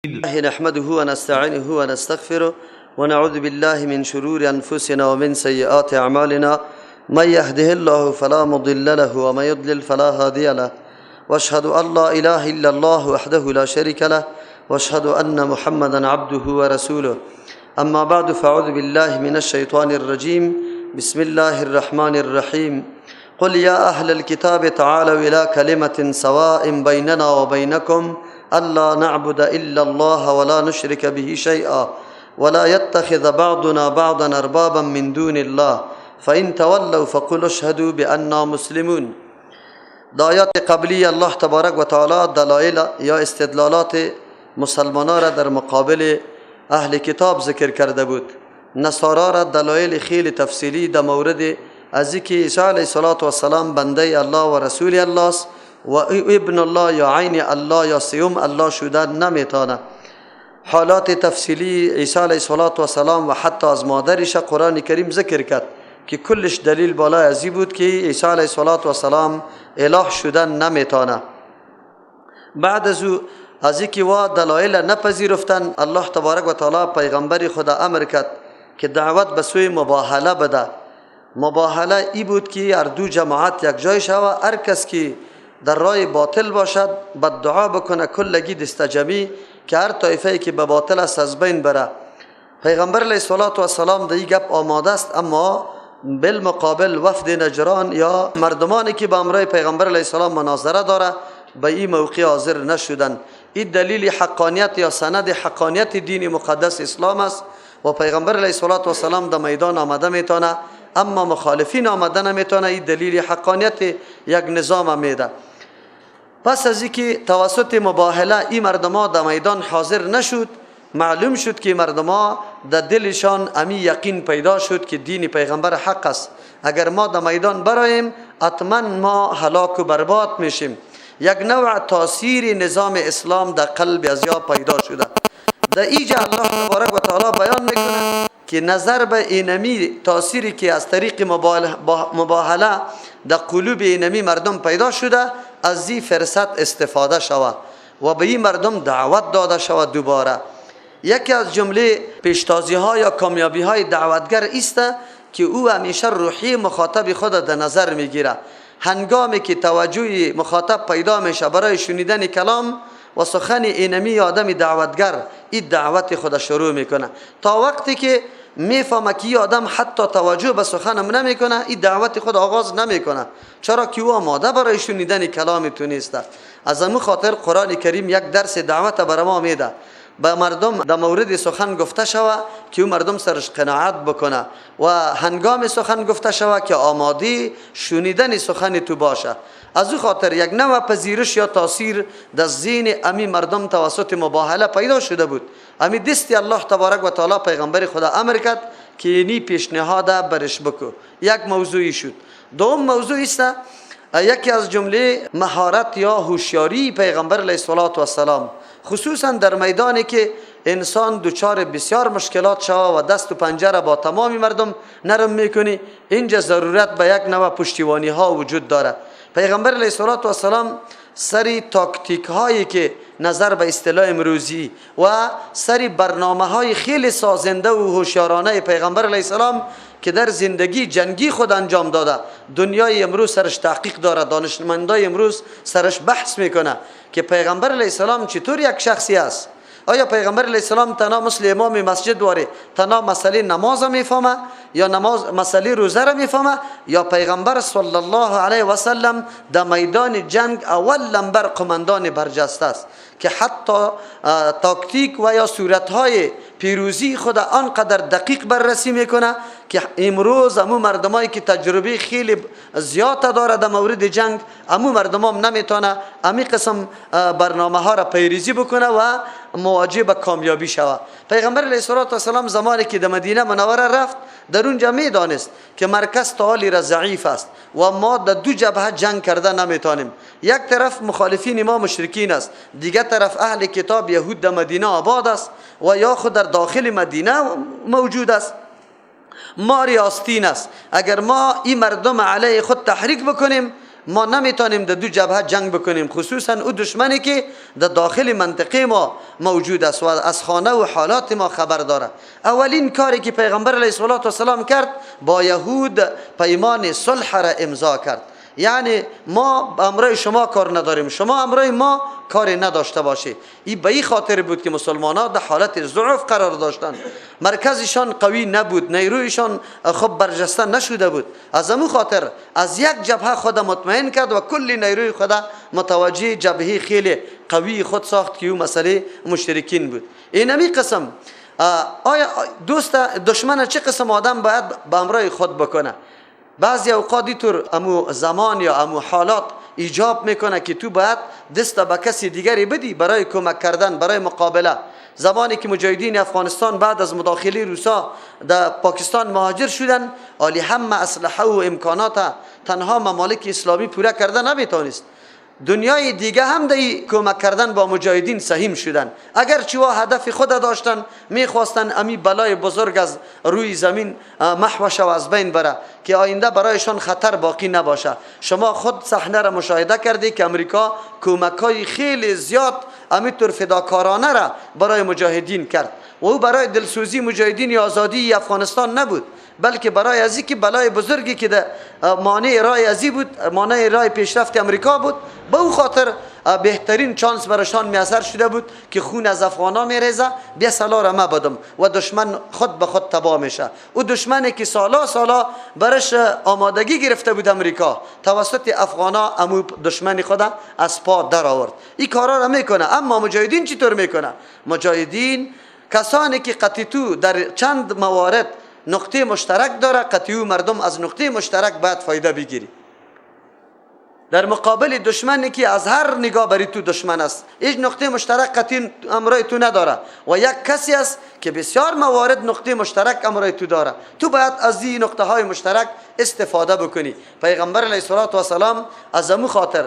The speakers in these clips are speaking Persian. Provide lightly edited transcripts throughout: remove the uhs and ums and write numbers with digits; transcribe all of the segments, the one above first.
الله نحمده ونستعينه ونستغفره ونعوذ بالله من شرور أنفسنا ومن سيئات أعمالنا من يهده الله فلا مضل له ومن يضلل فلا هادي له واشهد أن لا إله إلا الله وحده لا شريك له واشهد أن محمدا عبده ورسوله أما بعد فأعوذ بالله من الشيطان الرجيم بسم الله الرحمن الرحيم قل يا أهل الكتاب تعالوا إلى كلمة سواء بيننا وبينكم ألا نعبد إلا الله ولا نشرك به شيئا ولا يتخذ بعضنا بعضا أربابا من دون الله فإن تولوا فقل اشهدوا بأننا مسلمون. آیات قبلی الله تبارک و تعالی دلایل یا استدلالات مسلمانان را در مقابل اهل کتاب ذکر کرده بود. نصارا را دلایل خیلی تفصیلی در مورد از اینکه عیسی علیه السلام بنده الله و رسول الله است و ابن الله یا عین الله یا سیوم الله شدن نمیتونه. حالات تفصیلی عیسی علیه السلام و حتی از مادرش قرآن کریم ذکر کرد که کلش دلیل بالای ازی بود که عیسی علیه السلام اله شدن نمیتونه. بعد از اینکه و دلایل نپذیرفتن، الله تبارک و تعالی پیغمبر خدا امر کرد که دعوت به سوی مباهله بده. مباهله ای بود که هر دو جماعت یک جای شود، هر کس که در راه باطل باشد بد دعا بکنه کلگی دستجمی که هر طایفه‌ای که به باطل است از بین بره. پیغمبر علیه السلام در این گپ آماده است، اما بالمقابل وفد نجران یا مردمانی که به امر پیغمبر علیه السلام مناظره داره به این موقع حاضر نشدن. این دلیل حقانیت یا سند حقانیت دین مقدس اسلام است و پیغمبر علیه السلام در میدان آمده میتونه، اما مخالفین آمده نمیتونه. این دلیل حقانیت یک نظام میده. پس از اینکه توسط مباهله این مردما در میدان حاضر نشد، معلوم شد که مردما در دلشان امی یقین پیدا شد که دین پیغمبر حق است. اگر ما در میدان برایم حتما ما هلاک و برباد میشیم. یک نوع تاثیر نظام اسلام در قلب ازیا پیدا شده. در اینجا الله تبارک و تعالی بیان میکنه که نظر به اینمی تأثیری که از طریق مباهله در قلوب اینمی مردم پیدا شده، از این فرصت استفاده شود و به این مردم دعوت داده شود. دوباره یکی از جمله پیشتازی ها یا کامیابی های دعوتگر است که او همیشه روحی مخاطب خود در نظر میگیره. هنگامی که توجه مخاطب پیدا میشه برای شنیدن کلام و سخن اینمی آدم دعوتگر، این دعوت خود شروع میکنه. تا وقتی که میفهمه که آدم حتی توجه به سخنم نمیکنه، این دعوت خود آغاز نمیکنه، چرا که او آماده برای شنیدن کلام تو نیست. از همون خاطر قرآن کریم یک درس دعوت بر ما میده. به مردم در مورد سخن گفته شود که او مردم سرش قناعت بکنه و هنگام سخن گفته شود که آماده شنیدن سخن تو باشه. از او خاطر یک نوع پذیرش یا تاثیر در ذهن امی مردم توسط مباهله پیدا شده بود. امی دستی الله تبارک و تعالی پیغمبر خدا امر کرد که اینی پیشنهاد برش بکو. یک موضوعی شد. دوم موضوع است یکی از جمله مهارت یا هوشیاری پیغمبر علیه السلام، خصوصا در میدانی که انسان دچار بسیار مشکلات شود و دست و پنجه را با تمام مردم نرم میکنی، اینجا ضرورت به یک نوع پشتیبانی ها وجود داره. پیغمبر علیه السلام سری تاکتیک هایی که نظر به اصطلاح امروزی و سری برنامه های خیلی سازنده و هوشیارانه پیغمبر علیه السلام که در زندگی جنگی خود انجام داده، دنیای امروز سرش تحقیق داره، دانشمندای امروز سرش بحث میکنه که پیغمبر علیه السلام چطور یک شخصی است. آیا پیغمبر علیه السلام تنها مثل امام مسجد واره تنها مسئله نماز میفهمه یا مسئله روزه را میفهمه، یا پیغمبر صلی الله علیه و سلم در میدان جنگ اول نمبر قماندان برجسته است که حتی تاکتیک و یا صورتهای پیروزی خود آنقدر دقیق بررسی میکنه که امروز امو مردمایی که تجربه خیلی زیاد داره در مورد جنگ، امو مردم نمیتونه امی قسم برنامه ها را پیریزی بکنه و مواجه به کامیابی شود. پیغمبر علیه السلام زمانی که در مدینه منوره رفت، در اونجا میدانست که مرکز تعالی را ضعیف است و ما در دو جبهه جنگ کرده نمیتونیم. یک طرف مخالفین ما مشرکین است، دیگر طرف اهل کتاب یهود در مدینه آباد است و یا خود در داخل مدینه موجود است. ماری آستین است. اگر ما این مردم علیه خود تحریک بکنیم، ما نمیتونیم در دو جبهه جنگ بکنیم، خصوصا او دشمنی که در داخل منطقه ما موجود است و از خانه و حالات ما خبر داره. اولین کاری که پیغمبر علیه السلام کرد، با یهود پیمان صلح را امضا کرد. یعنی ما امرای شما کار نداریم، شما امرای ما کاری نداشته باشی. این به این خاطر بود که مسلمانان در حالت ضعف قرار داشتند، مرکزشان قوی نبود، نیرویشان خوب برجسته نشده بود. از همون خاطر از یک جبهه خود مطمئن کرد و کل نیروی خود متوجه جبهه خیلی قوی خود ساخت که او مسئله مشرکین بود. اینمی قسم آیا دشمن چه قسم آدم باید به امرای خود بکنه؟ بعضی اوقات اینطور امو زمان یا امو حالات ایجاب میکنه که تو باید دست به کسی دیگری بدی برای کمک کردن، برای مقابله. زمانی که مجاهدین افغانستان بعد از مداخله روسا در پاکستان مهاجر شدن، علی همه اسلحه و امکانات تنها ممالک اسلامی پوره کردن نمیتونست. دنیای دیگه هم در کمک کردن با مجاهدین سهیم شدن. اگر چوا هدف خود داشتن، میخواستن امی بلای بزرگ از روی زمین محو شو از بین بره که آینده برایشان خطر باقی نباشه. شما خود صحنه را مشاهده کردی که امریکا کمک‌های خیلی زیاد امیطور فداکارانه را برای مجاهدین کرد و او برای دلسوزی مجاهدین آزادی افغانستان نبود، بلکه برای ازی که بلای بزرگی که در مانع رای ازی بود، مانع رای پیشرفت امریکا بود، به او خاطر بهترین چانس برایشان میسر شده بود که خون از افغانا میریزه، بیا سلا را ما بدم و دشمن خود به خود تباه میشه. او دشمنی که سالا برش آمادگی گرفته بود امریکا، توسط افغانا امو دشمن خود از پا در آورد. این کارا را میکنه. اما مجاهدین چطور میکنه؟ مجاهدین کسانی که قطعی در چند موارد نقطه مشترک داره، قطعی مردم از نقطه مشترک باید فایده بگیری. در مقابل دشمنی که از هر نگاه بری تو دشمن است، هیچ نقطه مشترک قطعی امرای تو نداره و یک کسی است که بسیار موارد نقطه مشترک امرای تو داره، تو باید از این نقطه های مشترک استفاده بکنی. پیغمبر علیه السلام از امو خاطر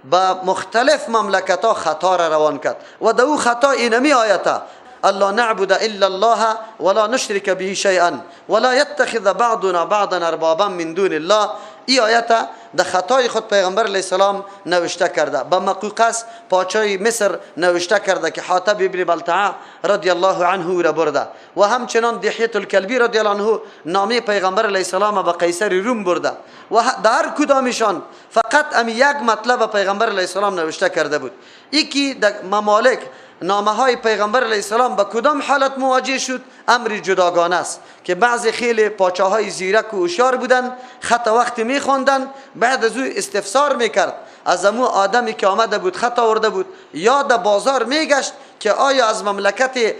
با مختلف مملکت ها خطا را روان کرد و در او خطا اینمی آیتا: الله نعبد الا الله ولا نشرك به شيئا ولا يتخذ بعضنا بعضا اربابا من دون الله. این آیت در خطای خود پیغمبر علیه السلام نوشته کرده. با مقوقس پادشاه مصر نوشته کرده که حاتب ابن بلتعه رضی الله عنه را برده و همچنان دحیه الکلبی رضی الله عنه نامه پیغمبر علیه السلام به قیصر روم برده و در کدامشان فقط امی یک مطلب پیغمبر علیه السلام نوشته کرده بود. یکی در ممالک نامه های پیغمبر علیه السلام به کدام حالت مواجه شد؟ امر جداگانه است که بعضی خیلی پاچاهای زیرک و هوشیار بودن، خط وقتی میخوندن بعد از او استفسار میکرد از امو آدمی که آمده بود خط آورده بود یا در بازار میگشت که آیا از مملکت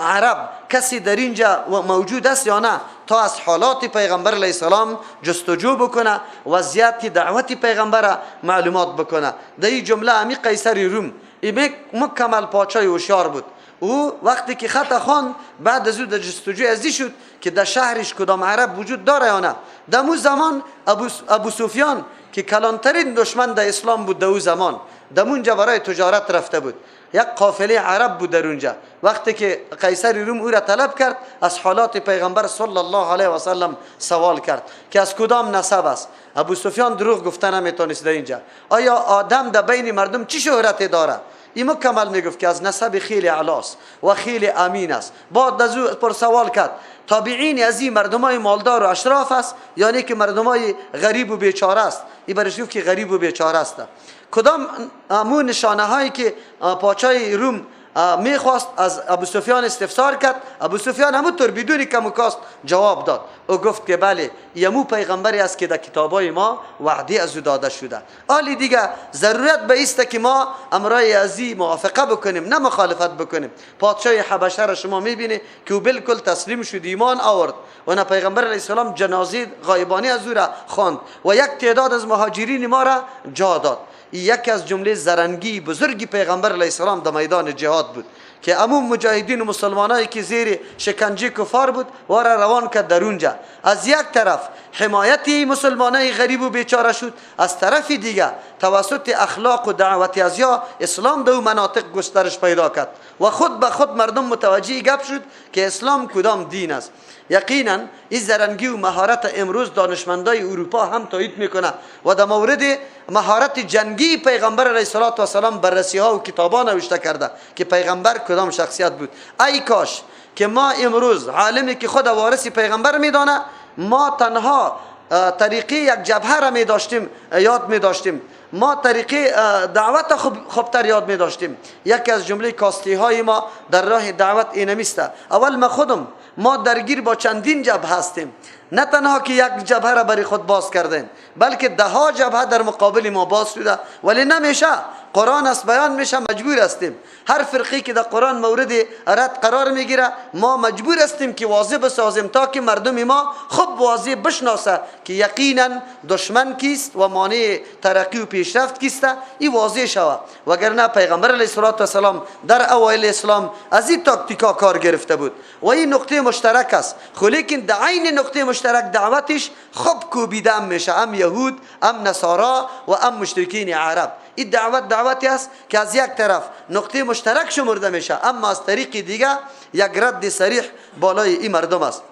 عرب کسی در اینجا موجود است یا نه، تا از حالات پیغمبر علیه السلام جستجو بکنه، وضعیت دعوت پیغمبر معلومات بکنه. در این جمله امی قیصر روم مکمل پادشاه هوشیار بود. او وقتی که خط خواند بعد از او در جستجوی ازی شد که در شهرش کدام عرب وجود داره یا نه. در اون زمان ابو سفیان که کلانترین دشمن در اسلام بود، در اون زمان در اونجا برای تجارت رفته بود. یک قافله عرب بود در اونجا. وقتی که قیصر روم او را طلب کرد، از حالات پیغمبر صلی الله علیه و سلم سوال کرد که از کدام نسب است. ابو سفیان دروغ گفته نمیتونست در اینجا. آیا آدم در بین مردم چی شهرت داره؟ این مکمل میگفت که از نسب خیلی علاس و خیلی امین است. بعد از او پر سوال کرد تابعین از این مردمای مالدار و اشراف است یعنی که مردمای غریب و بیچاره است؟ این برش گفت که غریب و بیچاره است. کدام امون نشانه هایی که پادشاه روم میخواست از ابو سفیان استفسار کرد، ابو سفیان همونطور بدون کم و کاست جواب داد. او گفت که بله یمو پیغمبری است که در کتابای ما وعده از او داده شده. حالی دیگه ضرورت به است که ما امرای ازی موافقه بکنیم نه مخالفت بکنیم. پادشاه حبشه را شما میبینی که او بالکل تسلیم شد، ایمان آورد و نه پیغمبر علیه السلام جنازه غایبانه از او را خواند و یک تعداد از مهاجرین ما را جا داد. یکی از جمله زرنگی بزرگی پیغمبر علیه السلام در میدان جهاد بود که عموم مجاهدین و مسلمانایی که زیر شکنجه کفار بود و را روان کرد در اونجا. از یک طرف حمایت مسلمانای غریب و بیچاره شد، از طرف دیگه توسط اخلاق و دعوت ازیا اسلام در مناطق گسترش پیدا کرد و خود به خود مردم متوجه گپ شد که اسلام کدام دین است. یقینا این زرنگی و مهارت امروز دانشمندای اروپا هم تایید میکنه و در مورد مهارت جنگی پیغمبر علیه الصلاة و السلام بررسی ها و کتابا نوشته کرده که پیغمبر کدام شخصیت بود. ای کاش که ما امروز عالمی که خود وارث پیغمبر میدانه، ما تنها طریقی یک جبهه را می داشتیم یاد می داشتیم، ما طریقی دعوت خوبتر یاد می داشتیم. یکی از جمله کاستی های ما در راه دعوت اینمیسته. اول ما خودم ما درگیر با چندین جبهه هستیم، نه تنها که یک جبهه را برای خود باز کردیم بلکه ده ها جبهه در مقابل ما باز شده، ولی نمیشه. قرآن است بیان میشه، مجبور هستیم. هر فرقی که در قرآن مورد رد قرار میگیره ما مجبور هستیم که واضح بسازیم تا که مردم ما خوب واضح بشناسه که یقینا دشمن کیست و مانع ترقی و پیشرفت کیسته، این واضح شود. وگرنه پیغمبر علیه السلام در اوایل اسلام از این تاکتیکا کار گرفته بود و این نقطه مشترک است، خو لیکن در عین نقطه مشترک دعوتش خوب کوبیده میشه، هم یهود، هم نصارا و هم مشرکین عرب. این دعوتی است که از یک طرف نقطه مشترک شمرده میشه، اما از طریق دیگه یک رد صریح بالای این مردم است.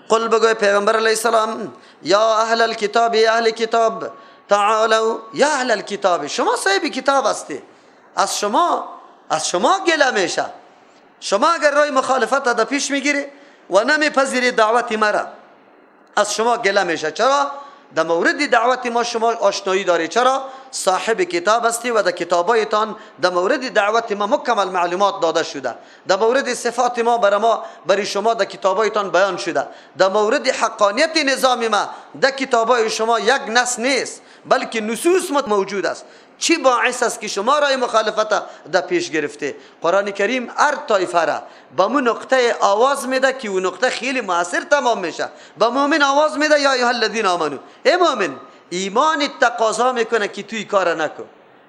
قل بگوی پیغمبر علیه السلام یا اهل الكتاب، یا اهل کتاب تعالوا، یا اهل الكتاب، شما صاحب کتاب هستی، از شما گله میشه. شما اگر رای مخالفت را پیش میگیری و نمیپذیری دعوت مرا، از شما گله میشه. چرا؟ در مورد دعوت ما شما آشنایی داری، چرا؟ صاحب کتاب هستی و در کتابایتان در مورد دعوت ما مکمل معلومات داده شده، در مورد صفات ما برای شما در کتابایتان بیان شده، در مورد حقانیت نظام ما در کتابای شما یک نص نیست بلکه نصوص موجود است. چی باعث است که شما رای مخالفت در پیش گرفته؟ قرآن کریم هر طایفه را با مو نقطه آواز میده که اون نقطه خیلی مؤثر تمام میشه. با مؤمن آواز میده یا ایها الذین آمنو، ای مؤمن ایمان تقاضا میکنه که توی کار نکن.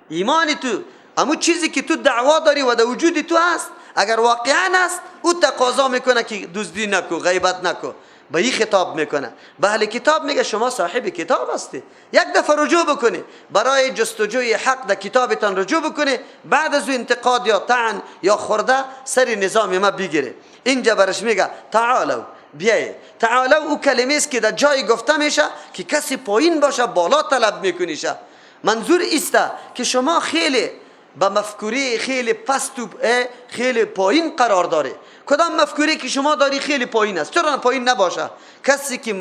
ایمان تو همون چیزی که تو دعوا داری و در وجود تو هست، اگر واقعا است او تقاضا میکنه که دزدی نکو، غیبت نکو. به این خطاب میکنه. به اهل کتاب میگه شما صاحب کتاب هستی، یک دفعه رجوع بکنی، برای جستجوی حق در کتابتان رجوع بکنی، بعد از انتقاد یا طعن یا خورده سر نظام ما بگیره. اینجا برش میگه تعالوا، بیایید. تعالوا او کلمه است که در جای گفته میشه که کسی پایین باشه بالا طلب میکنیشه. منظور است که شما خیلی با مفکوری خیلی پست و خیلی پایین قرار داره. کدام مفکوری که شما داری خیلی پایین است، چرا پایین نباشه؟ کسی که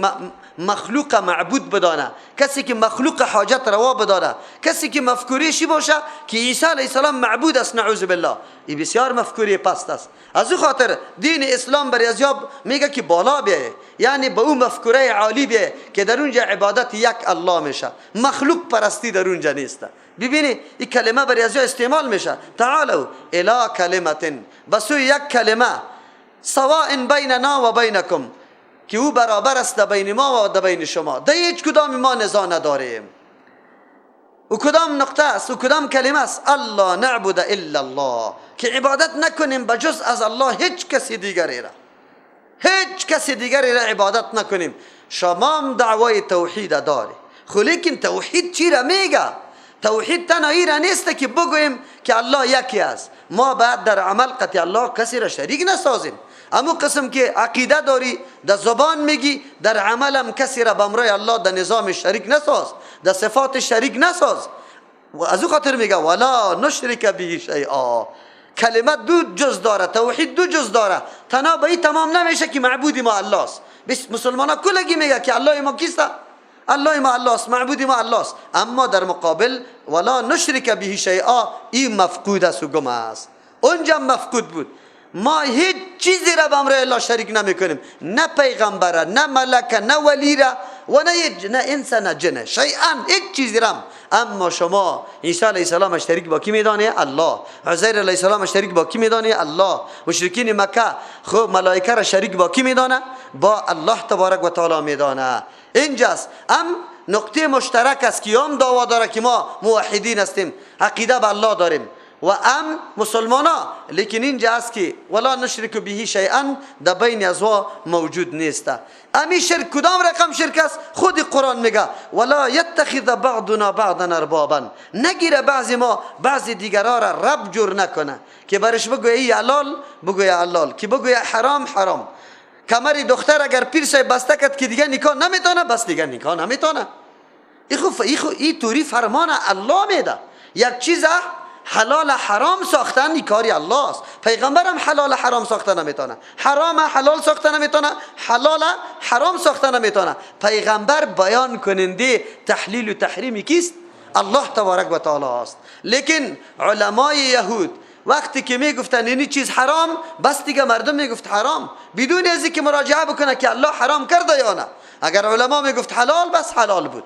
مخلوق معبود بدانه، کسی که مخلوق حاجت روا بدانه، کسی که مفکوریشی باشه که عیسی علیه السلام معبود است، نعوذ بالله، این بسیار مفکوری پست است. از او خاطر دین اسلام برای ازیاب میگه که بالا بیایه، یعنی به اون مفکوره عالی بیایه که در اونجا عبادت یک الله میشه، مخلوق پرستی در اونجا نیست. ببینی این کلمه برای ازیا استعمال میشه، تعالوا الی کلمت، بس یک کلمه سواء بیننا و بینکم، که او برابر است بین ما و بین شما. در هیچ کدام ما نزاع نداریم. و کدام نقطه است و کدام کلمه است؟ الله نعبد الا الله، که عبادت نکنیم بجز از الله هیچ کسی دیگری را، هیچ کسی دیگری را عبادت نکنیم. شما هم دعوای توحید داری، خو لیکن توحید چی را میگه؟ توحید تنهایی را نیست که بگوییم که الله یکی است. ما بعد در عمل قطع الله کسی را شریک نسازیم. اما قسم که عقیده داری در زبان میگی، در عمل هم کسی را به امرای الله در نظام شریک نساز، در صفات شریک نساز. و از او خاطر میگه ولا نشرک به شیئا، کلمه دو جز داره، توحید دو جز داره. تنها به این تمام نمیشه که معبودی ما الله است. مسلمان ها کلگی میگه که الله ما کیست؟ الله ما الله است، معبودی ما الله است. اما در مقابل ولا نشرک به شیئا، این مفقود است و گم است. اونجا مفقود بود. ما هیچ چیزی را به امر الله شریک نمی کنیم، نه پیغمبر، نه ملک، نه ولی را، و نه انسان، نه جن، شیئا هیچ چیزی را. اما شما عیسی علیه السلام شریک با کی میدانه؟ الله. عزیر علیه السلام شریک با کی میدانه؟ الله. مشرکین مکه خب ملائکه را شریک با کی میدانه؟ با الله تبارک و تعالی میدانه. اینجاست نقطه مشترک است که هم دعوا داره که ما موحدین هستیم، عقیده به الله داریم و مسلمان ها، لیکن اینجا است که ولا نشرک به شیئا در بین ازوا موجود نیست. امی شرک کدام رقم شرک است؟ خود قرآن میگه ولا یتخذ بعضنا بعضا اربابا، نگیره بعضی ما بعضی دیگرها را رب جور نکنه که برش بگویه ای حلال بگویه حلال، که بگویه حرام حرام. کمری دختر اگر پیر صاحب بسته کرد که دیگه نکاح نمیتونه، بس دیگه نکاح نمیتونه. این طوری فرمان الله میده. یک چیز حلال حرام ساختن این کاری الله است. پیغمبرم حلال حرام ساختن نمیتونه، حرام حلال ساختن نمیتونه، حلال حرام ساختن نمیتونه. پیغمبر بیان کننده تحلیل و تحریمی کیست؟ الله تبارک و تعالی است. لیکن علمای یهود وقتی که میگفتن این چیز حرام، بس دیگه مردم میگفت حرام بدون از اینکه مراجعه بکنه که الله حرام کرده یا نه. اگر علما میگفت حلال، بس حلال بود.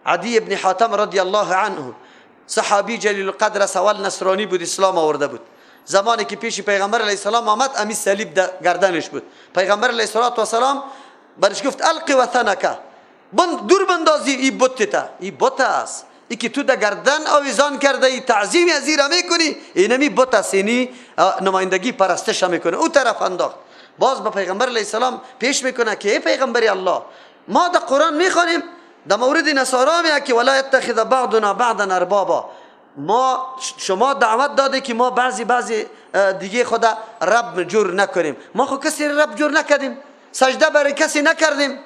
عدی ابن حاتم رضی الله عنه صحابی جلیل القدر سوال نصرانی بود، اسلام آورده بود. زمانی که پیش پیغمبر علیه السلام آمد، امی صلیب گردنش بود. پیغمبر علیه السلام برش گفت القی وثنک، دور بندازی این بت تا، این بت است، ای که تو در گردن آویزان کرده ای تعظیم ازیره میکنی، اینمی بت است، اینی نمایندگی پرستش میکنه. او طرف انداخت. باز به پیغمبر علیه السلام پیش میکنه که ای پیغمبری الله، ما در قرآن میخوانیم در مورد نصارا میگه که ولا یتخذ بعضنا بعضا اربابا، ما شما دعوت داده که ما بعضی دیگه خدا رب جور نکنیم. ما خود کسی رب جور نکردیم، سجده برای کسی نکردیم،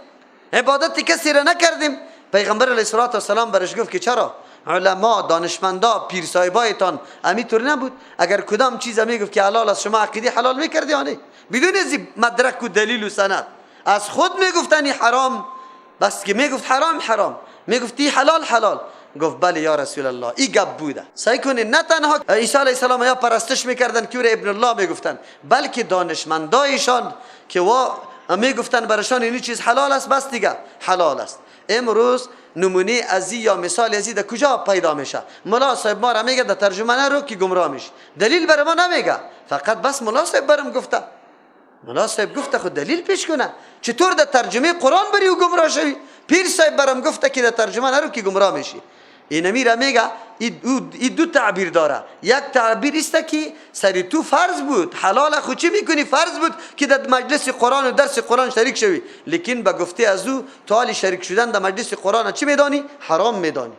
عبادت کسی را نکردیم. پیغمبر علیه السلام برش گفت که چرا؟ علما، دانشمندا، پیر صاحبایتان همینطور نبود؟ اگر کدام چیز میگفت که حلال است، شما عقیده حلال میکردی یا نه؟ بدون از مدرک و دلیل و سند. از خود میگفتن حرام، بس که میگفت حرام حرام، میگفتی حلال حلال. گفت بله یا رسول الله، این گپ بوده. سعی کنید نه تنها عیسی علیه السلام یا پرستش میکردن که ابن الله میگفتن، بلکه دانشمندایشان که میگفتن برشان این چیز حلال است، بس دیگه حلال است. امروز نمونه ازی یا مثال ازی در کجا پیدا میشه؟ ملا صاحب ما را میگه در ترجمه نرو که گمراه میشه، دلیل بر ما نمیگه، فقط بس ملا صاحب برم گفته. ملا صاحب گفته خود دلیل پیش کنه، چطور در ترجمه قرآن بری و گمراه شوی؟ پیر صاحب برم گفته که در ترجمه نرو که گمراه میشی. این میره میگه این دو تعبیر داره. یک تعبیر است که سری تو فرض بود، حلال خود چی میکنی؟ فرض بود که در مجلس قرآن و درس قرآن شریک شوی، لیکن به گفته از او تو حال شریک شدن در مجلس قرآن چی میدانی؟ حرام میدانی.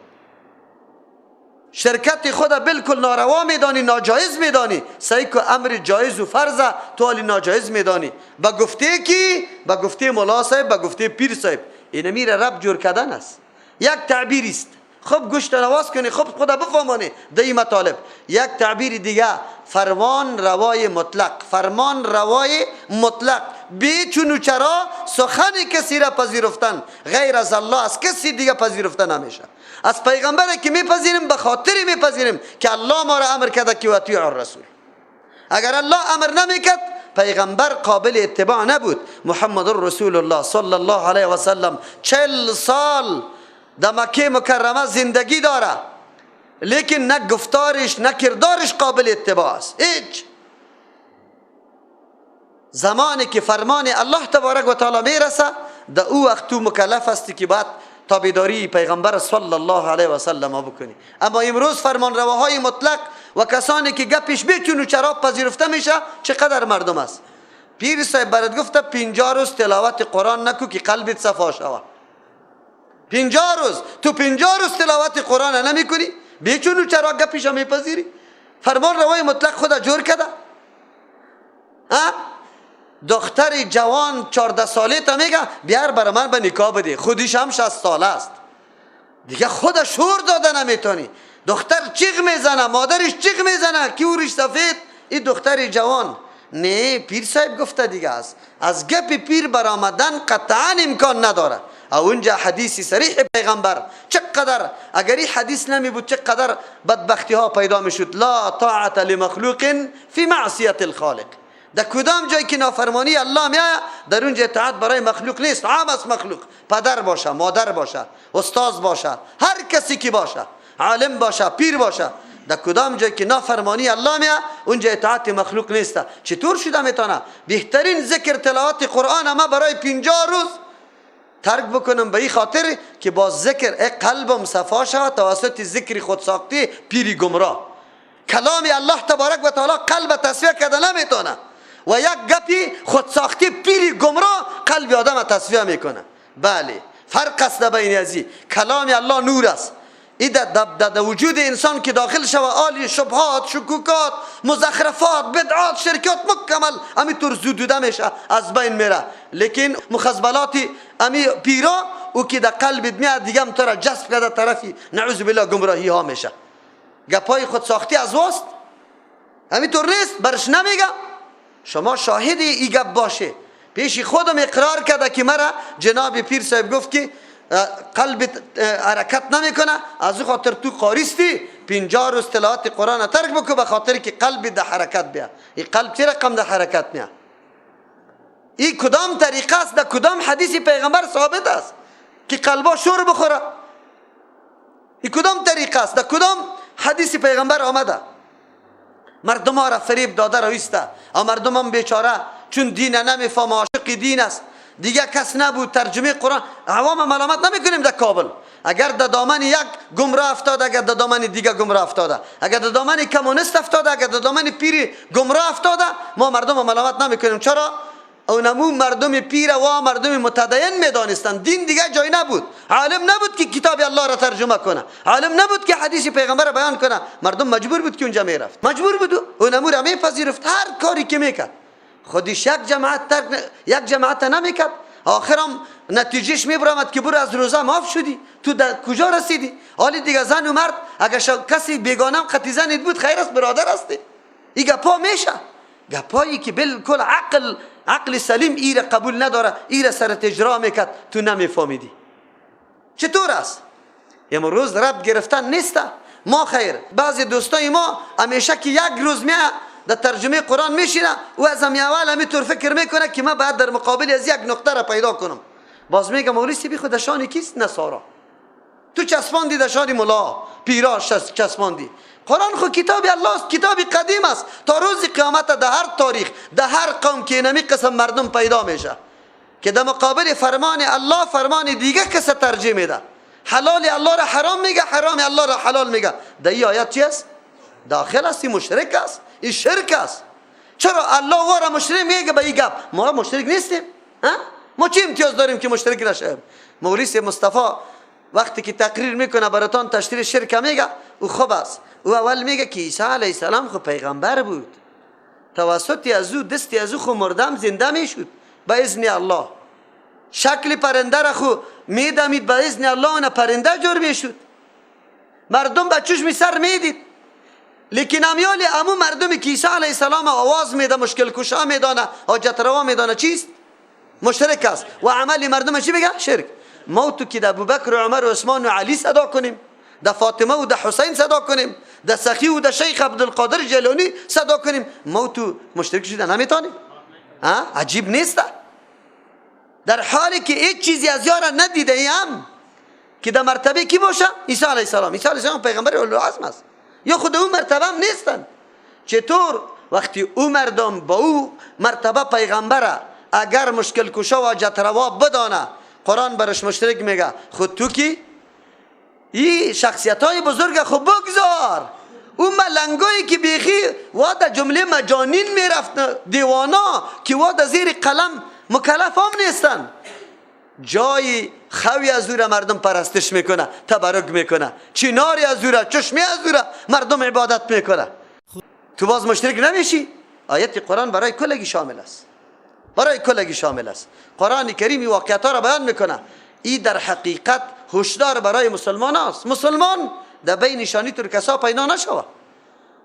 شرکت خود بالکل ناروا میدانی، ناجایز میدانی. سعی که امر جایز و فرض تو حال ناجایز میدانی. به گفته کی؟ به گفته ملا صاحب، به گفته پیر صاحب. این میره رب جور کردن است. یک تعبیر است، خب گوش نواز کنی، خب خدا بفهمانی در این مطالب. یک تعبیر دیگه فرمان روای مطلق، فرمان روای مطلق، بی چون و چرا سخن کسی را پذیرفتن غیر از الله از کسی دیگه پذیرفتن نمیشه. از پیغمبر که میپذیریم به خاطری میپذیریم که الله ما را امر کرده که اطیعوا الرسول. اگر الله امر نمیکرد پیغمبر قابل اتباع نبود. محمد رسول الله صلی الله علیه و سلم 40 سال در مکه مکرمه زندگی داره، لیکن نه گفتارش نه کردارش قابل اتباع است. هیچ. زمانی که فرمان الله تبارک و تعالی میرسه، در او وقت تو مکلف هستی که باید تابعداری پیغمبر صلی الله علیه و سلم بکنی. اما امروز فرمان رواهای مطلق و کسانی که گپش بیچون و چرا پذیرفته میشه چقدر مردم است. پیر صاحب برات گفته 50 روز تلاوت قرآن نکو که قلبت صفا شود. 50 روز تو 50 روز تلاوت قرآن نمی کنی، بیچون و چرا گپش میپذیری؟ فرمان روای مطلق خدا جور کرده. دختر جوان 14 ساله تا میگه بیار برای من به نکاح بده، خودش هم 60 ساله است دیگه، خدا شور داده نمیتونی. دختر چیغ میزنه، مادرش چیغ میزنه که اورش سفید، این دختر جوان. نه، پیر صاحب گفته دیگه است، از گپ پیر برآمدن قطعا امکان نداره. اونجا حدیثی صریح پیغمبر، چقدر اگر این حدیث نمی بود چقدر بدبختی ها پیدا میشد. لا طاعت لمخلوق فی معصیت الخالق. در کدام جایی که نافرمانی الله میآید در اونجا اطاعت برای مخلوق نیست. عام از مخلوق، پدر باشه، مادر باشه، استاد باشه، هر کسی که باشه، عالم باشه، پیر باشه، در کدام جایی که نافرمانی الله میآید اونجا اطاعت مخلوق نیست. چطور شده میتونه بهترین ذکر تلاوت قرآن ما برای 50 روز ترک بکنم به این خاطر که با ذکر قلبم صفا شود توسط ذکر خود ساخته پیری گمراه. کلام الله تبارک و تعالی قلب تصفیه کرده نمیتونه و یک گپی خود ساخته پیری گمراه قلب آدم تصفیه میکنه. بله، فرق است بین ازی. کلام الله نور است، این در وجود انسان که داخل شود آلی شبهات، شکوکات، مزخرفات، بدعات، شرکات مکمل همینطور زودوده میشه، از بین میره. لیکن مخزبلات امی پیرا او که در قلبت میاد دیگه هم تو را جذب کرده طرفی نعوذ بالله گمراهی ها میشه. گپای خود ساختی از وست همینطور نیست، برش نمیگم. شما شاهد ای گپ باشه. پیش خودم اقرار کرده که مرا جناب پیر صاحب گفت که قلبت حرکت نمیکنه، از او خاطر تو قاریستی 50 روز تلاوت قرآن ترک بکو به خاطر که قلبت در حرکت بیا. این قلب چه رقم در حرکت میاد؟ این کدام طریقه است؟ در کدام حدیث پیغمبر ثابت است که قلبا شور بخوره؟ این کدام طریقه است؟ در کدام حدیث پیغمبر آمده؟ مردم ها را فریب داده رویسته، اما مردم هم بیچاره چون دین نمیفهم، عاشق دین است، دیگه کس نبود ترجمه قرآن. عوام ملامت نمیکنیم در کابل. اگر در دامن یک گمراه افتاده، اگر در دامن دیگه گمراه افتاده، اگر در دامن کمونیست افتاده، اگر در دامن پیر گمراه افتاده، ما مردم ملامت نمیکنیم. چرا؟ اونمو مردم پیر و مردم متدین میدانستند دین دیگه جای نبود. عالم نبود که کتاب الله را ترجمه کنه، عالم نبود که حدیث پیغمبر بیان کنه. مردم مجبور بود که اونجا میرفت، مجبور بود. اونمو را میپذیرفت هر کاری که میکرد. خودش یک جماعت نمیکرد. آخرم نتیجهش میبرامد که برو از روزه معاف شدی، تو کجا رسیدی؟ حالی دیگه زن و مرد اگر کسی بیگانه قطعی زنید بود خیر است، برادر هستی. این گپا میشه، گپایی که بالکل عقل سلیم ایره قبول نداره، ایره سرت اجرا میکرد، تو نمیفهمیدی. چطور است؟ امروز رب گرفتن نیسته. ما خیر بعضی دوستای ما همیشه که یک روز میاد در ترجمه قرآن میشینه و از اول همینطور فکر میکنه که من باید در مقابل از یک نقطه را پیدا کنم. باز میگم موریسی بی خود شانی کیست؟ نصارا. تو چسباندی در شان ملا پیرا چسباندی. قرآن خود کتاب الله است، کتاب قدیم است. تا روز قیامت در هر تاریخ در هر قوم که اینمی قسم مردم پیدا میشه که در مقابل فرمان الله فرمان دیگه کس ترجمه میده. حلال الله را حرام میگه، حرام الله را حلال میگه. در این آیت چی است؟ داخل است، مشرک است، این شرک است. چرا الله و را مشرک میگه به این گپ؟ ما مشرک نیستیم. ما چی امتیاز داریم که مشرک نشیم؟ موریس مصطفی وقتی که تقریر میکنه براتان تشریح شرک میگه او خوب است. او اول میگه که عیسی علیه السلام خو پیغمبر بود، توسط از او دستی از او خو مردم زنده میشد به اذن الله. شکل پرنده را خو میدمید به اذن الله، اون پرنده جور میشد. مردم به چشم سر میدید. لیکن امیال امو مردمی که عیسی علیه السلام آواز میده، مشکل کشا میدانه، حاجت روا میدانه، چیست؟ مشرک است. و عمل مردم چی میگه؟ شرک. ما تو که در ابوبکر و عمر و عثمان و علی صدا کنیم، در فاطمه و در حسین صدا کنیم، در سخی و در شیخ عبدالقادر جیلانی صدا کنیم، ما تو مشرک شده نمیتونیم؟ عجیب نیست؟ در حالی که هیچ چیزی از یارا ندیده ایم که در مرتبه کی باشه؟ عیسی علیه السلام. عیسی علیه السلام پیغمبر اولوالعزم است، یا خود او مرتبه هم نیستن. چطور وقتی او مردم با او مرتبه پیغمبره اگر مشکل کشا و حاجت روا بدانه قرآن برش مشرک میگه، خود تو کی؟ این شخصیت های بزرگ خود بگذار. اون ملنگایی که بیخی واد جمله مجانین میرفت، دیوانا که واد زیر قلم مکلف هم نیستن، جای خوی از او را مردم پرستش میکنه، تبرک میکنه، چناری از او را، چشمی از او را مردم عبادت میکنه. تو باز مشرک نمیشی؟ آیت قرآن برای کلگی شامل است، برای کلگی شامل است. قرآن کریم واقعیت ها را بیان میکنه. این در حقیقت هشدار برای مسلمان است. مسلمان در بین نشانی ترکسا پیدا نشوه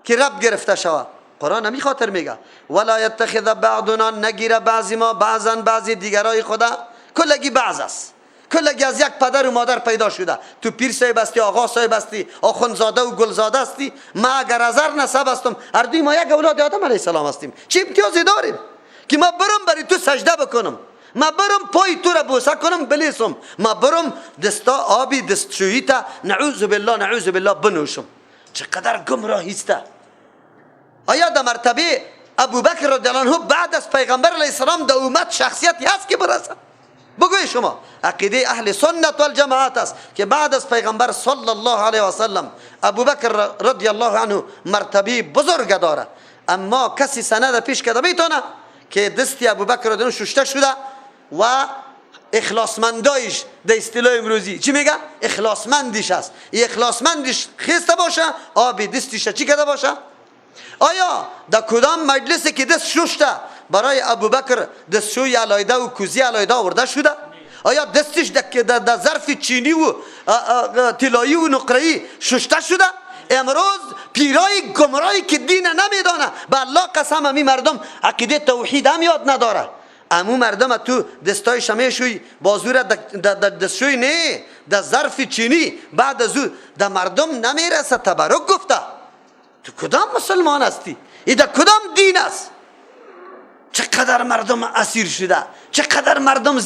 که رب گرفته شوه. قرآن همی خاطر میگه ولا یتخذ بعضنا، نگیره بعضی ما بعضا بعضی دیگرای خدا. کلگی بعض است، کلگی از یک پدر و مادر پیدا شده. تو پیر صاحب هستی، آقا صاحب هستی، آخوندزاده و گلزاده هستی، ما اگر از هر نسب هستم، هر دوی ما یک اولاد آدم علیه السلام هستیم. چه امتیازی داریم که ما برم برای تو سجده بکنم، ما برم پای تو را بوسه کنم بلیسم، ما برم دستا آبی دستشویی تا نعوذ بالله بنوشم؟ چقدر گمراهی است. آیا در مرتبه ابوبکر رضی الله عنه بعد از پیغمبر علیه السلام در امت شخصیتی هست که برسه؟ بگوی شما. عقیده اهل سنت والجماعت است که بعد از پیغمبر صلی الله علیه و سلم ابوبکر رضی الله عنه مرتبه بزرگ داره. اما کسی سند پیش کرده میتونه که دستی ابوبکر رضی الله عنه شسته شده و اخلاصمندایش در اصطلاح امروزی چی میگه؟ اخلاصمندیش است. این اخلاصمندیش خسته باشه، آبی دستیش چی کرده باشه؟ آیا در کدام مجلسی که دست شسته برای ابوبکر دستشوی علایده و کوزی علایده آورده شده؟ آیا دستش در ظرف چینی و طلایی و نقره‌ای شسته شده؟ امروز پیرای گمراهی که دین نمیدانه به الله قسم امی مردم عقیده توحید هم یاد نداره، امو مردم تو دستای شمیشوی بازور در دستشوی نه در ظرف چینی بعد از او در مردم نمیرسه تبرک گفته. تو کدام مسلمان هستی؟ ای در کدام دین است؟ چقدر مردم اسیر شده، چقدر مردم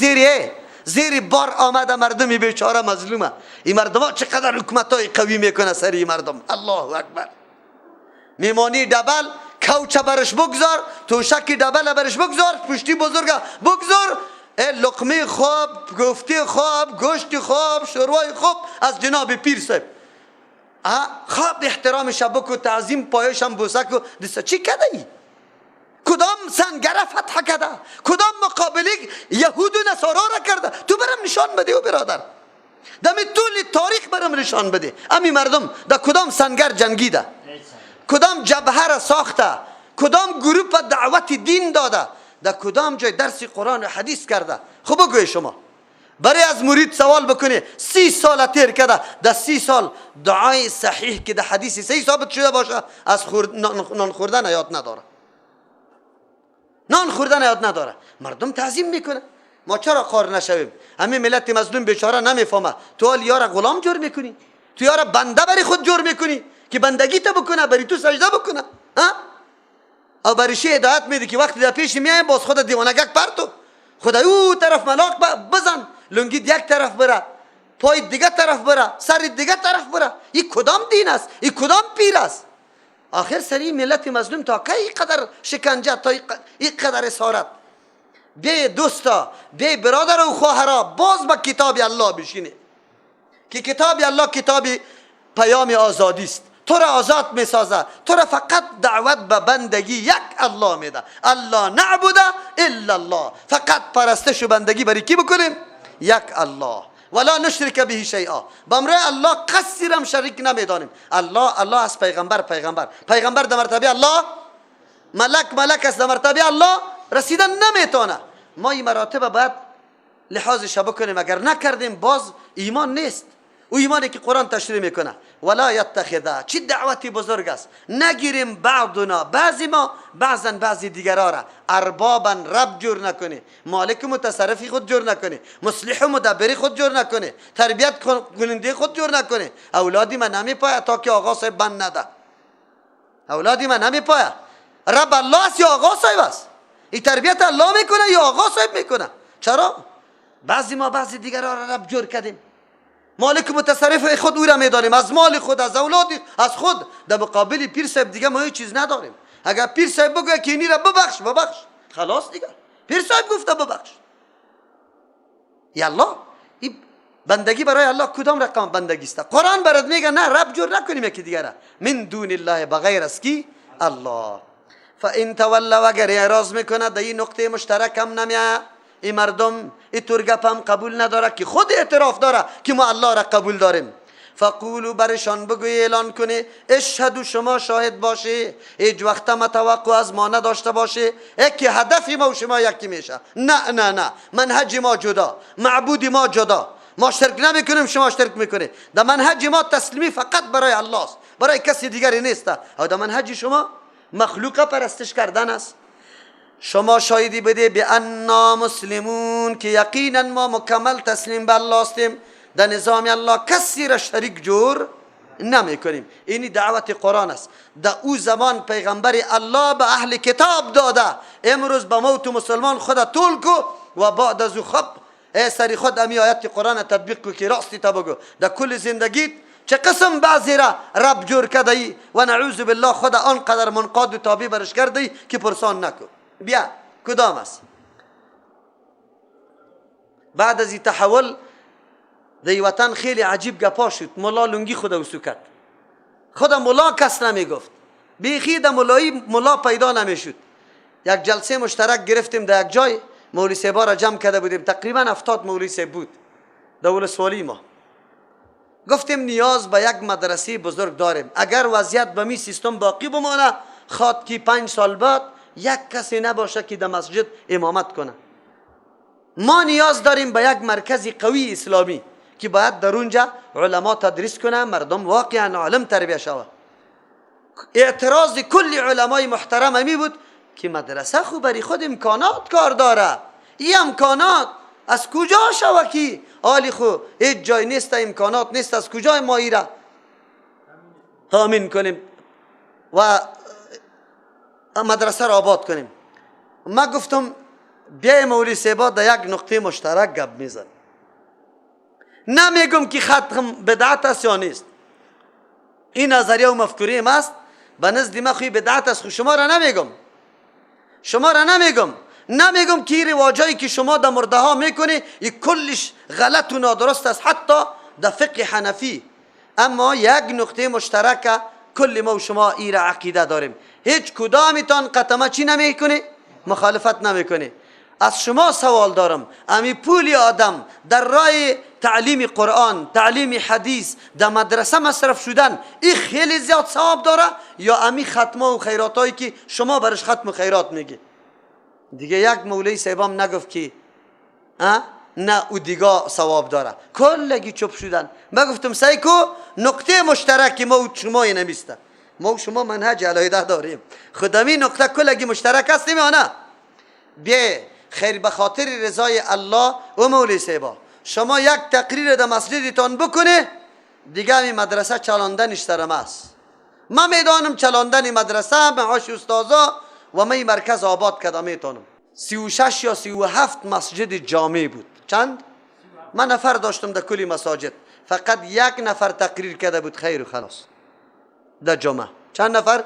زیر بار آمده، مردم بیچاره مظلومه. این مردم ها چقدر حکومت های قوی میکنه سر این مردم. الله اکبر. میمانی دبل کوچه برش بگذار، توشکی دبل برش بگذار، پشتی بزرگ بگذار، لقمه خواب، گفته خواب، گوشت خواب، شروای خواب از جناب پیر صاحب. خواب احترام شبک تعظیم پایشم بوسک و دسته چی کده ای؟ کدام سنگره فتح کرده؟ کدام مقابله یهود و نصارا را کرده؟ تو برم نشان بده و برادر، دم طول تاریخ برم نشان بده امی مردم در کدام سنگر جنگیده، کدام جبهه را ساخته، کدام گروپ دعوت دین داده، در کدام جای درس قرآن و حدیث کرده. خب بگوی شما برای از مرید سوال بکنه 30 سال تیر کرده، در 30 سال دعای صحیح که در حدیث صحیح ثابت شده باشه از نان خوردن یاد نداره، نان خوردن یاد نداره. مردم تعظیم میکنه. ما چرا قار نشویم؟ همین ملت مظلوم بیچاره نمیفهمه. تو حال یارا غلام جور میکنی، تو یارا بنده بری خود جور میکنی که بندگی تا بکنه، بری تو سجده بکنه، او بریشی هدایت میدی که وقتی در پیش میای باز خود دیوانگک پرتو، خدا او طرف ملاک بزن، لنگید یک طرف بره، پای دیگه طرف بره، سر دیگه طرف بره. این کدام دین است؟ این کدام پیر است؟ آخر سری ملت مظلوم تا کی قدر شکنجه، تا این قدر اسارت؟ بی دوستا، بی برادر و خواهرا باز با کتاب الله بشینه که کتاب الله کتاب پیام آزادی است. تو را آزاد میسازه، تو را فقط دعوت به بندگی یک الله میده. الله نعبد الا الله، فقط پرستش و بندگی برای کی بکنیم؟ یک الله. ولا نشرک به شیئا، با امر الله قصری هم شریک نمیدانیم. الله است، پیغمبر در مرتبه الله، ملک است در مرتبه الله رسیدن نمیتونه. ما این مراتب باید لحاظش بکنیم، اگر نکردیم باز ایمان نیست. او ایمانی که قرآن تشریح میکنه ولا یتخذ، چی دعوتی بزرگ است، نگیریم بعضنا، بعضی ما بعضی دیگرها را اربابا رب جور نکنی، مالک متصرفی خود جور نکنی، مصلح و مدبری خود جور نکنی، تربیت کننده خود جور نکنی. اولادی من نمیپاید تا که آقا صاحب بند نده، اولادی من نمیپاید. رب الله است یا آقا صاحب است؟ این تربیت الله میکنه یا آقا صاحب میکنه؟ چرا بعضی ما بعضی دیگرها را رب جور کردیم؟ مالک متصرف خود او را میدانیم، از مال خود، از اولاد، از خود. در مقابل پیر صاحب دیگه ما هیچ چیز نداریم. اگر پیر صاحب بگه که اینی را ببخش خلاص دیگه، پیر صاحب گفته ببخش. یالله، این بندگی برای الله کدام رقم بندگی است؟ قرآن برات میگه نه، رب جور نکنیم یکی دیگه را، من دون الله، بغیر از کی؟ الله. فان تولوا، اگر اعراض میکنه در این نقطه مشترک هم نمیاد، این مردم این ترگپ هم قبول نداره که خود اعتراف داره که ما الله را قبول داریم. فقولو، برشان بگوی، اعلان کنی، اشهدو، شما شاهد باشه، هیچ وقت ما توقع از ما نداشته باشه که هدفی ما و شما یکی میشه. نه، منهج ما جدا، معبود ما جدا، ما شرک نمیکنیم، شما شرک میکنی. در منهج ما تسلیمی فقط برای الله است، برای کسی دیگری نیست. او در منهج شما مخلوق پرستش کردن است. شما شاهدی بده به انا مسلمون، که یقینا ما مکمل تسلیم به الله هستیم، در نظام الله کسی را شریک جور نمی کنیم. اینی دعوت قرآن است. در او زمان پیغمبر الله به اهل کتاب داده، امروز به موت مسلمان خود طول کو و بعد از او خب سری خود امی آیت قرآن تطبیق کو که راستی تا بگو در کل زندگیت چه قسم بعضی را رب جور کردی و نعوذ بالله خود آنقدر منقاد و تابع برش کردی که پرسان نکن. بیا کدام است؟ بعد از این تحول در وطن خیلی عجیب گپا شد. ملا لنگی خود وسو کرد، خود ملا کس نمی گفت، بیخی در ملایی ملا پیدا نمی شد. یک جلسه مشترک گرفتیم در یک جای، مولوی صاحبا را جمع کرده بودیم، تقریبا 70 مولوی صاحب بود در ولسوالی ما. گفتیم نیاز به یک مدرسه بزرگ داریم، اگر وضعیت به می سیستم باقی بمانه، خواد که 5 سال بعد یک کسی نباشه که در مسجد امامت کنه. ما نیاز داریم به یک مرکز قوی اسلامی که باید در اونجا علما تدریس کنه، مردم واقعا عالم تربیه شود. اعتراض کل علمای محترم می بود که مدرسه خو بری خود امکانات کار داره، این امکانات از کجا شود که حالی خو هیچ جای نیست، امکانات نیست، از کجا ما ایره تامین کنیم و مدرسه را آباد کنیم. ما گفتم بیای مولی سیبا در یک نقطه مشترک گپ میزن. نمیگم که ختم بدعت است یا نیست، این نظریه و مفکوره است، به نزد ما خوی بدعت است. شما را نمیگم که این رواجایی که شما در مرده ها میکنی این کلش غلط و نادرست است، حتی در فقه حنفی. اما یک نقطه مشترک کل ما و شما این عقیده داریم، هیچ کدامتان قطمه چی نمیکنی؟ مخالفت نمیکنی. از شما سوال دارم، امی پولی آدم در راه تعلیم قرآن، تعلیم حدیث در مدرسه مصرف شدن، این خیلی زیاد ثواب داره یا امی ختمه و خیرات هایی که شما برش ختم و خیرات میگی؟ دیگه یک مولوی صاحبم نگفت که نه او دیگه ثواب داره، کلگی چوب شدن. من گفتم سیکو نقطه مشترک ما و شما نمیسته، ما و شما منهج علیحده داریم، خودمی نقطه کلگی مشترک هستیم یا نه؟ بیا خیر به خاطر رضای الله و مولی صاحبا شما یک تقریر در مسجدتان بکنه، دیگه می مدرسه چلاندنش سرم است. من میدانم چلاندن مدرسه معاش استازا و می مرکز آباد کده میتونم. 36 یا 37 مسجد جامع بود. چند؟ من نفر داشتم در کلی مساجد، فقط یک نفر تقریر کرده بود خیر و خلاص در جمعه. چند نفر؟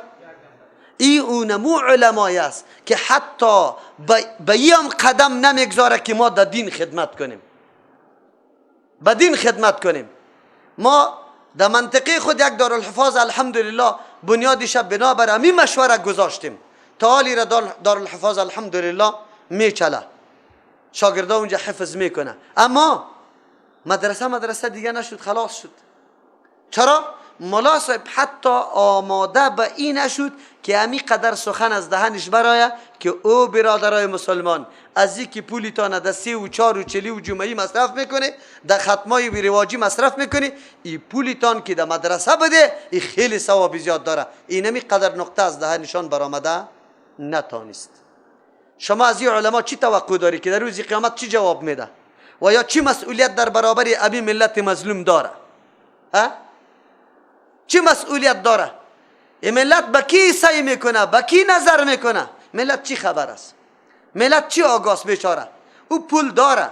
این اونمو علمای است که حتی به یم قدم نمیگذاره که ما در دین خدمت کنیم، به دین خدمت کنیم. ما در منطقه خود یک دارالحفاظ الحمدلله بنیادش بنابر همین مشوره گذاشتیم، تا حالی را دارالحفاظ الحمدلله میچله، شاگردا اونجا حفظ میکنه. اما مدرسه دیگه نشد، خلاص شد. چرا؟ ملا صاحب حتی آماده به این نشد که همی قدر سخن از دهنش برایه که او برادرای مسلمان از اینکه پولیتان در 3 و 4 و 40 و جمعی مصرف میکنه، در ختمای بیرواجی مصرف میکنه، این پولیتان که در مدرسه بده این خیلی ثواب زیاد داره. این همی قدر نقطه از دهنشان برآمده نتانست. شما از این علما چی توقع داری که در روز قیامت چی جواب میده و یا چی مسئولیت در برابر ابی ملت مظلوم داره؟ چی مسئولیت داره؟ این ملت با کی سعی میکنه، با کی نظر میکنه؟ ملت چی خبر است؟ ملت چی آگاست بیچاره؟ او پول داره.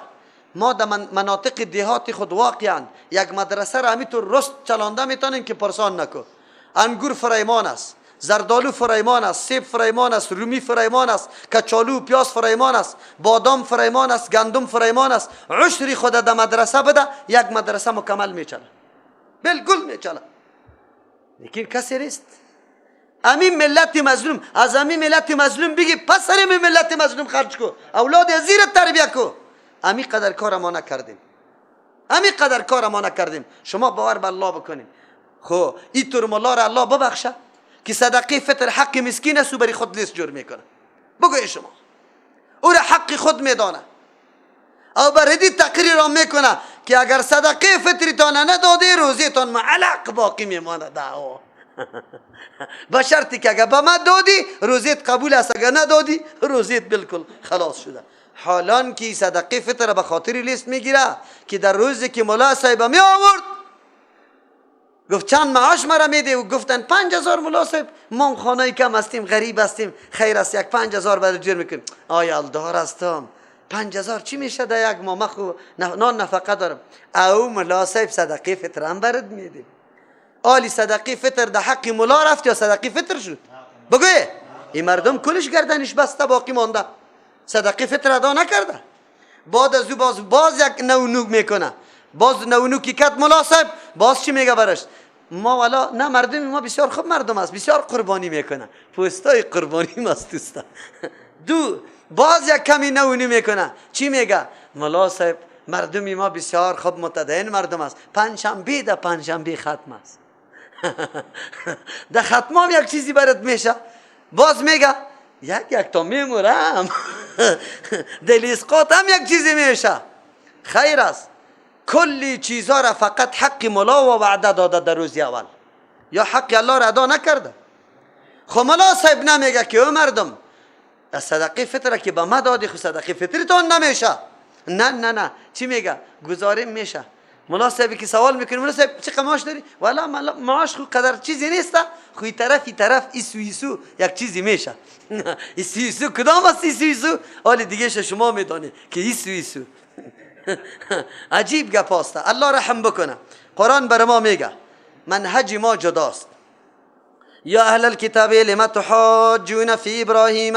ما در مناطق دیهات خود واقعا یک مدرسه را همینطور رست چلانده میتونیم که پرسان نکن. انگور فرایمان است، زردالو فرایمان است، سیب فرایمان است، رومی فرایمان است، کچالو پیاز فرایمان است، بادام فرایمان است، گندم فرایمان است. عشری خود در مدرسه بده یک مدرسه مکمل میچله، بالکل میچله. لیکن کسی نیست. همین ملت مظلوم، از همین ملت مظلوم بگی پس همین ملت مظلوم خرج کو، اولاد زیر تربیه کو. همین قدر کار ما نکردیم، همین قدر کار ما نکردیم. شما باور به الله بکنیم. خو این طور مولا را الله ببخشه که صدقه فطر حق مسکین است و بری خود لیست جور میکنه. بگوی شما او را حق خود میدانه او بردی تقریر را میکنه که اگر صدقه فطرتان نداده روزیتان معلق باقی میمانه. دعوا به شرطی که اگر به ما دادی روزیت قبول است، اگر ندادی روزیت بالکل خلاص شده. حالان که صدقه فطر به خاطر لیست میگیره که در روزی که مولا صاحب می آورد گفت چند معاش مرا میده و گفتن 5000 مولا صاحب ما خانه کم هستیم، غریب هستیم، خیر است یک 5000 برای جور میکنیم. آیا الدار هستم 5000 چی میشه در یک ماه؟ خو نان نفقه دارم. او مولا صاحب صدقه فطر هم برد میده. آلی صدقه فطر در حق مولا رفت یا صدقه فطر شد؟ بگوی این مردم کلش گردنش بسته باقی مانده، صدقه فطر ادا نکرده. بعد از او باز یک نونوک میکنه، باز نونوکی کت مولا صاحب باز چی میگه برش؟ ما والا نه مردم ما بسیار خوب مردم است، بسیار قربانی میکنه، پوستای قربانی ماست. دو باز یک کمی نونی میکنه، چی میگه؟ مولا صاحب مردم ما بسیار خوب متدین مردم است، پنجشنبه در پنجشنبه ختم است. در ختم هم یک چیزی برات میشه. باز میگه یک تا میمورم. دل اسقاط هم یک چیزی میشه. خیر است، کلی چیزها را فقط حق ملا و وعده داده در روز اول، یا حق الله را ادا نکرده. خب ملا صاحب نمیگه که او مردم صدقه فطر که به ما دادی خود صدقه فطرتان نمیشه. نه نه نه، چی میگه؟ گزارم میشه. ملا صاحبی که سوال میکنه ملا صاحب چه معاش داری؟ والا معاش خود قدر چیزی نیست، خوی طرف ایسو یک چیزی میشه. ایسو کدام است ایسو؟ حالی دیگه شما میدانی که ایسو. عجیب گپ است. الله رحم بکنه. قرآن بر ما میگه منهج ما جداست. یا اهل الكتاب لما تحاجون فی ابراهیم.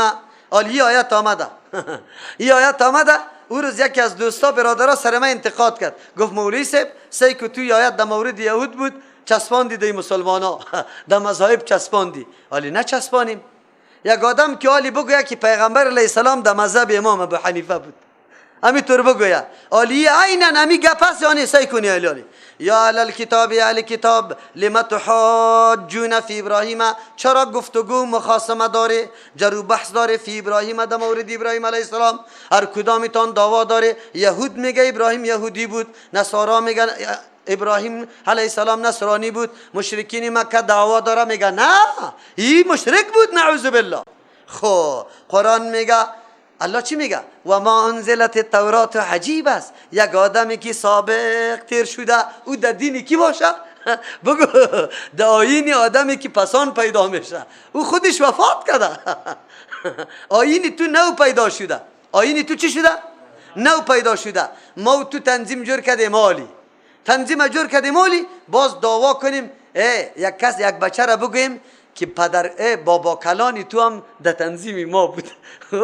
این آیت آمده. این آیت آمده. او روز یکی از دوستا برادرها سر من انتقاد کرد، گفت مولوی صاحب سعی که توی آیت در مورد یهود بود چسباندی دی مسلمانا، در مذاهب چسباندی. حالی نه چسبانیم. یک آدم که حالی بگوید که پیغمبر علیه السلام در مذهب امام ابو حنیفه بود، همینطور بگوید. حالی عیناً همی گپ است یا سعی کنی حالی. یا اهل الکتاب اهل کتاب لما تحاجون فی ابراهیم، چرا گفتگو مخاصمه داره، جر و بحث داره فی ابراهیم در مورد ابراهیم علیه السلام؟ هر کدامتان دعوا داره. یهود میگه ابراهیم یهودی بود، نصارا میگن ابراهیم علیه السلام نصرانی بود، مشرکین مکه دعوا داره میگه نه این مشرک بود نعوذ بالله. خب قرآن میگه، الله چی میگه؟ و ما انزلت التورات. عجیب است، یک آدمی که سابق تیر شده او در دینی کی باشه؟ بگو در آیین آدمی که پسان پیدا میشه او خودش وفات کرده. آیین تو نو پیدا شده. آیین تو چی شده؟ نو پیدا شده. ما تو تنظیم جور کرده مالی، تنظیم جور کرده مالی، باز دعوا کنیم یک کس یک بچه را بگویم که پدر بابا کلانی تو هم در تنظیم ما بود.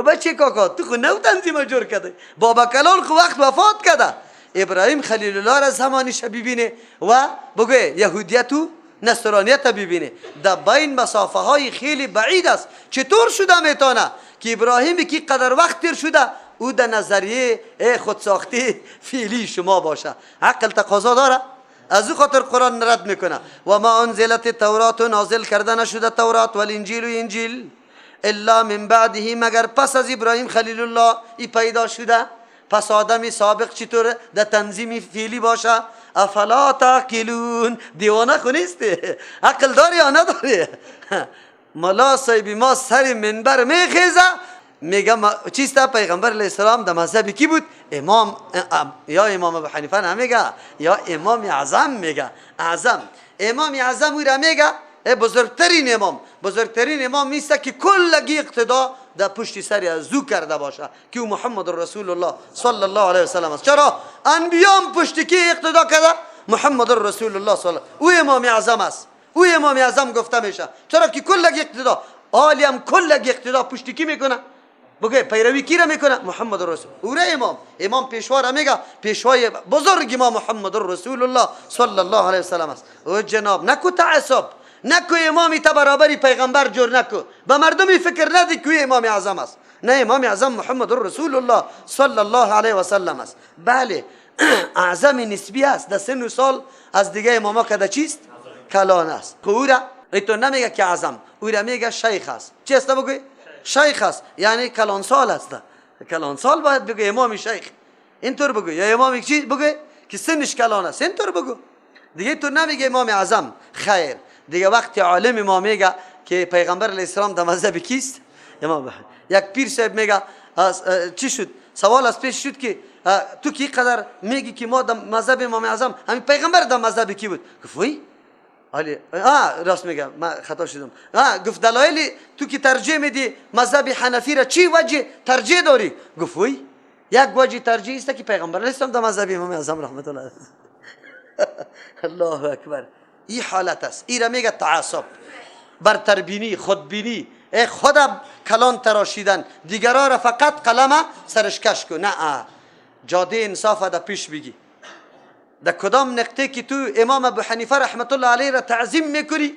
بچه کاکا تو خود نو تنظیم جور کرده، بابا کلان خود وقت وفات کرده. ابراهیم خلیل الله را زمانش ببینه و بگه یهودیت و نصرانیت ببینه، در بین مسافه های خیلی بعید است. چطور شده میتونه که ابراهیمی که قدر وقت تیر شده او در نظریه خودساختی فعلی شما باشه؟ عقل تقاضا داره؟ از او خاطر قرآن رد میکنه. و ما انزلت التورات، نازل کرده نشده تورات، و الانجیل و انجیل الا من بعده، مگر پس از ابراهیم خلیل الله ای پیدا شده. پس آدمی سابق چطور در تنظیم فعلی باشه؟ افلا تعقلون، دیوانه خونیسته؟ عقل داری یا نداری؟ ملا صاحبی ما سر منبر میخیزه میگه چیسته پیغمبر علیه السلام در مذهب کی بود؟ امام، یا امام ابو حنیفه نمیگه یا امام اعظم میگه. اعظم امام اعظم او را میگه بزرگترین امام. بزرگترین امام نیست که کلگی اقتدا در پشت سری از او کرده باشه که او محمد رسول الله صلی الله علیه و سلم است. چرا؟ انبیام پشت کی اقتدا کرده؟ محمد رسول الله صلی الله. او امام اعظم است. او امام اعظم گفته میشه. چرا که کلگی اقتدا، عالم کلگی اقتدا پشت کی میکنه؟ بگه پیروی کی را میکنه؟ محمد رسول. او را امام پیشوا را میگه، پیشوای بزرگ ما محمد رسول الله صلی الله علیه و سلم است. او جناب نکو تعصب، نکو امامی تا برابری پیغمبر جور نکو، به مردمی فکر ندی که امام اعظم است. نه، امام اعظم محمد رسول الله صلی الله علیه و سلم است. بله اعظم نسبی است، در سن و سال از دیگه اماما کده چیست؟ کلان است. او را تو نمیگه که اعظم، او را میگه شیخ است. چی است بگوی؟ شیخ است، یعنی کلان سال است. کلان سال باید بگو امام شیخ، اینطور بگو. یا امام چی بگو که سنش کلان است، اینطور بگو دیگه. تو نمیگه امام اعظم. خیر دیگه وقتی عالم ما میگه که پیغمبر علیه السلام در مذهب کیست؟ امام. یک پیر صاحب میگه چی شد؟ سوال از پیش شد که تو کی قدر میگی که ما در مذهب امام اعظم، همین پیغمبر در مذهب کی بود؟ گفت وای علی راست میگم، من خطا شدم. گفت دلایل تو که ترجیح میدی مذهب حنفی را چی وجه ترجیح داری؟ گفت وای یک وجه ترجیح است که پیغمبر علیه السلام در مذهب امام اعظم رحمت الله الله اکبر. این حالت است. این را میگه تعصب، برتربینی، خودبینی. خودم کلان تراشیدن، دیگران را فقط قلم سرش کش کن. نه، جاده انصاف در پیش بگی. در کدام نقطه که تو امام ابو حنیفه رحمت الله علیه را تعظیم میکنی،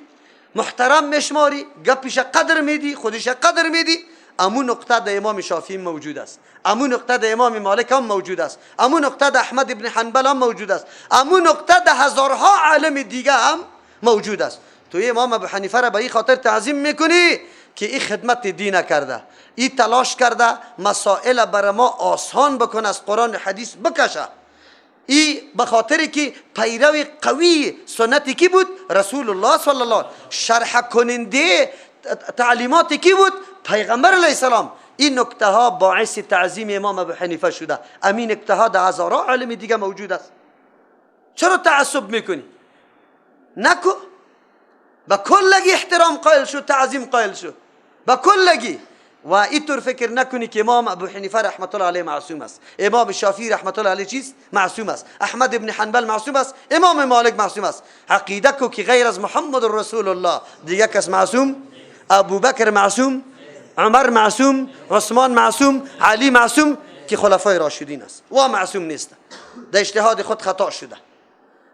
محترم میشماری، گپش قدر میدی، خودش قدر میدی، امون نقطه در امام شافعی موجود است، امون نقطه در امام مالک هم موجود است، امون نقطه در احمد ابن حنبل هم موجود است، امون نقطه در هزارها عالم دیگه هم موجود است. تو امام ابو حنیفه را به این خاطر تعظیم میکنی که این خدمت دین کرده، این تلاش کرده مسائل بر ما آسان بکنه، از قرآن حدیث بکشه. این به خاطری که پیرو قوی سنتی کی بود؟ رسول الله صلی الله. شرح کننده تعلیماتی کی بود؟ پیغمبر علیه السلام. این نکته ها باعث تعظیم امام ابو حنیفه شده. امین نکته ها در هزاران علم دیگه موجود است. چرا تعصب میکنی؟ نکو. با کلگی احترام قائل شو، تعظیم قائل شو با کلگی. و اینطور فکر نکنی که امام ابو حنیفه رحمت الله علیه معصوم است، امام شافعی رحمت الله علیه چیست؟ معصوم است، احمد ابن حنبل معصوم است، امام مالک معصوم است. عقیده کو که غیر از محمد رسول الله دیگه کس معصوم؟ ابوبکر معصوم، عمر معصوم، عثمان معصوم، علی معصوم که خلفای راشدین است و معصوم نیست، در اجتهاد خود خطا شده.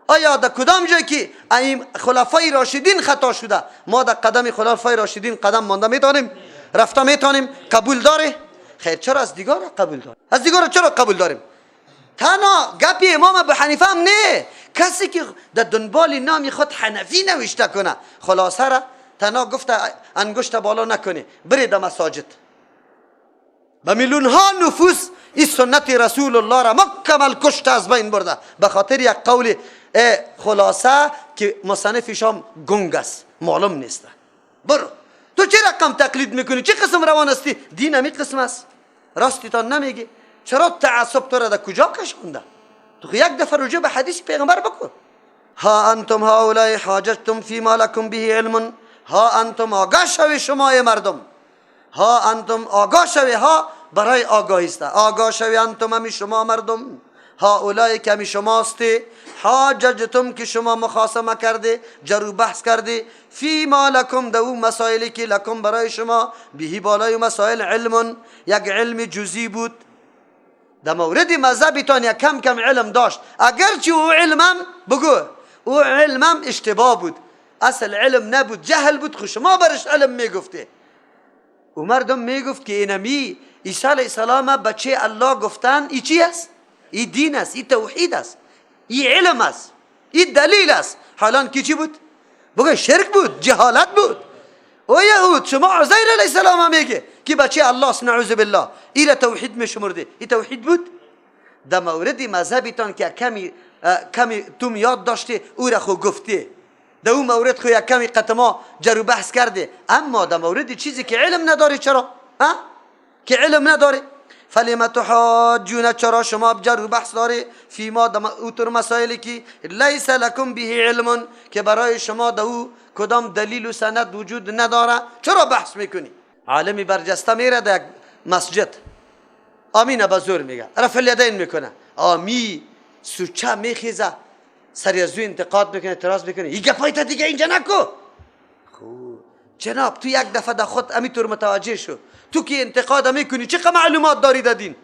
آیا در کدام جایی که این خلفای راشدین خطا شده ما در قدم خلفای راشدین قدم مانده میتونیم؟ رفته میتونیم؟ قبول داره؟ خیر، چرا از دیگار قبول داریم؟ از دیگار چرا قبول داریم؟ تنها گپی امام ابو حنیفه هم نه، کسی که در دنبال نام خود حنفی نوشته کنه خلاصه را تنها گفته انگشت بالا نکنه، برید در مساجد. به میلیون ها نفوس این سنت رسول الله را مکمل کشته از بین برده به خاطر یک قول خلاصه که مصنفش هم گنگ است، معلوم نیست. برو تو چه رقم تقلید میکنی؟ چه قسم روان هستی؟ دین همی قسم است، راستی تا نمیگی. چرا تعصب تو را در کجا کشونده؟ تو یک دفعه رجوع به حدیث پیغمبر بکن. ها انتم هؤلاء حاججتم فيما لكم به علم. ها انتم آگاه شوی شما مردم، ها انتم آگاه شوی، ها برای آگاهی است، آگاه شوی انتم همی شما مردم، ها اولای که همی شماست، حاججتم که شما مخاصمه کرده، جرو بحث کرده، فی ما لکم دو مسائلی که لکم برای شما بهی بالای مسائل علم، یک علم جزئی بود. در مورد مذهبتان یک کم کم علم داشت، اگرچه او علمم بگو او علمم اشتباه بود، اصل علم نبود، جهل بود، خود شما برش علم میگفته. و مردم میگفت که اینمی عیسی علیه السلام بچه الله گفتن، ای چی است؟ ای دین است، ای توحید است، ای علم است، ای دلیل است. حالا کی چی بود؟ بگو شرک بود، جهالت بود. او یهود شما عزیر علیه السلام میگه که بچه الله است، نعوذ بالله، ای را توحید میشمرده، ای توحید بود؟ در مورد مذهبتان که کمی تو یاد داشته او را خود گفته، در اون مورد خو یک کمی قطما جرو بحث کرده، اما در مورد چیزی که علم نداره چرا؟ که علم نداره فلما تحاجون، چرا شما جرو بحث داره فی ما اوتر مسائلی که لیس لکم به علم، که برای شما در او کدام دلیل و سند وجود نداره، چرا بحث میکنی؟ عالمی برجسته میره در یک مسجد آمین بزرگ میگه، رفع الیدین میکنه، آمی سوچه میخیزه، سری از او انتقاد میکنه، اعتراض میکنه، این گپایت دیگه اینجا نکو. خوب جناب تو یک دفعه در خود همینطور متوجه شو، تو که انتقاد میکنی چه معلومات داری در دین؟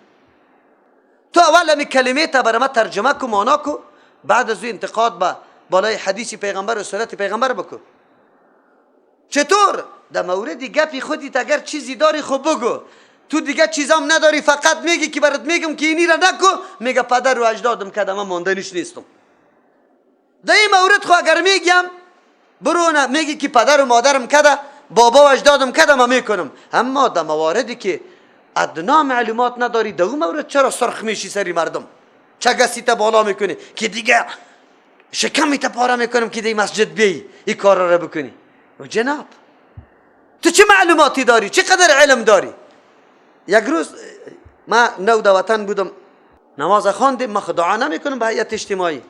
تو اول همی کلمه تا برای ما ترجمه کو، معنا کو، بعد از او انتقاد با بالای حدیث پیغمبر و سنت پیغمبر بکن. چطور؟ در مورد گپی خودت اگر چیزی داری خب بگو، تو دیگه چیزام نداری، فقط میگی که برات میگم که اینی را نکو، میگه پدر و اجدادم کدم من ماندنیش نیستم. در این مورد خو اگر میگم برو میگی که پدر و مادرم کده، بابا و اجدادم کده ما میکنم، اما در مواردی که ادنا معلومات نداری در اون مورد چرا سرخ میشی سری مردم؟ چه گسی تا بالا میکنی که دیگه شکمی تا پاره میکنم که دی مسجد بیایی این کار را بکنی؟ و جناب تو چه معلوماتی داری؟ چه قدر علم داری؟ یک روز ما نو در وطن بودم، نماز خواندیم، ما دعا نمیکنم به هیئت اجتماعی،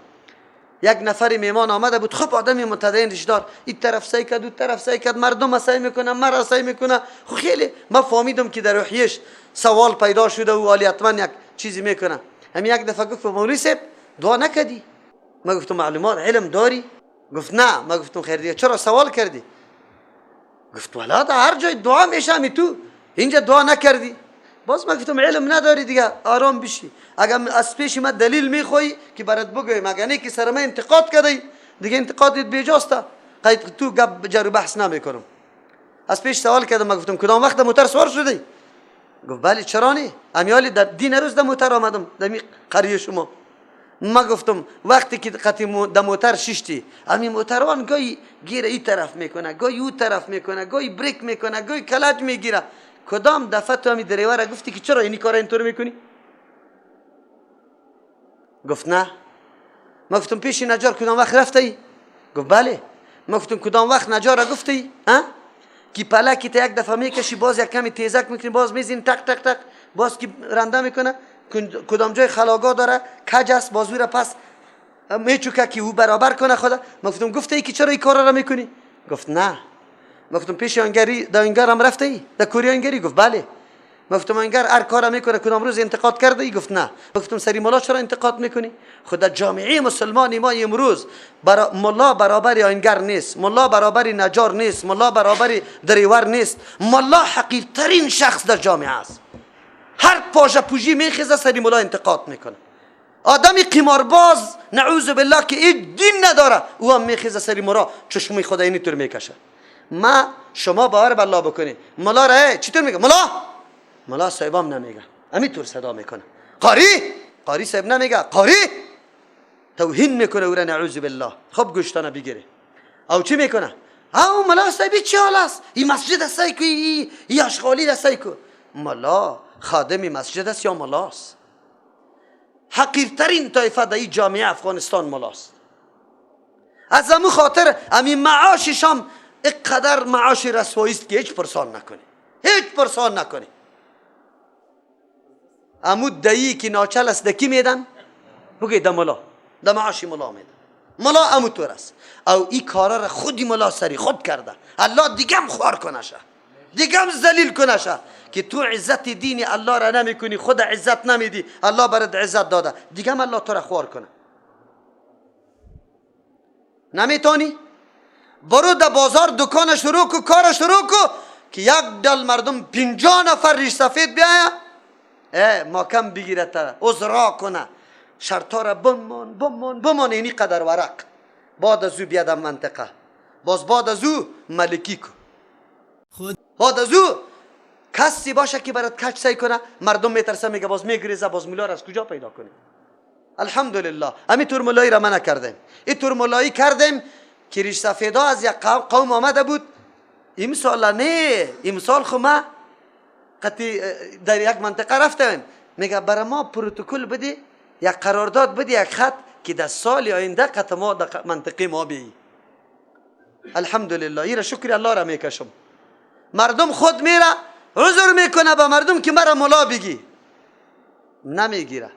یک نفر میمان آمده بود، خب آدمی متدین ریشدار، این طرف سعی کرد، اون طرف سعی کرد، مردم سعی میکنه، مرا سعی میکنه. خب خیلی ما فهمیدم که در روحیش سوال پیدا شده و عالی حتما یک چیزی میکنه. هم یک دفعه گفت مولوی صاحب دعا نکردی؟ ما گفتم معلومات علم داری؟ گفت نه. ما گفتم خیر دیگه چرا سوال کردی؟ گفت والا در هر جای دعا میشه می تو اینجا دعا نکردی؟ باز ما گفتم علم نداری دیگه، آرام بشی. اگر از پیش ما دلیل میخوای که برات بگویم، اگر نه که سر ما انتقاد کردی دیگه انتقادت بیجاسته، قید تو گپ جر بحث نمیکنم. از پیش سوال کردم، ما گفتم کدام وقت موتر سوار شدی؟ گفت بله چرا نه، امیالی در دین روز در موتر آمدم در قریه شما. ما گفتم وقتی که قطعی در موتر ششتی همین موتروان گاهی گیره این طرف میکنه، گاهی اون طرف میکنه، گاهی بریک میکنه، گاهی کلج میگیره. کدام دفعه تو همین دریور گفتی که چرا اینی کار اینطور میکنی؟ گفت نه. ما گفتم پیش نجار کدام وقت رفتی؟ گفت بله. ما گفتم کدام وقت نجار گفتی؟ که پلکی تا یک دفعه میکشی باز یک کمی تیزک میکنی باز میزین تق تق تق باز که رنده میکنه، کدام جای خلاگاه داره کج است باز را پس میچوکه که او برابر کنه خدا. ما گفتم گفتی که چرا این کارا را میکنی؟ گفت نه. ما گفتم پیش آنگری در آنگر هم رفتی؟ در کوریا آنگری؟ گفت بله. ما گفتم آنگر هر کارا میکنه کدام روز انتقاد کرده ای؟ گفت نه. ما گفتم سری مولا چرا انتقاد میکنی؟ خدا جامعه مسلمانی ما امروز مولا برابر آنگر نیست، مولا برابر نجار نیست، مولا برابر دریور نیست، مولا حقیرترین شخص در جامعه است. هر پاژه پوژی میخیزه سری مولا انتقاد میکنه. آدمی قمارباز نعوذ بالله که این دین نداره او هم میخیزه سری مولا چشمی خدا اینی طور میکشه. ما شما باور بالله بکنی مولا را چطور میگه؟ مولا صاحبام نمیگه، همین طور صدا میکنه. قاری صاحب نمیگه، قاری توهین میکنه او را نعوذ بالله. خب گوشتانه بگیره او چی میکنه؟ او مولا صاحبی چی حال است؟ این مسجد است که این اشغالی است که مولا خادم مسجد است یا مولاست؟ حقیرترین طایفه در این جامعه افغانستان مولاست. از همون خاطر همین معاشش هم اقدر معاش رسوایی است که هیچ پرسان نکنی. امو دایی که ناچل است دکی میدن بگی در مولا در معاشی مولا میدن. مولا امو طور است. او این کارا را خودی مولا سری خود کرده. الله دیگه هم خوار کنشه، دیگه هم ذلیل کنشه که تو عزت دین الله را نمی کنی، خود عزت نمیدی، الله برات عزت داده، دیگه هم الله تو را خوار کنه. نمیتونی برو در بازار دکان شروع کو، کار شروع کو که یک دل مردم 50 نفر ریش سفید بیاید ماکم بگیره تا عذرا کنه شرطا را بمان اینی قدر ورق. بعد از او بیاد منطقه باز بعد از او ملکی کو، بعد از او کسی باشه که برات کچ سعی کنه مردم میترسه میگه باز میگریزه باز مولا را از کجا پیدا کنه. الحمدلله همین طور مولایی را من کردیم. این طور مولایی کردیم که ریش سفیدا از یک قوم آمده بود. این مثال خو ما قطعی در یک منطقه رفتم میگه برای ما پروتکل بده، یک قرارداد بده، یک خط که در سال آینده قطع ما در منطقه ما بی. الحمدلله این را شکر الله را میکشم. مردم خود میره عذر میکنه به مردم که مرا مولا بگی، نمیگیره.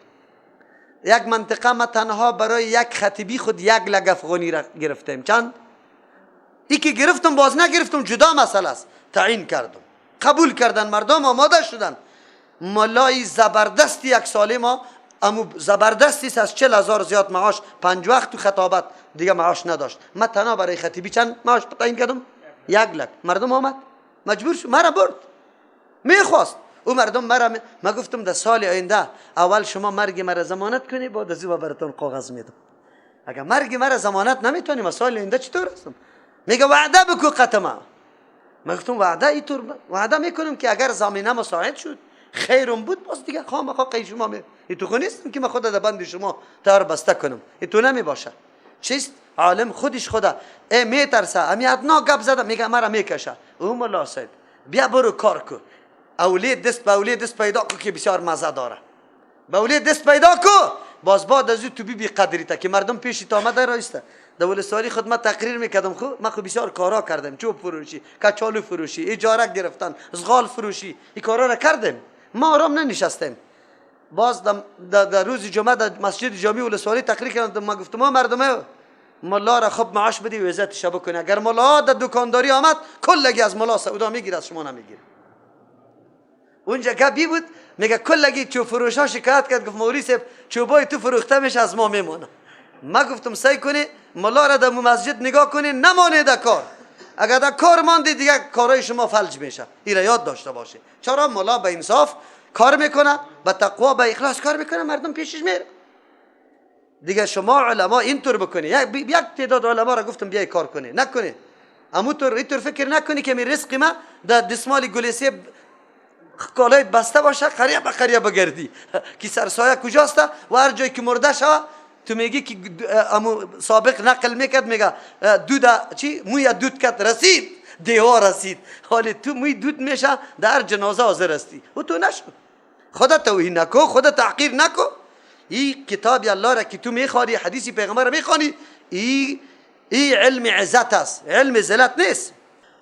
یک منطقه ما تنها برای یک خطیبی خود 1 لک افغانی را گرفتیم. چند؟ ای که گرفتم باز نگرفتم جدا مسئله است. تعیین کردم، قبول کردن مردم، آماده شدن. مولای زبردستی یک ساله ما امو زبردستی از 40,000 زیاد معاش 5 وقت تو خطابت دیگه معاش نداشت. من تنها برای خطیبی چند معاش تعیین کردم؟ 1 لک. مردم آمد مجبور شد مرا برد، میخواست او مردم مرا ما گفتم در سال آینده اول شما مرگ مرا ضمانت کنی بعد از او براتون کاغذ میدم. اگر مرگ مرا ضمانت نمیتونی ما سال آینده چطور هستم؟ میگه وعده بکو قطعا. ما گفتم وعده اینطور وعده میکنم که اگر زمینه مساعد شد خیرم بود باز دیگه خامخا قی شما این تو نیستم که من خدا در بند شما تار بسته کنم. این تو نمی باشه. چیست؟ عالم خودش خدا میترسه امی ادنا گپ زده میگه مرا میکشه. او مولا صاحب بیا برو کار کو، اولید دست به اولید دست پیدا کو که بسیار مزه داره. به اولید دست پیدا کو باز بعد از تو بی قدری تا که مردم پیشی تا آمده رایسته. در ولسوالی خدمت تقریر میکردم خو من خو بسیار کارا کردم، چوب فروشی، کچالو فروشی، اجاره گرفتن، زغال فروشی، این کارا را کردم. ما آرام ننشستیم. باز در روز جمعه در مسجد جامع ولسوالی تقریر کردم. ما گفتم ما مردم مولا را خوب معاش بدی و عزت شب کنه. اگر مولا در دکانداری آمد کلگی از مولا سعودا میگیره از شما نمیگیره. اونجا گپی بود میگه کلگی چوب فروشا شکایت کرد گفت مولوی صاحب چوبای تو فروخته میشه از ما میمونه. ما گفتم سعی کنی مولا را در مسجد نگاه کنی نمانه در کار. اگر در کار ماندی دیگه کارای شما فلج میشه. این را یاد داشته باشه. چرا مولا به انصاف کار میکنه، به تقوا به اخلاص کار میکنه، مردم پیشش میره. دیگه شما علما اینطور بکنی. یک تعداد علما را گفتم بیای کار کنی، نکنی. اینطور فکر نکنی که می رزق ما در دستمال گلیسی کالایت بسته باشه قریه به قریه بگردی که سرسایه کجاست و هر جایی که مرده شوه تو میگی که امو سابق نقل میکرد میگه دود چی موی دود کرد رسید دیوار رسید، حالی تو موی دود میشه در جنازه حاضر هستی و تو نشو. خدا توهین نکو، خدا تحقیر نکو. این کتاب الله را که تو میخوانی، حدیث پیغمبر را میخوانی، این علم عزت است، علم ذلت نیست.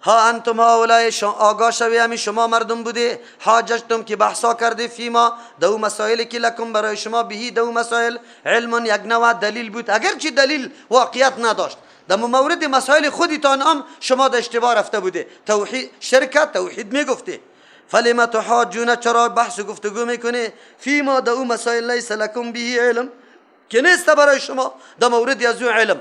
ها انتم هؤلاء آگاه شوی همین شما مردم بوده، حاججتم که بحثا کرده فیما دو مسائل که لکم برای شما بهی دو مسائل علم یک نوع دلیل بود، اگرچه دلیل واقعیت نداشت در مورد مسائل خودتان هم شما در اشتباه رفته بوده. توحید شرکت توحید میگفته. فلما تحاجون چرا بحث و گفتگو میکنه فیما دو مسائل لیس لکم بهی علم که نیست برای شما در مورد از اون علم.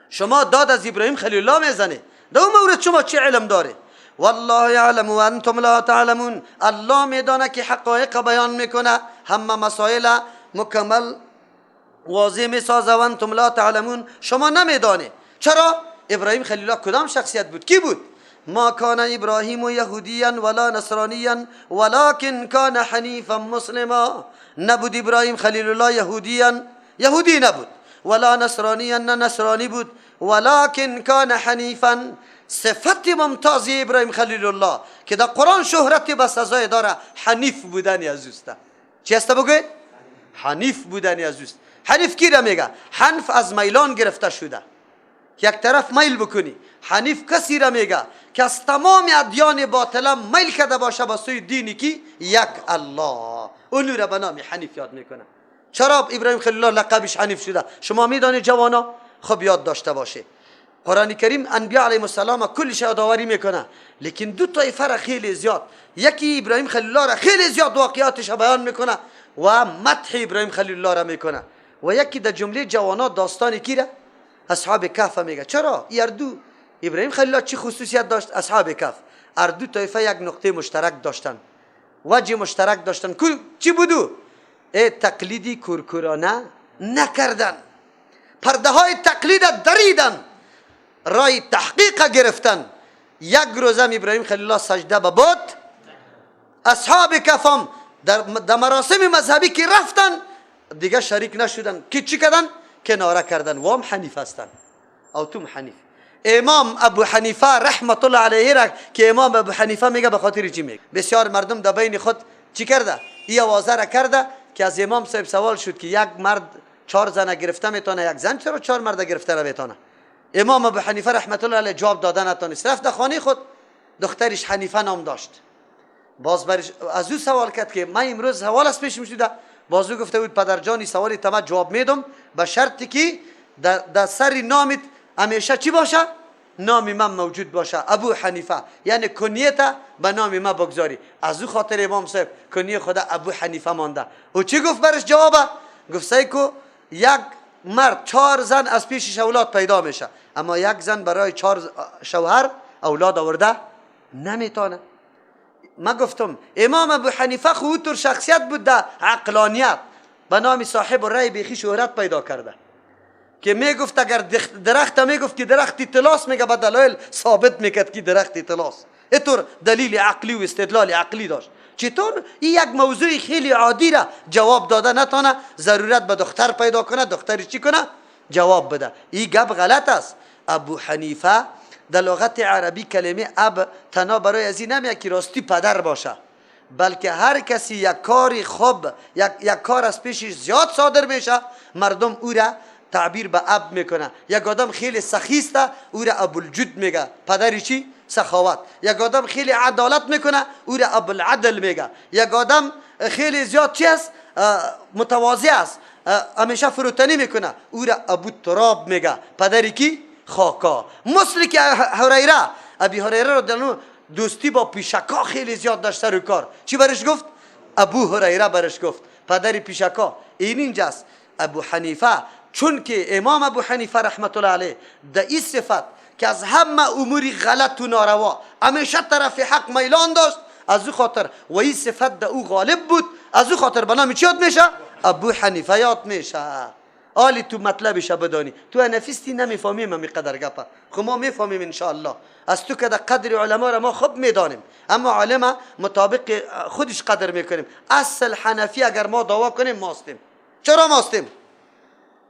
شما داد از ابراهیم خلیل الله میزنه، در اون مورد شما چه علم داره؟ والله یعلم و انتم لا تعلمون. الله میدانه که حقایق بیان میکنه، همه مسائل مکمل واضح میسازه و انتم لا تعلمون، شما نمیدانه. چرا؟ ابراهیم خلیل الله کدام شخصیت بود؟ کی بود؟ ما کان ابراهیم یهودیا ولا نصرانیا ولکن کان حنیفا مسلما. نبود ابراهیم خلیل الله یهودی نبود، ولا نصرانیا نه نصرانی بود، ولکن کان حنیفا. صفت ممتاز ابراهیم خلیل الله که در قرآن شهرت به سزای داره حنیف بودن عزیزتا. چی است بگوی؟ حنیف بودن عزیز. حنیف کی را میگه؟ حنف از میلان گرفته شده، یک طرف میل بکنی. حنیف کسی را میگه که از تمام ادیان باطله میل کرده باشه با سوی دینی که یک الله، اونو را به نام حنیف یاد میکنه. چرا ابراهیم خلیل الله لقبش حنیف شده؟ شما میدانید جوانا؟ خب یاد داشته باشه. قرآن کریم انبیاء علیهم السلام کلش یادآوری میکنه، لیکن دو طایفه را خیلی زیاد، یکی ابراهیم خلیل الله را خیلی زیاد واقعاتش بیان میکنه و مدح ابراهیم خلیل الله را میکنه، و یکی در جمله جوانات داستانی کی را؟ اصحاب کهف میگه. چرا؟ اردو ابراهیم خلیل الله چی خصوصیت داشت؟ اصحاب کهف اردو طایفه یک نقطه مشترک داشتن، وجه مشترک داشتن. چی بودو؟ تقلیدی کورکورانه نکردن، پرده های تقلید دریدن، رای تحقیق گرفتن. یک روزم ابراهیم خلیل الله سجده به بت، اصحاب کهف هم در مراسم مذهبی که رفتن دیگه شریک نشدن، که چی کردن؟ کناره کردن. و هم حنیف هستن او توم حنیف. امام ابو حنیفه رحمت الله علیه را که امام ابو حنیفه میگه به خاطر چی میگه؟ بسیار مردم در بین خود چی کرده؟ این آوازه را کرده که از امام صاحب سوال شد که یک مرد 4 زن گرفته میتونه، یک زن چرا 4 مرد گرفته را میتونه؟ امام ابو حنیفه رحمت الله علیه جواب دادن نتونست، رفت در خانه خود، دخترش حنیفه نام داشت. باز برش از او سوال کرد که من امروز سوال است پیش میشده، باز او گفته بود پدر جانی سوالی تمام جواب میدم به شرطی که در سر نامت همیشه چی باشه؟ نام من موجود باشه، ابو حنیفه، یعنی کنیت به نام من بگذاری. از او خاطر امام صاحب کنیه خدا ابو حنیفه مانده. او چی گفت برش جواب؟ گفت سیکو یک مرد 4 زن از پیشش اولاد پیدا میشه، اما یک زن برای 4 شوهر اولاد آورده نمیتونه. ما گفتم امام ابو حنیفه خودتور شخصیت بود در عقلانیت، به نام صاحب رای بیخی شهرت پیدا کرده که میگفت اگر درخت میگفت که درخت طلاس، میگه به دلایل ثابت میکرد که درخت طلاس. اینطور دلیل عقلی و استدلال عقلی داشت. چطور این یک موضوع خیلی عادی را جواب داده نتونه، ضرورت به دختر پیدا کنه، دختری چی کنه؟ جواب بده. این گپ غلط است. ابو حنیفه در لغت عربی کلمه اب تنها برای از این نمیگه که راستی پدر باشه، بلکه هر کسی یک کاری خوب، یک کار از پیشش زیاد صادر میشه، مردم او را تعبیر به اب میکنه. یک آدم خیلی سخیسته او را ابوالجود میگه، پدری چی؟ سخاوت. یک آدم خیلی عدالت میکنه او را ابوالعدل میگه. یک آدم خیلی زیاد چی است؟ متواضع است، همیشه فروتنی میکنه، او را ابوالتراب میگه، پدری کی؟ خاکا. مثل که هریره، ابی هریره رو دلنو دوستی با پیشکا خیلی زیاد داشته رو کار، چی برش گفت؟ ابو هریره برش گفت، پدری پیشکا. اینجاست ابو حنیفه، چون که امام ابو حنیفه رحمت الله علیه در این صفت که از همه اموری غلط و ناروا همیشه طرف حق میلان داشت، از او خاطر و این صفت در او غالب بود، از او خاطر به نام چی یاد میشه؟ ابو حنیفه یاد میشه. آلی تو مطلبش بدانی، تو نفیستی نمیفهمیم همی قدر گپا، خب ما میفهمیم انشاءالله. از تو که در قدر علما را ما خوب میدانیم، اما علما مطابق خودش قدر میکنیم. اصل حنفی اگر ما دعوا کنیم ماستیم. چرا ماستیم؟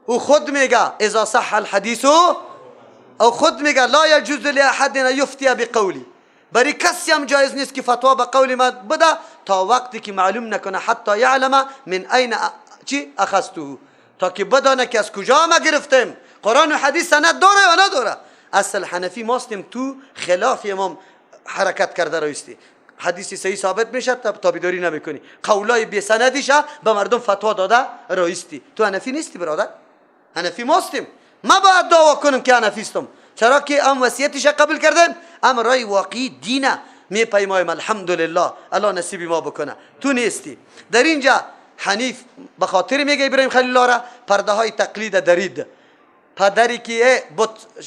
او خود میگه اذا صح الحدیث او خود میگه لا یجوز لاحد ان یفتی بقولی، برای کسی هم جایز نیست که فتوا به قول من بده تا وقتی که معلوم نکنه حتی یعلم من این چی اخذته، تا که بدانه که از کجا ما گرفتیم. قرآن و حدیث سند داره یا نداره؟ اصل حنفی ماستیم تو خلاف امام حرکت کرده رایستی، حدیثی صحیح ثابت میشه تابعداری نمیکنی، قولای بی سندیشه به مردم فتوا داده رایستی. تو حنفی نیستی برادر، حنفی ماستیم. ما باید دعوا کنم که حنفی استم، چرا که ام وصیتش قبول کردیم، ام رای واقعی دینه میپیمایم. الحمدلله الله نصیب ما بکنه. تو نیستی. در اینجا حنیف به خاطر میگه ابراهیم خلیل الله را پرده های تقلید درید. پدری که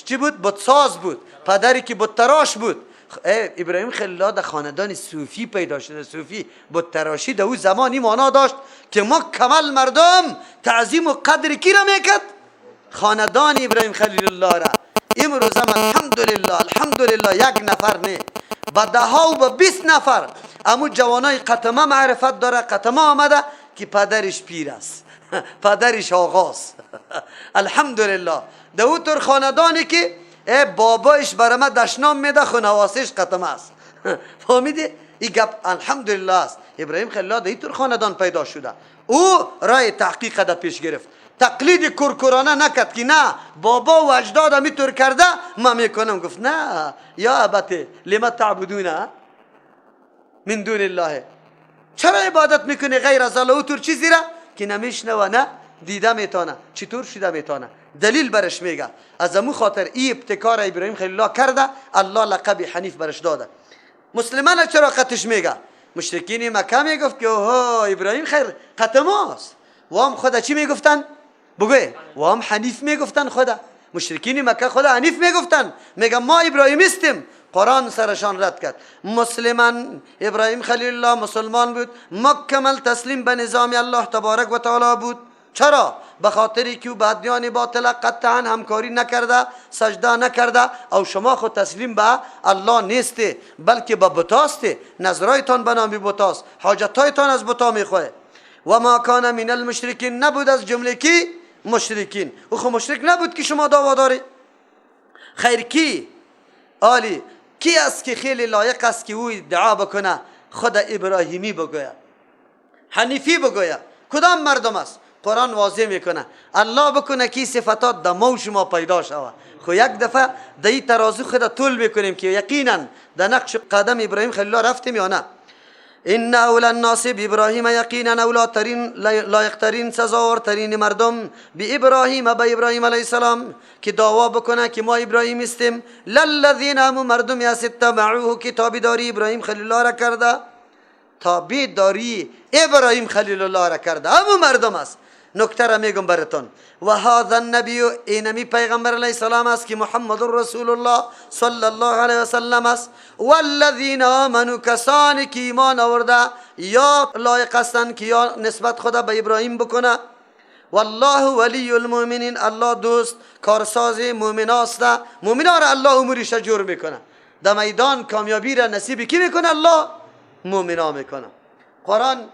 چی بود؟ بت ساز بود. پدری که بت تراش بود. ابراهیم خلیل الله در خاندان صوفی پیدا شده. صوفی بت تراشی در اون زمانی معنا داشت که مکمل مردم تعظیم و قدر کی را میکرد؟ خاندان ابراهیم خلیل الله را. امروز هم الحمدلله یک نفر نه، با 10 و 20 نفر امو جوانای قطمه معرفت داره. قطمه آمده که پدرش پیر است، پدرش آغاست. الحمدلله. در اون طور خاندانی که بابایش برامه دشنام میده، خونواسیش قطمه است. فهمیدی؟ این گپ الحمدلله است. ابراهیم خلیل الله در این طور خاندان پیدا شده. او رای تحقیق ده پیش گرفت، تقلید کرکرانه نکرد که نه بابا و اجدادم اینطور کرده ما میکنم. گفت نه یا ابته لما تعبدون من دون الله، چرا عبادت میکنی غیر از الله؟ او طور چیزی را که نمیشنوه نه دیده میتونه چطور شده میتونه. دلیل برش میگه. از امو خاطر این ابتکار ابراهیم خلیل الله کرده، الله لقب حنیف برش داده. مسلمان چرا قطش میگه؟ مشرکین مکه میگفت که اوه ابراهیم خیر قطماست، و هم خدا چی میگفتن؟ بگوی و هم حنیف میگفتن. خدا مشرکین مکه خدا حنیف میگفتن، میگن ما ابراهیمیستیم. قرآن سرشان رد کرد. مسلمان ابراهیم خلیل الله مسلمان بود، مکمل تسلیم به نظام الله تبارک و تعالی بود. چرا؟ به خاطری که او به ادیان باطل قطعا همکاری نکرده، سجده نکرده. او شما خود تسلیم به الله نیستی، بلکه به بتاستی. نظرایتان به نام بتاست، حاجتایتان از بتا میخواه. و ما کان من المشرکین، نبود از جمله کی مشرکین. او خود مشرک نبود که شما دعوا داری. خیر کی عالی کی است که خیلی لایق است که او ادعا بکنه خود ابراهیمی بگوید، حنیفی بگوید؟ کدام مردم است؟ قرآن واضح میکنه. الله بکنه که صفات در ما و شما پیدا شود. خو یک دفعه در این ترازو خود طول میکنیم که یقینا در نقش قدم ابراهیم خلیل الله رفتیم یا نه. ان اول الناس بابراهیم، یقینا اولاترین لایقترین سزاوارترین مردم به ابراهیم، به ابراهیم علیه السلام که دعوا بکنه که ما ابراهیم استیم. للذین، هم مردم یستبعوه که تابعداری ابراهیم خلیل الله را کرده. تابعداری ابراهیم خلیل الله را کرده هم مردم است. نکته را میگم براتون. و هذا النبی، اینمی پیغمبر علیه السلام است که محمد رسول الله صلی الله علیه و سلم است. والذین آمنوا، کسانی که ایمان آورده یا لایق هستند که یا نسبت خدا به ابراهیم بکنه. والله ولی المؤمنین، الله دوست کارساز مؤمنان است. مؤمنان را الله امورش جور میکنه. در میدان کامیابی را نصیب کی میکنه؟ الله مؤمنان میکنه. قرآن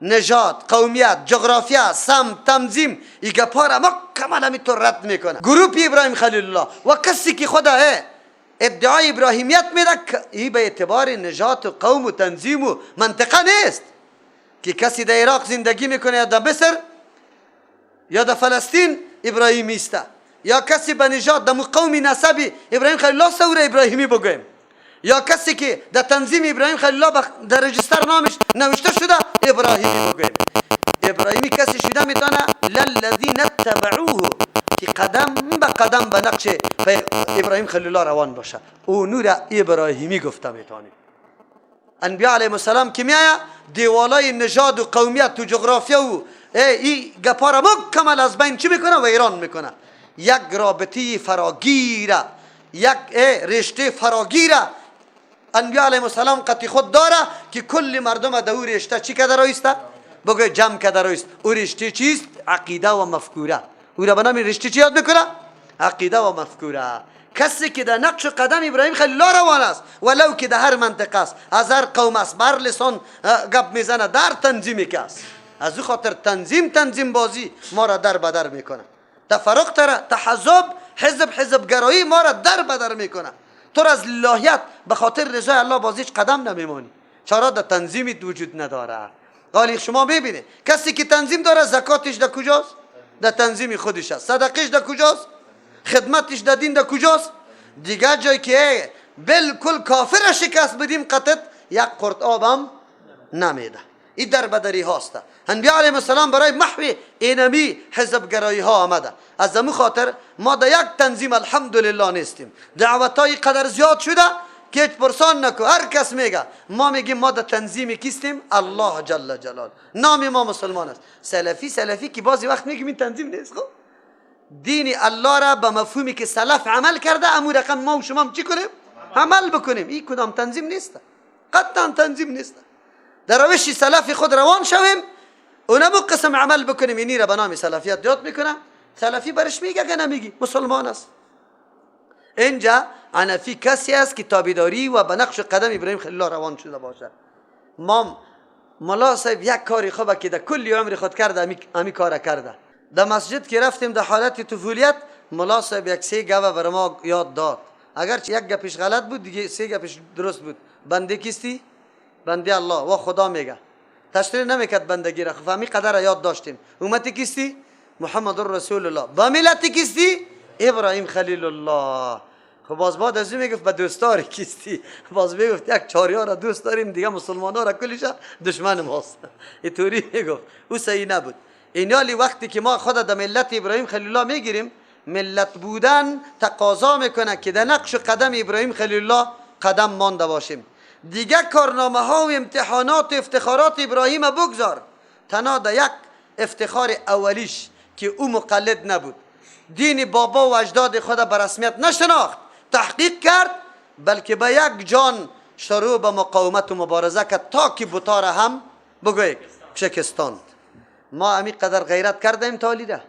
نژاد، قومیت، جغرافیا، سم، تنظیم، این گپا را مکمل همینطور رد میکنه. گروپ ابراهیم خلیل الله و کسی که خدا ادعای ابراهیمیت میده، این به اعتبار نژاد و قوم و تنظیم و منطقه نیست که کسی در عراق زندگی میکنه یا در مصر یا در فلسطین ابراهیمی است، یا کسی به نژاد در قومی نسبی ابراهیم خلیل الله سور ابراهیمی بگویم، یا کسی که در تنظیم ابراهیم خلیل الله در رجستر نامش نوشته شده ابراهیمی بگویم. ابراهیمی کسی شده میتونه للذین اتبعوه که قدم به قدم به نقش ابراهیم خلیل الله روان باشه. او نور ابراهیمی گفته میتونه. انبیاء علیهم السلام که میاید دیوالای نژاد و قومیت و جغرافیا و این گپا را مکمل از بین چی میکنه؟ و ایران میکنه. یک رابطه فراگیره، یک رشته فراگیره انبیاء علیهم السلام قطعی خود داره که کل مردم در او رشته چی کده رایسته؟ بگوی جمع کده رایست. او رشته چیست؟ عقیده و مفکوره. او را به نام رشته چی یاد میکنه؟ عقیده و مفکوره. کسی که در نقش قدم ابراهیم خلیل الله روان است، ولو که در هر منطقه است، از هر قوم است، بر لسان گپ میزنه، در تنظیمی که است. از او خاطر تنظیم بازی ما را در بدر میکنه. تفرق تره، تحزب، حزب گرایی ما را در بدر میکنه. تو را از لایت به خاطر رضای الله باز هیچ قدم نمیمانی. چرا؟ در تنظیمت وجود نداره. حالی شما ببینید کسی که تنظیم داره زکاتش در کجاست؟ در تنظیم خودش است. صدقش در کجاست؟ خدمتش در دین در کجاست؟ دیگه جایی که بالکل کافر شکست بدیم قطعت یک قرط آبم نمیده. این در بدری هاست. انبیاء علیهم السلام برای محو اینمی حزب گرایی ها آمده. از همون خاطر ما در یک تنظیم الحمدلله نیستیم. دعوت های قدر زیاد شده که هیچ پرسان نکو. هر کس میگه ما میگیم ما در تنظیم کیستیم؟ الله جل جلال. نام ما مسلمان است. سلفی که بعضی وقت میگیم این تنظیم نیست. خب دین الله را به مفهومی که سلف عمل کرده امو رقم ما و شما چی کنیم؟ عمل بکنیم. این کدام تنظیم نیست، قطعا تنظیم نیست. در روش سلف خود روان شویم، اونمو قسم عمل بکنیم. اینی را به نام سلفیت یاد میکنم. سلفی برش میگه که نمیگی، مسلمان است. اینجا حنفی کسی است که تابعداری و به نقش قدم ابراهیم خلیل الله روان شده باشه. ما ملا صاحب یک کاری خوبه که در کل عمر خود کرده، امی کار کرده. در مسجد که رفتیم در حالت طفولیت، ملا صاحب یک سه گوه بر ما یاد داد. اگرچه یک گپش غلط بود دیگه سه گپش درست بود. بنده کیستی؟ بنده الله و خدا میگه. تشریح نمیکرد بندگی را. فهمی قدر یاد داشتیم. امتی کیستی؟ محمد رسول الله. با ملت کیستی؟ ابراهیم خلیل الله. خب باز بعد از میگفت به دوستار کیستی؟ باز میگفت یک چهاریا را دوست داریم دیگه مسلمانا را کلش دشمن ماست. اینطوری میگفت. او صحیح نبود. اینالی وقتی که ما خود در ملت ابراهیم خلیل الله میگیریم، ملت بودن تقاضا میکنه که در نقش قدم ابراهیم خلیل الله قدم مانده باشیم. دیگه کارنامه ها و امتحانات و افتخارات ابراهیم بگذار. تنها در یک افتخار اولیش که او مقلد نبود، دین بابا و اجداد خود به رسمیت نشناخت، تحقیق کرد، بلکه به یک جان شروع به مقاومت و مبارزه کرد تا که بتا را هم بگوی شکستاند. ما امی قدر غیرت کردیم تالیده.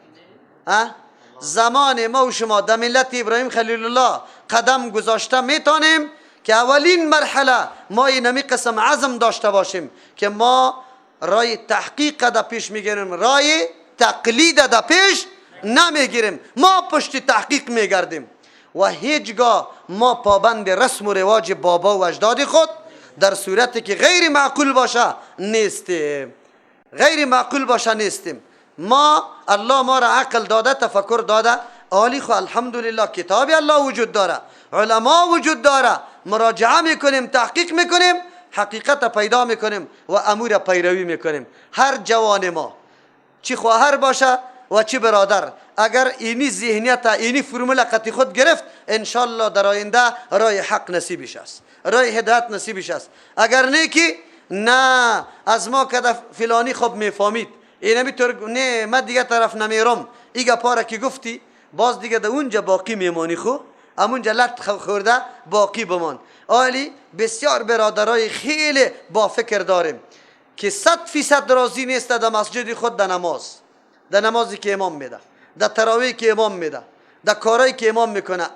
زمان ما و شما در ملت ابراهیم خلیل الله قدم گذاشته میتونیم که اولین مرحله ما اینمی قسم عزم داشته باشیم که ما رای تحقیق در پیش میگیریم، رای تقلید در پیش نمیگیریم. ما پشت تحقیق میگردیم و هیچگاه ما پابند رسم و رواج بابا و اجداد خود در صورتی که غیر معقول باشه نیستیم. غیر معقول باشه نیستیم. ما الله ما را عقل داده، تفکر داده. آلی خو الحمدلله کتاب الله وجود داره، علما وجود داره. مراجعه میکنیم، تحقیق میکنیم، حقیقت پیدا میکنیم و امور پیروی میکنیم. هر جوان ما چی خواهر باشه و چی برادر، اگر اینی ذهنیت، اینی فرمول قطعی خود گرفت، انشالله در آینده رای حق نصیبش است، رای هدایت نصیبش است. اگر نه که نه از ما که فلانی خوب میفهمید، اینمی طور نه من دیگه طرف نمیرم، ایگه پاره که گفتی باز دیگه در اونجا باقی میمانی. خو امونجا لط خورده باقی بمان. آلی بسیار برادرای خیلی با فکر داریم که 100% راضی نیست در مسجد خود در نماز، در نمازی که امام میده، در تراویح که امام میده، در کارایی که امام میکنه،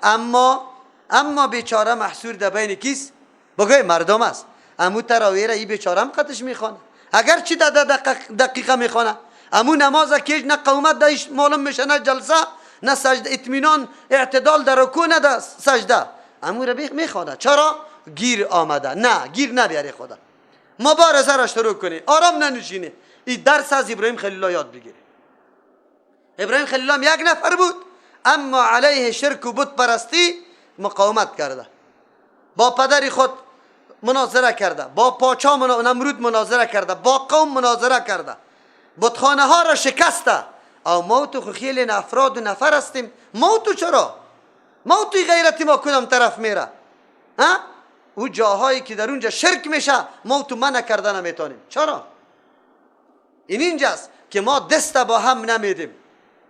اما بیچاره محصور در بین کیست؟ بگوی مردم است. امو تراویح را ای بیچاره هم قطش میخوانه، اگر چی در دقیقه میخوانه. امو نماز که نه قومت دایش معلوم میشه، نه جلسه، نه سجده، اطمینان اعتدال در رکوع، نه در سجده. امو را میخوانه. چرا؟ گیر آمده. نه گیر نبیاری خدا. مبارزه را شروع کنی، آرام ننشینی. این درس از ابراهیم خلیل الله یاد بگیری. ابراهیم خلیل الله یک نفر بود، اما علیه شرک و بت پرستی مقاومت کرده. با پدر خود مناظره کرده، با پاچا نمرود مناظره کرده، با قوم مناظره کرده، بتخانه ها را شکسته. او موتو خو خیلی افراد و نفر هستیم. موتو چرا؟ موتوی غیرتی ما کدام طرف میره؟ او جاهایی که در اونجا شرک میشه موتو منع کرده نمیتونیم. چرا؟ اینجاست که ما دست با هم نمیدیم.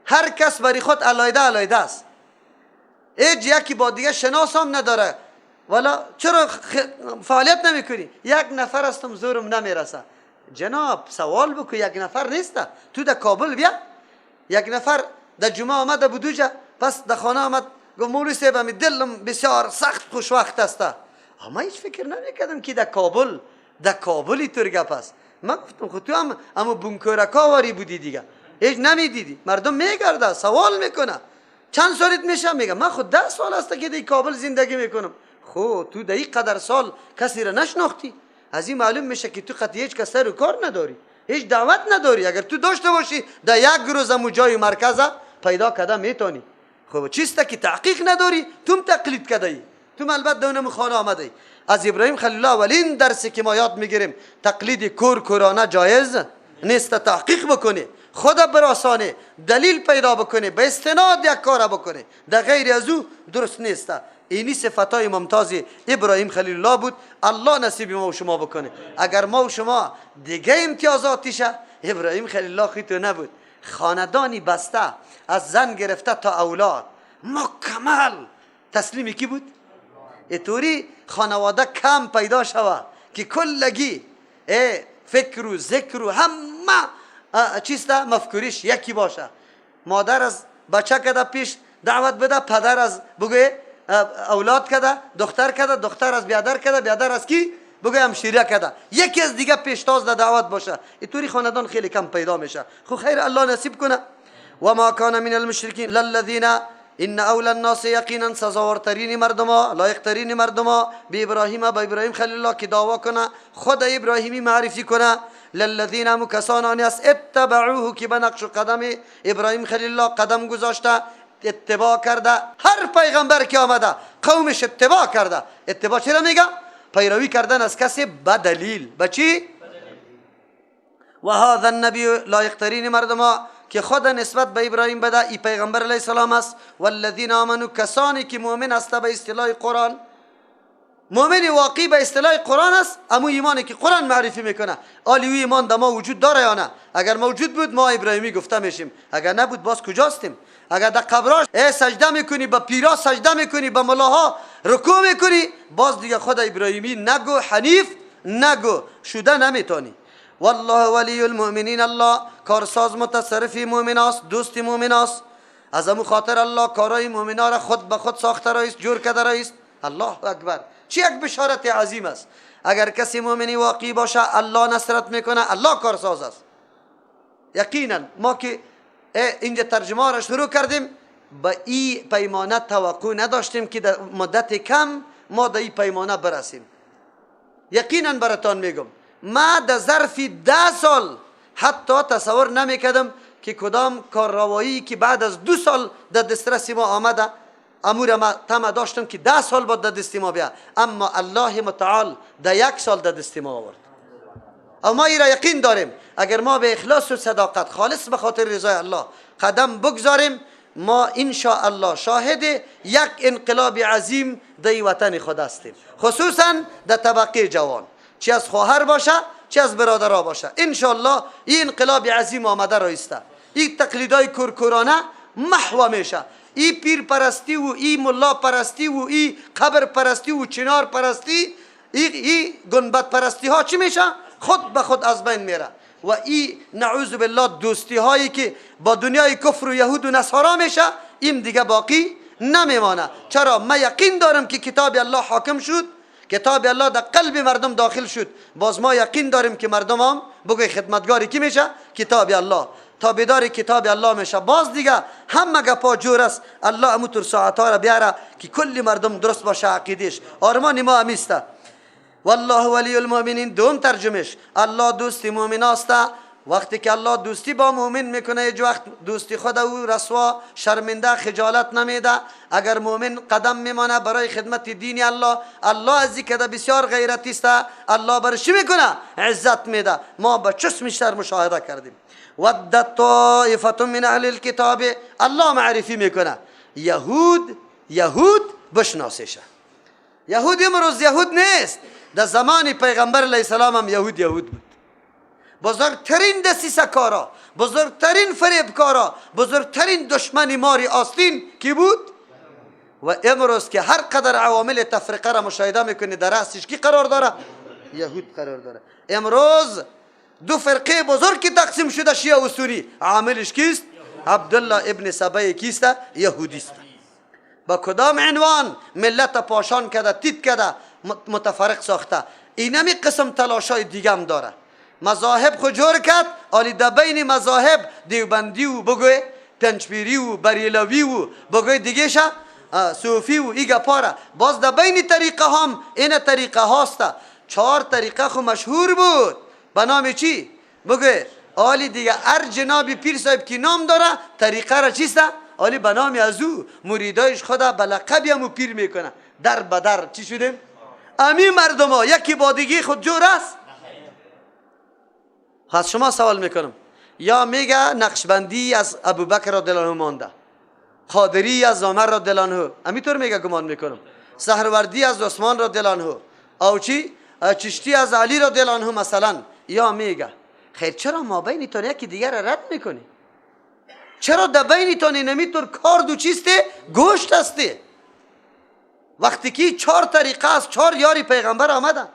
هر کس بری خود علایده است. هیچ یکی با دیگه شناس هم نداره. والا چرا فعالیت نمیکنی؟ یک نفر هستم زورم نمیرسه. جناب سوال بکو، یک نفر نیسته. تو در کابل بیا، یک نفر در جمعه آمده بودوجه، پس در خانه آمد گفت مولوی صاحب می دلم بسیار سخت خوشوقت است. اما هیچ فکر نمیکردم که در کابلی طور گپ است. من گفتم خود تو هم اما بونکورکا واری بودی دیگه. هیچ نمیدیدی. مردم میگرده سوال میکنه چند سالت میشه؟ میگه من خود 10 سال است که در کابل زندگی میکنم. خب تو در این قدر سال کسی را نشناختی؟ از این معلوم میشه که تو قطعی هیچ کس رو کار نداری، هیچ دعوت نداری. اگر تو داشته باشی در یک روز مو جای مرکز پیدا کده میتونی. خب چیسته که تحقیق نداری، توم تقلید کده ای، توم البته دونم خانه آمده ای. از ابراهیم خلیل الله اولین درسی که ما یاد میگیریم تقلید کورانه جایز نیست. تحقیق بکنی، خود براسانه، دلیل پیدا بکنه، به استناد یک کار بکنه، در غیر از او درست نیست. اینی صفتای ممتاز ابراهیم خلیل الله بود. الله نصیب ما و شما بکنه. اگر ما و شما دیگه امتیازاتیشه، ابراهیم خلیل الله خیلی نبود. خاندانی بسته از زن گرفته تا اولاد مکمل تسلیمی کی بود؟ اینطوری خانواده کم پیدا شود که کلگی فکر و ذکر و همه چیسته مفکوریش یکی باشه. مادر از بچه کده پیش دعوت بده، پدر از بگه اولاد کده، دختر کده، دختر از بیادر کده، بیادر از کی بگه همشیره کده، یکی از دیگه پیشتاز در دعوت باشه. اینطوری خاندان خیلی کم پیدا میشه. خب خیر الله نصیب کنه. و ما کان من المشرکین للذین ان اول الناس یقینا سزاوارترین مردما، لایقترین مردما به ابراهیم، با ابراهیم خلیل الله که دعوا کنه، خود ابراهیمی معرفی کنه. للذین هم کسانانی است اتبعوه که به نقش و قدم ابراهیم خلیل الله قدم گذاشته، اتباع کرده. هر پیغمبر که آمده قومش اتباع کرده. اتباع چرا میگه؟ پیروی کردن از کسی به دلیل. به چی؟ و هذا النبی لایقترین مردما که خود نسبت به ابراهیم بده ای پیغمبر علیه السلام است. والذین آمنوا کسانی که مؤمن است به اصطلاح قرآن، مؤمن واقعی به اصطلاح قرآن است امو ایمانی که قرآن معرفی میکنه. آلی ایمان در ما وجود داره یا نه؟ اگر موجود بود ما ابراهیمی گفته میشیم، اگر نبود باز کجاستیم؟ اگر در قبراش سجده میکنی، به پیرا سجده میکنی، به ملاها رکوع میکنی، باز دیگه خود ابراهیمی نگو، حنیف نگو، شده نمیتونی. والله ولی المؤمنین، الله کارساز متصرف مؤمن است، دوست مؤمن است. از امو خاطر الله کارای مؤمنا را خود به خود ساخته رایست، جور کرده رایست. الله اکبر، چه یک بشارت عظیم است. اگر کسی مؤمنی واقعی باشه الله نصرت میکنه، الله کارساز است. یقینا ما که اینجا ترجمه را شروع کردیم با این پیمانه توقع نداشتیم که در مدت کم ما در این پیمانه برسیم. یقینا براتان میگم ما در ظرف 10 سال حتی تصور نمیکردم که کدام کارروایی که بعد از 2 سال در دسترس ما آمده، امور ما تمام داشتم که 10 سال بعد در دست ما بیا، اما الله متعال در 1 سال در دست ما آورد. او ما ایرا یقین داریم اگر ما به اخلاص و صداقت خالص به خاطر رضای الله قدم بگذاریم، ما ان شاء الله شاهد یک انقلاب عظیم در وطن خود هستیم، خصوصا در طبقه جوان، چه از خواهر باشه چه از برادرها باشه. ان شاء الله این انقلاب عظیم آمده رایسته. این تقلیدای کورکورانه محو میشه. این پیر پرستی و این ملا پرستی و این قبر پرستی و چنار پرستی، این گنبد پرستی ها چی میشه؟ خود به خود از بین میره. و این نعوذ بالله دوستی هایی که با دنیای کفر و یهود و نصارا میشه، این دیگه باقی نمیمانه. چرا؟ ما یقین دارم که کتاب الله حاکم شد، کتاب الله در قلب مردم داخل شد. باز ما یقین داریم که مردم هم بگوی خدمتگاری کی میشه؟ کتاب الله. تابعدار کتاب الله میشه. باز دیگه همه گپا جور است. الله اموتر ساعتها را بیاره که کل مردم درست باشه عقیدش. آرمان ما همیسته. والله ولی المؤمنین دوم ترجمش، الله دوست مؤمن است. وقتی که الله دوستی با مؤمن میکنه هیچ وقت دوستی خود او رسوا شرمنده خجالت نمیده. اگر مؤمن قدم میمانه برای خدمت دین الله، الله از اینکه بسیار غیرتی است الله برش میکنه عزت میده. ما به چشمش مشاهده کردیم. ودت طائفه من اهل الكتاب، الله معرفی میکنه یهود بشناسشه. یهود امروز یهود نیست، در زمان پیغمبر علیه السلام هم یهود بود. بزرگترین دسیسه کارا، بزرگترین فریبکارا، بزرگترین دشمن ماری آستین کی بود؟ و امروز که هر قدر عوامل تفرقه را مشاهده میکنی در رأسش کی قرار داره؟ یهود قرار داره. امروز 2 فرقه بزرگ که تقسیم شده شیعه و سنی، عاملش کیست؟ عبدالله ابن سبای کیست؟ یهودیست. با کدام عنوان ملت پاشان کرده، تیت کرده، متفرق ساخته. اینمی قسم تلاشای دیگه هم داره. مذاهب خو جور کرد، آلی در بین مذاهب دیوبندی و بگوی پنجپیری و بریلوی و بگوی دیگه شا صوفی و ایگا پارا. باز در بین طریقه هم این طریقه هاستا. 4 طریقه خو مشهور بود به نام چی؟ بگوی آلی دیگه هر جناب پیر صاحب کی نام داره طریقه را چیسته؟ آلی به نام از او مریدایش خدا به لقبی همو پیر میکنه. در بدر چی شدیم؟ امی مردم ها یکی با دیگه خود جور است. از شما سوال میکنم، یا میگه نقشبندی از ابوبکر رضی الله عنه مانده، قادری از عمر رضی الله عنه، همینطور میگه گمان میکنم، سهروردی از عثمان رضی الله عنه، او چی چشتی از علی رضی الله عنه مثلا. یا میگه خیر چرا ما بینتون یکی دیگر رد میکنی؟ چرا در بینتون نمیطور کارد و چیسته گوشت هسته؟ وقتی که 4 طریقه از 4 یاری پیغمبر آمدن،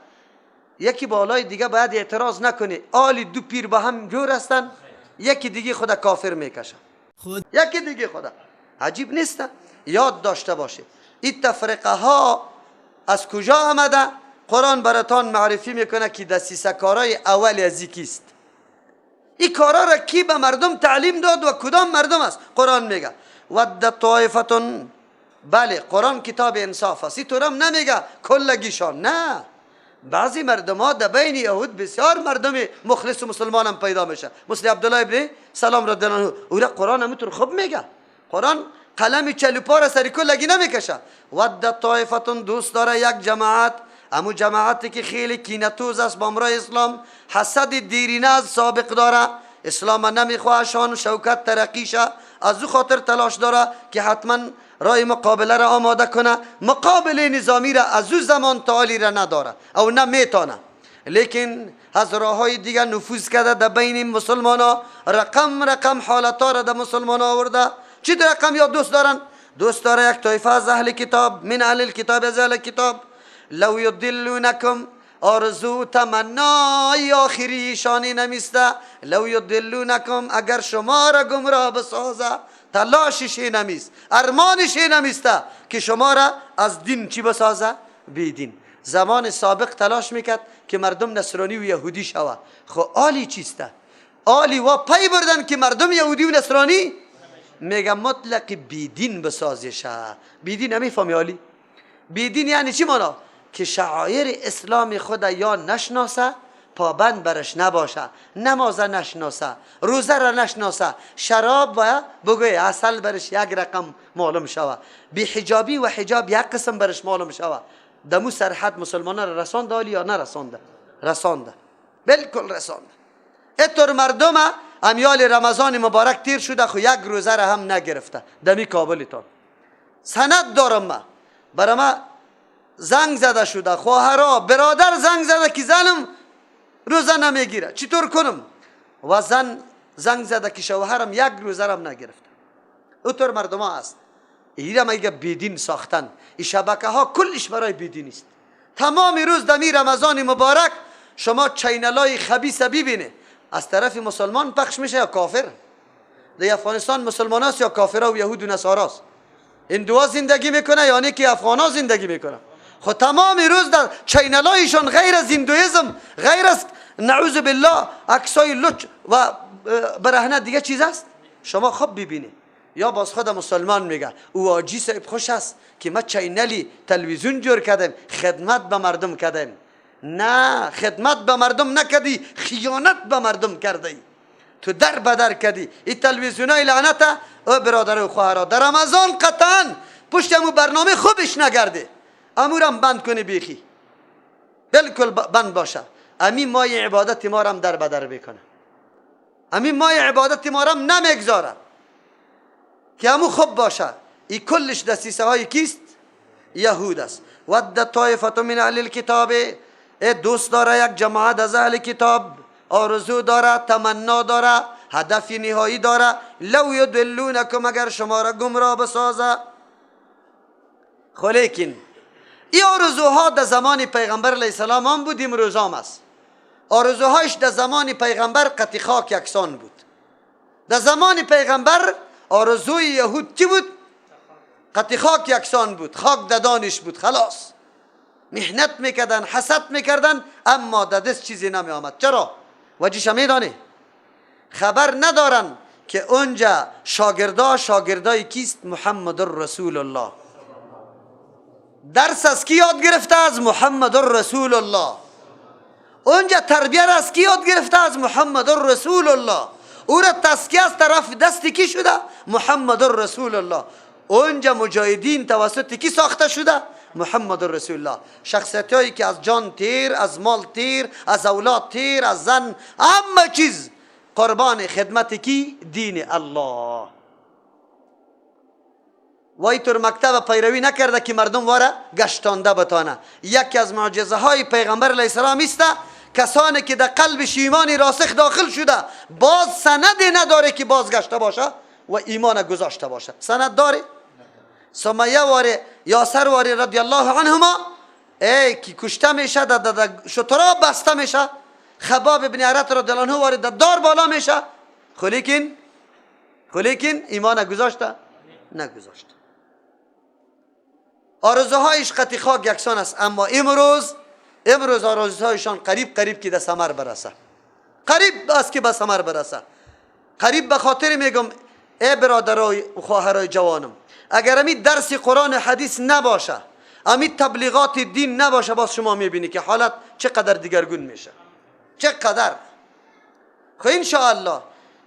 یکی بالای دیگه باید اعتراض نکنی. آلی دو پیر با هم جور هستن، یکی دیگه خدا کافر میکشه، یکی دیگه خدا. عجیب نیست؟ یاد داشته باشه این تفرقه ها از کجا آمده. قرآن براتان معرفی میکنه که دسیسه کارای اول از کیست. این کارا را کی به مردم تعلیم داد و کدام مردم است؟ قرآن میگه ود طایفتون. بله قرآن کتاب انصاف است، این طورم نمیگه کلگیشان، نه. بعضی مردم ها در بین یهود بسیار مردم مخلص و مسلمان هم پیدا میشه، مثل عبدالله ابن سلام رضی الله عنه. او را قرآن همینطور خوب میگه. قرآن قلم چلوپا را سر کلگی نمیکشه. ود طایفتون، دوست داره یک جماعت، امو جماعتی که خیلی کینتوز است با امرای اسلام، حسد دیرینه از سابق داره، اسلام نمیخواه شان شوکت ترقیشه، از او خاطر تلاش داره که حتما رای مقابله را آماده کنه. مقابله نظامی را از او زمان تعالی را نداره او نمیتونه، لیکن از راه های دیگه نفوذ کرده در بین مسلمان ها. رقم حالت ها را در مسلمان ها آورده. چی رقم یا دوست دارن؟ دوست داره یک طایفه از اهل کتاب، من اهل الکتاب، از اهل کتاب، لو یضلونکم، آرزو تمنای آخری شانی نمیسته. لو یضلونکم، اگر شما را گمراه بسازه، تلاشش نمیست، ارمانش نمیسته که شما را از دین چی بسازه؟ بیدین. زمان سابق تلاش میکرد که مردم نصرانی و یهودی شوه. خو آلی چیسته؟ آلی و پی بردن که مردم یهودی و نصرانی میگه مطلق بیدین بسازشه. بیدین نمیفهمی آلی؟ بیدین یعنی چی مانا؟ که شعائر اسلام خود یا نشناسه، پابند برش نباشه، نماز نشناسه، روزه را نشناسه، شراب و بگوی اصل برش یک رقم معلوم شوه، بی حجابی و حجاب یک قسم برش معلوم شوه. دمو سرحد مسلمان را رسانده آلی یا نرسانده؟ رسانده، بالکل رسانده. اینطور مردم امیال رمضان مبارک تیر شده خو یک روزه را هم نگرفته. دمی کابلتان سند دارم، ما برای ما زنگ زده شده، خواهرها برادر زنگ زده که زنم روزه نمیگیره، چطور کنم؟ و زن زنگ زده که شوهرم یک روزه هم نگرفته. اوطور مردم ها است. ایره میگه بیدین ساختن. این شبکه ها کلش برای بیدین است. تمام روز دمی رمضان مبارک شما چینلای خبیثه ببینه، از طرف مسلمان پخش میشه یا کافر. در افغانستان مسلمان است یا کافر و یهود و نصاراست؟ هندوها زندگی میکنه یا نه که افغانا زندگی میکنه؟ خود تمام روز در چینلایشان غیر از هندویزم، غیر از نعوذ بالله عکسای لچ و برهنه دیگه چیز است؟ شما خوب ببینید. یا باز خود مسلمان میگه او آجی صاحب خوش است که ما چینلی تلویزیون جور کردیم، خدمت به مردم کردیم. نه، خدمت به مردم نکردی، خیانت به مردم کردی، تو در بدر کردی. این تلویزیونای لعنت او برادر و خواهرها در رمضان قطعا پشت امو برنامه خوبش نگرده، امورم بند کنی بیخی، بالکل بند باشه. امی مای عبادت ما رم در بدر بکنه، امی مای عبادت ما رم نمیگذاره که امو خوب باشه. ای کلش دستیسه های کیست؟ یهود است. ود طایفه من اهل الکتاب، دوست داره یک جماعت از اهل کتاب، آرزو داره، تمنا داره، هدف نهایی داره. لو یضلونکم، اگر شما را گمراه بسازه. خو لیکن این آرزوها در زمان پیغمبر علیه السلام هم بود، امروز هم است. آرزوهایش در زمان پیغمبر قطع خاک یکسان بود. در زمان پیغمبر آرزوی یهود چی بود؟ قطع خاک یکسان بود، خاک ددانش بود، خلاص. محنت میکردن، حسد میکردن، اما در دست چیزی نمی آمد. چرا؟ وجیش میدانی خبر ندارن که اونجا شاگردای کیست؟ محمد رسول الله. درس از کی یاد گرفته؟ از محمد رسول الله. اونجا تربیت از کی یاد گرفته؟ از محمد رسول الله. او را تزکیه از طرف دست کی شده؟ محمد رسول الله. اونجا مجاهدین توسط کی ساخته شده؟ محمد رسول الله. شخصیت هایی که از جان تیر، از مال تیر، از اولاد تیر، از زن، همه چیز قربان خدمت کی؟ دین الله. و اینطور مکتب پیروی نکرده که مردم واره گشتانده بتانه. یکی از معجزه های پیغمبر علیه السلام است کسانی که در قلبش ایمانی راسخ داخل شده باز سندی نداره که بازگشته باشه و ایمان گذاشته باشه. سند داره؟ سمیه واره یاسر واره رضی الله عنهما که کشته میشه، در شترا بسته میشه. خباب ابن عرت رضی الله عنه واره در دار بالا میشه. خلیکن ایمان گذاشته؟ نگذاشته. آرزوهایش قطی خاک یکسان است، اما امروز آرزوهایشان قریب که به ثمر برسه. قریب است که به ثمر برسه. قریب به خاطر میگم ای برادرای و خواهرای جوانم، اگر امی درس قرآن و حدیث نباشه، امی تبلیغات دین نباشه، باز شما میبینی که حالت چقدر دیگرگون میشه. چقدر. خب انشاءالله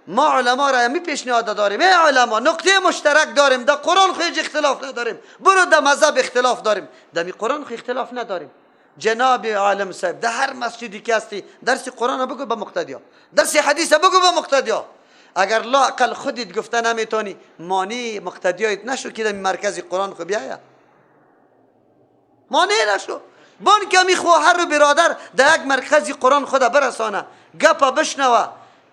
ما علما را همی پیشنهاد داریم. ای علما نقطه مشترک داریم، در قرآن خو هیچ اختلاف نداریم، برو در مذهب اختلاف داریم، در قرآن خو اختلاف نداریم. جناب عالم صاحب در هر مسجدی که هستی درس قرآن بگو به مقتدیا، درس حدیث بگو به مقتدیا. اگر لا اقل خودت گفته نمیتونی، مانی مقتدیایت نشو که در مرکز قرآن خو بیایا، مانی نشو. بان که می خواهر و برادر در یک مرکز قرآن خود برسانه، گپا بشنوه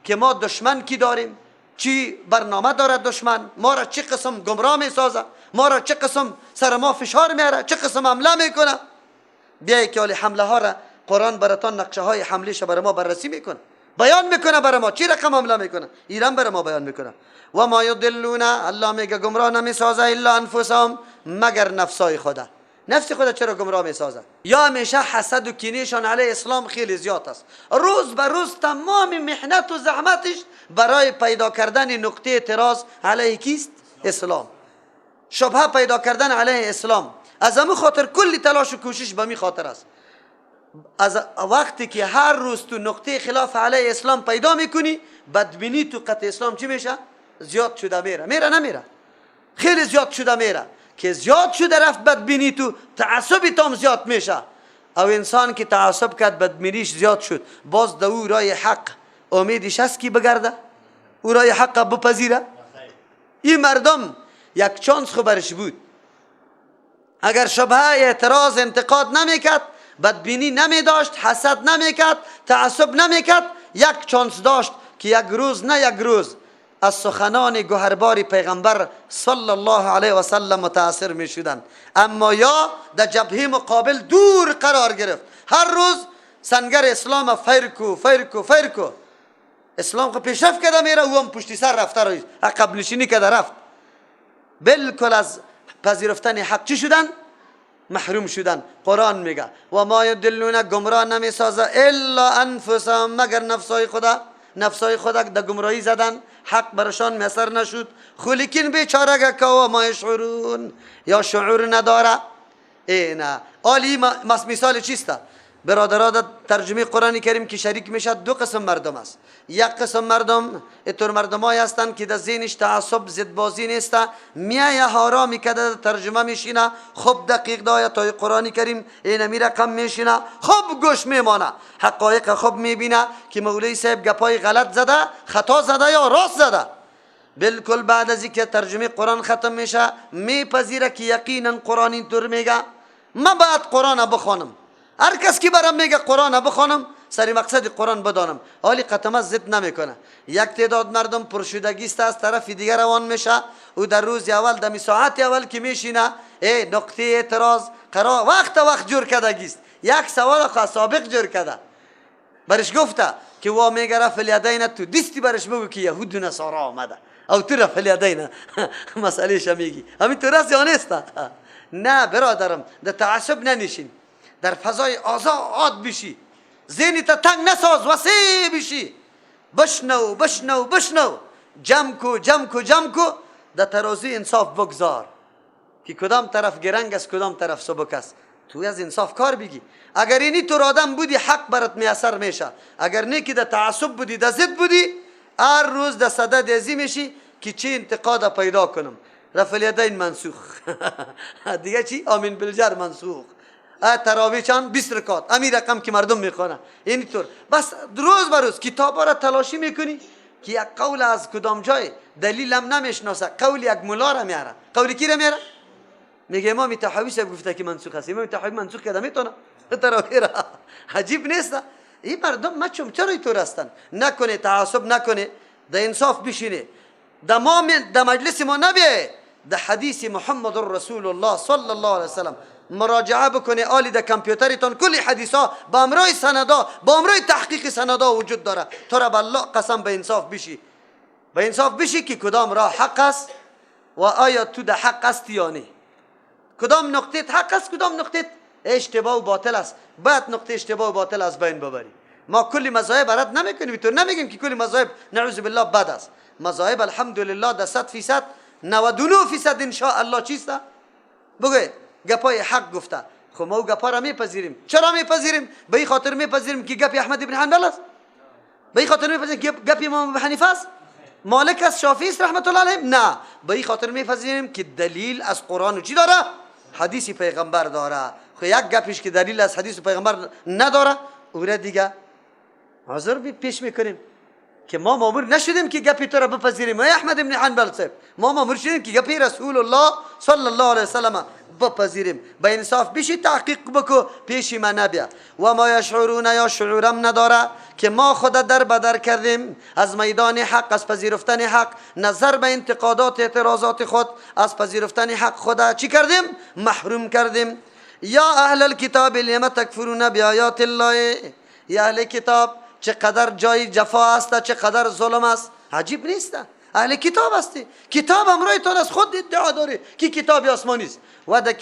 که ما دشمن کی داریم، چی برنامه دارد دشمن، ما را چه قسم گمراه می سازه، ما را چه قسم سر ما فشار میاره، چه قسم حمله میکنه. بیایی که حمله ها را قرآن براتان نقشه های حملهش برای ما بررسی میکنه، بیان میکنه برای ما چی رقم حمله میکنه، ایران برای ما بیان میکنه. و ما یضلون، الله میگه گمراه نمیسازه الا انفسهم، مگر نفسای خدا. نفس خدا چرا گمراه میسازه؟ یا همیشه حسد و کینهشان علیه اسلام خیلی زیاد است. روز به روز تمام محنت و زحمتش برای پیدا کردن نقطه اعتراض علیه کیست؟ اسلام. شبهه پیدا کردن علیه اسلام. از همون خاطر کلی تلاش و کوشش به می خاطر است. از وقتی که هر روز تو نقطه خلاف علیه اسلام پیدا میکنی، بدبینی تو قطع اسلام چی میشه؟ زیاد شده میره نمیره؟ خیلی زیاد شده میره. که زیاد شده رفت بدبینی تو، تعصبی تام زیاد میشه. او انسان که تعصب کرد بدبینیش زیاد شد، باز در او رای حق امیدش هست که بگرده؟ او رای حق بپذیره؟ این مردم یک چانس خبرش بود. اگر شبهه اعتراض انتقاد نمیکرد، بدبینی نمیداشت، حسد نمیکرد، تعصب نمیکرد، یک چانس داشت که یک روز از سخنان گوهربار پیغمبر صلی الله علیه و سلم متاثر می شدند. اما یا در جبهه مقابل دور قرار گرفت. هر روز سنگر اسلام فیرکو. اسلام که پیشرفت کرده میره، او هم پشتی سر رفته رو عقب نشینی کرده رفت. بالکل از پذیرفتن حق چی شدن؟ محروم شدن. قرآن میگه و ما یضلون، گمراه نمی سازه الا انفسهم، مگر نفسای خدا در گمراهی زدن، حق برشان میسر نشد. خلیکن بیچاره که و ما یشعرون، یا شعور نداره. نه عالی مثال چیسته؟ برادرها در ترجمه قرآن کریم که شریک میشه دو قسم مردم است. یک قسم مردم اینطور مردمایی هستند که در ذهنش تعصب ضدبازی نیست، میایه هارا میکده ترجمه میشینه، خب دقیق دایه تای قرآن کریم این می رقم میشینه، خب گوش میمانه، حقایق خب میبینه که مولوی صاحب گپای غلط زده، خطا زده یا راست زده. بالکل بعد از اینکه ترجمه قرآن ختم میشه میپذیره که یقینا قرآن اینطور میگه، من باید قرآن بخوانم. هر کس که برام میگه قرآن بخوانم، سری مقصد قرآن بدانم، حالی قطمه ضد نمیکنه. یک تعداد مردم پرشودگی است، از طرف دیگر روان میشه. او در روز اول دمی ساعت اول که میشینه نقطه اعتراض قرار وقت جور کردگیست. یک سوال خاص سابق جور کرده، برش گفته که وا میگه رفع الیدین، تو دستی برش بگو که یهود و نصارا آمده، او تو رفع الیدین مسئله شمیگی همین تو راست یا نیست؟ نه برادرم، در تعصب ننشین، در فضای آزاد بشی. ذهنی تا تنگ نساز، وسیع بشی. بشنو بشنو بشنو، جمع کو جمع کو جمع کو، در ترازی انصاف بگذار که کدام طرف گرنگ است کدام طرف سبک است. توی از انصاف کار بگی. اگر اینی تو آدم بودی حق برات میسر میشه، اگر نه که در تعصب بودی در ضد بودی، هر روز در صدد ازی میشی که چه انتقاد پیدا کنم. رفع الیدین منسوخ دیگه چی؟ آمین بالجر منسوخ. تراویح چند 20 رکعت، امی رقم که مردم میخوانن. اینطور بس روز به روز کتابا را تلاشی میکنی که یک قول از کدام جای دلیلم نمیشناسه، قول یک ملا را میاره. قولی کی را میاره؟ میگه امام طحاوی صاحب گفته که منسوخ است. امام طحاوی منسوخ کرده میتونه تراویح را. عجیب نیست؟ این مردم مچم چرا اینطور هستن؟ نکنه تعصب نکنه، در انصاف بشینه، در مجلس ما نبیه، در حدیث محمد رسول الله صلی الله علیه وسلم مراجعه بکنه. آلی در کامپیوترتون کلی حدیثا با امرای سندا با امرای تحقیق سندا وجود داره. تو را بالله قسم به انصاف بشی، به انصاف بشی که کدام راه حق است و آیا تو در حق است یا نه. کدام نقطه حق است کدام نقطه اشتباه و باطل است. بعد نقطه اشتباه و باطل از بین ببری. ما کلی مذاهب رد نمیکنیم، تو نمیگیم که کلی مذاهب نعوذ بالله بد است. مذاهب الحمدلله در 100% 99% ان شاء الله چیست؟ بگوی گپای حق گفته. خب ما گپا را میپذیریم. چرا میپذیریم؟ به این خاطر میپذیریم که گپ احمد ابن حنبل است. به این خاطر میپذیریم که گپ امام ابو حنیفه است. مالک است، شافعی است رحمت الله علیهم. نه، به این خاطر میپذیریم که دلیل از قرآن و چی داره؟ حدیث پیغمبر داره. خب یک گپش که دلیل از حدیث پیغمبر نداره، او دیگه حاضر پیش میکنیم که ما مامور نشدیم که گپی تو را بپذیریم. ای احمد ابن حنبل صاحب، ما مامور شدیم که گپی رسول الله صلی الله علیه وسلم بپذیریم. به انصاف بشی، تحقیق بکو، پیش ما نبیا. و ما یشعرون، یا شعورم نداره که ما خود در بدر کردیم از میدان حق، از پذیرفتن حق. نظر به انتقادات اعتراضات خود از پذیرفتن حق خود چی کردیم؟ محروم کردیم. یا اهل الكتاب لم تکفرون بآیات الله، یا اهل کتاب چقدر جای جفا است، چقدر ظلم است. عجیب نیست؟ اهل کتاب هستی، کتاب امرایتان از خود ادعا داره که کتاب آسمانی است و در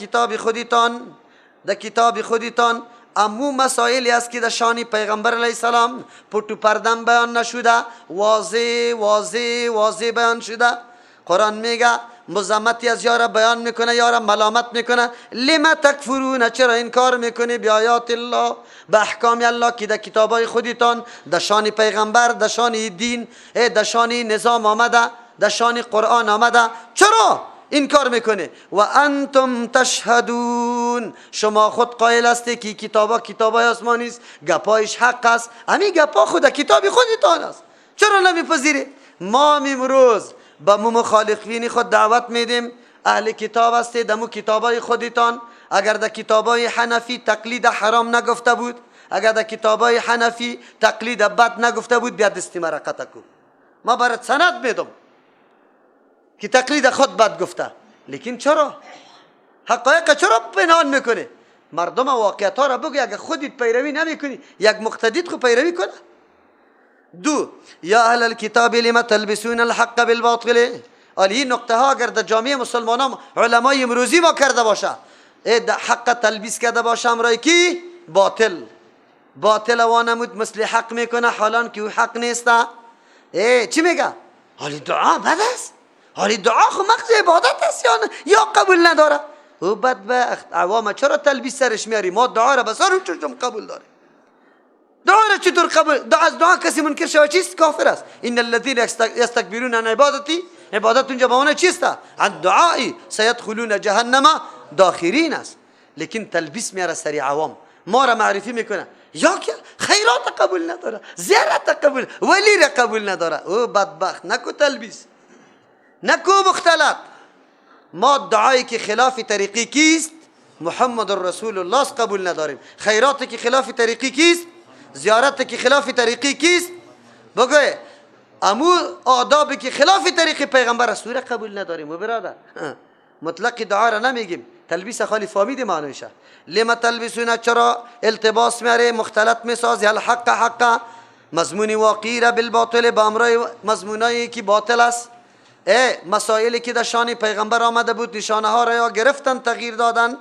کتاب خودتان امو مسائلی است که در شان پیغمبر علیه السلام پتو پردم بیان نشده، واضح بیان شده. قرآن میگه مذمتی از یارا بیان میکنه، یارا ملامت میکنه. لما تکفرون، چرا انکار میکنی بیایات الله، به احکام الله که در کتابای خودتان در شان پیغمبر، در شان دین، در شان نظام آمده، در شان قرآن آمده، چرا انکار میکنه؟ و انتم تشهدون، شما خود قائل هستی که کتابای آسمانی است، گپایش حق است. همین گپا خود کتاب خودتان است، چرا نمیپذیری؟ ما امروز با مخالفین خود دعوت میدیم. اهل کتاب هستی، دمو کتابای خودتان. اگر در کتابای حنفی تقلید حرام نگفته بود، اگر در کتابای حنفی تقلید بد نگفته بود، بیا دستی مرا قطع کن، ما برات سند میدم که تقلید خود بد گفته. لیکن چرا حقایق چرا پنهان میکنه؟ مردم واقعیت ها را بگو. اگر خودت پیروی نمیکنی، یک مقتدیت خود پیروی کنه. دو، یا اهل الكتاب لما تلبسون الحق بالباطل. این نقطه ها اگر در جامعه مسلمانان علمای امروزی ما کرده باشه، حق تلبیس کرده باشه امرای کی؟ باطل وانمود مثل حق میکنه حالان که او حق نیسته. چی میگه؟ حالی دعا بد است، حالی دعا خو مقصد عبادت است یا قبول نداره. او بدبخت عوام چرا تلبیس سرش میاری؟ ما دعا را بسار چشم قبول داره. دعا را چطور قبول؟ از دعا کسی منکر شود چیست؟ کافر است. ان الذين يستكبرون عن عبادتي، عبادت اونجا به معنی چیست؟ عن دعایی سيدخلون جهنم داخرین است. لیکن تلبیس میاره سری عوام، ما را معرفی میکنه یا که خیرات قبول نداره، زیارت قبول، ولی را قبول نداره. او بدبخت، نکو تلبیس، نکو مختلط. ما دعایی که خلاف طریقی کیست؟ محمد رسول الله قبول نداریم. خیراتی که خلاف طریقی کیست؟ زیارت که خلاف طریقی کیست؟ بگوی امو آدابی که خلاف طریق پیغمبر رسول قبول نداریم. و برادر مطلق دعا را نمیگیم، تلبیس خالی فامید معنیشه. لما تلبسون، چرا التباس میاره، مختلط میسازی الحق حقا، مضمون واقعی را بالباطل، با امرای مضمونایی که باطل است. مسائلی که در شان پیغمبر آمده بود نشانه ها را یا گرفتن تغییر دادن،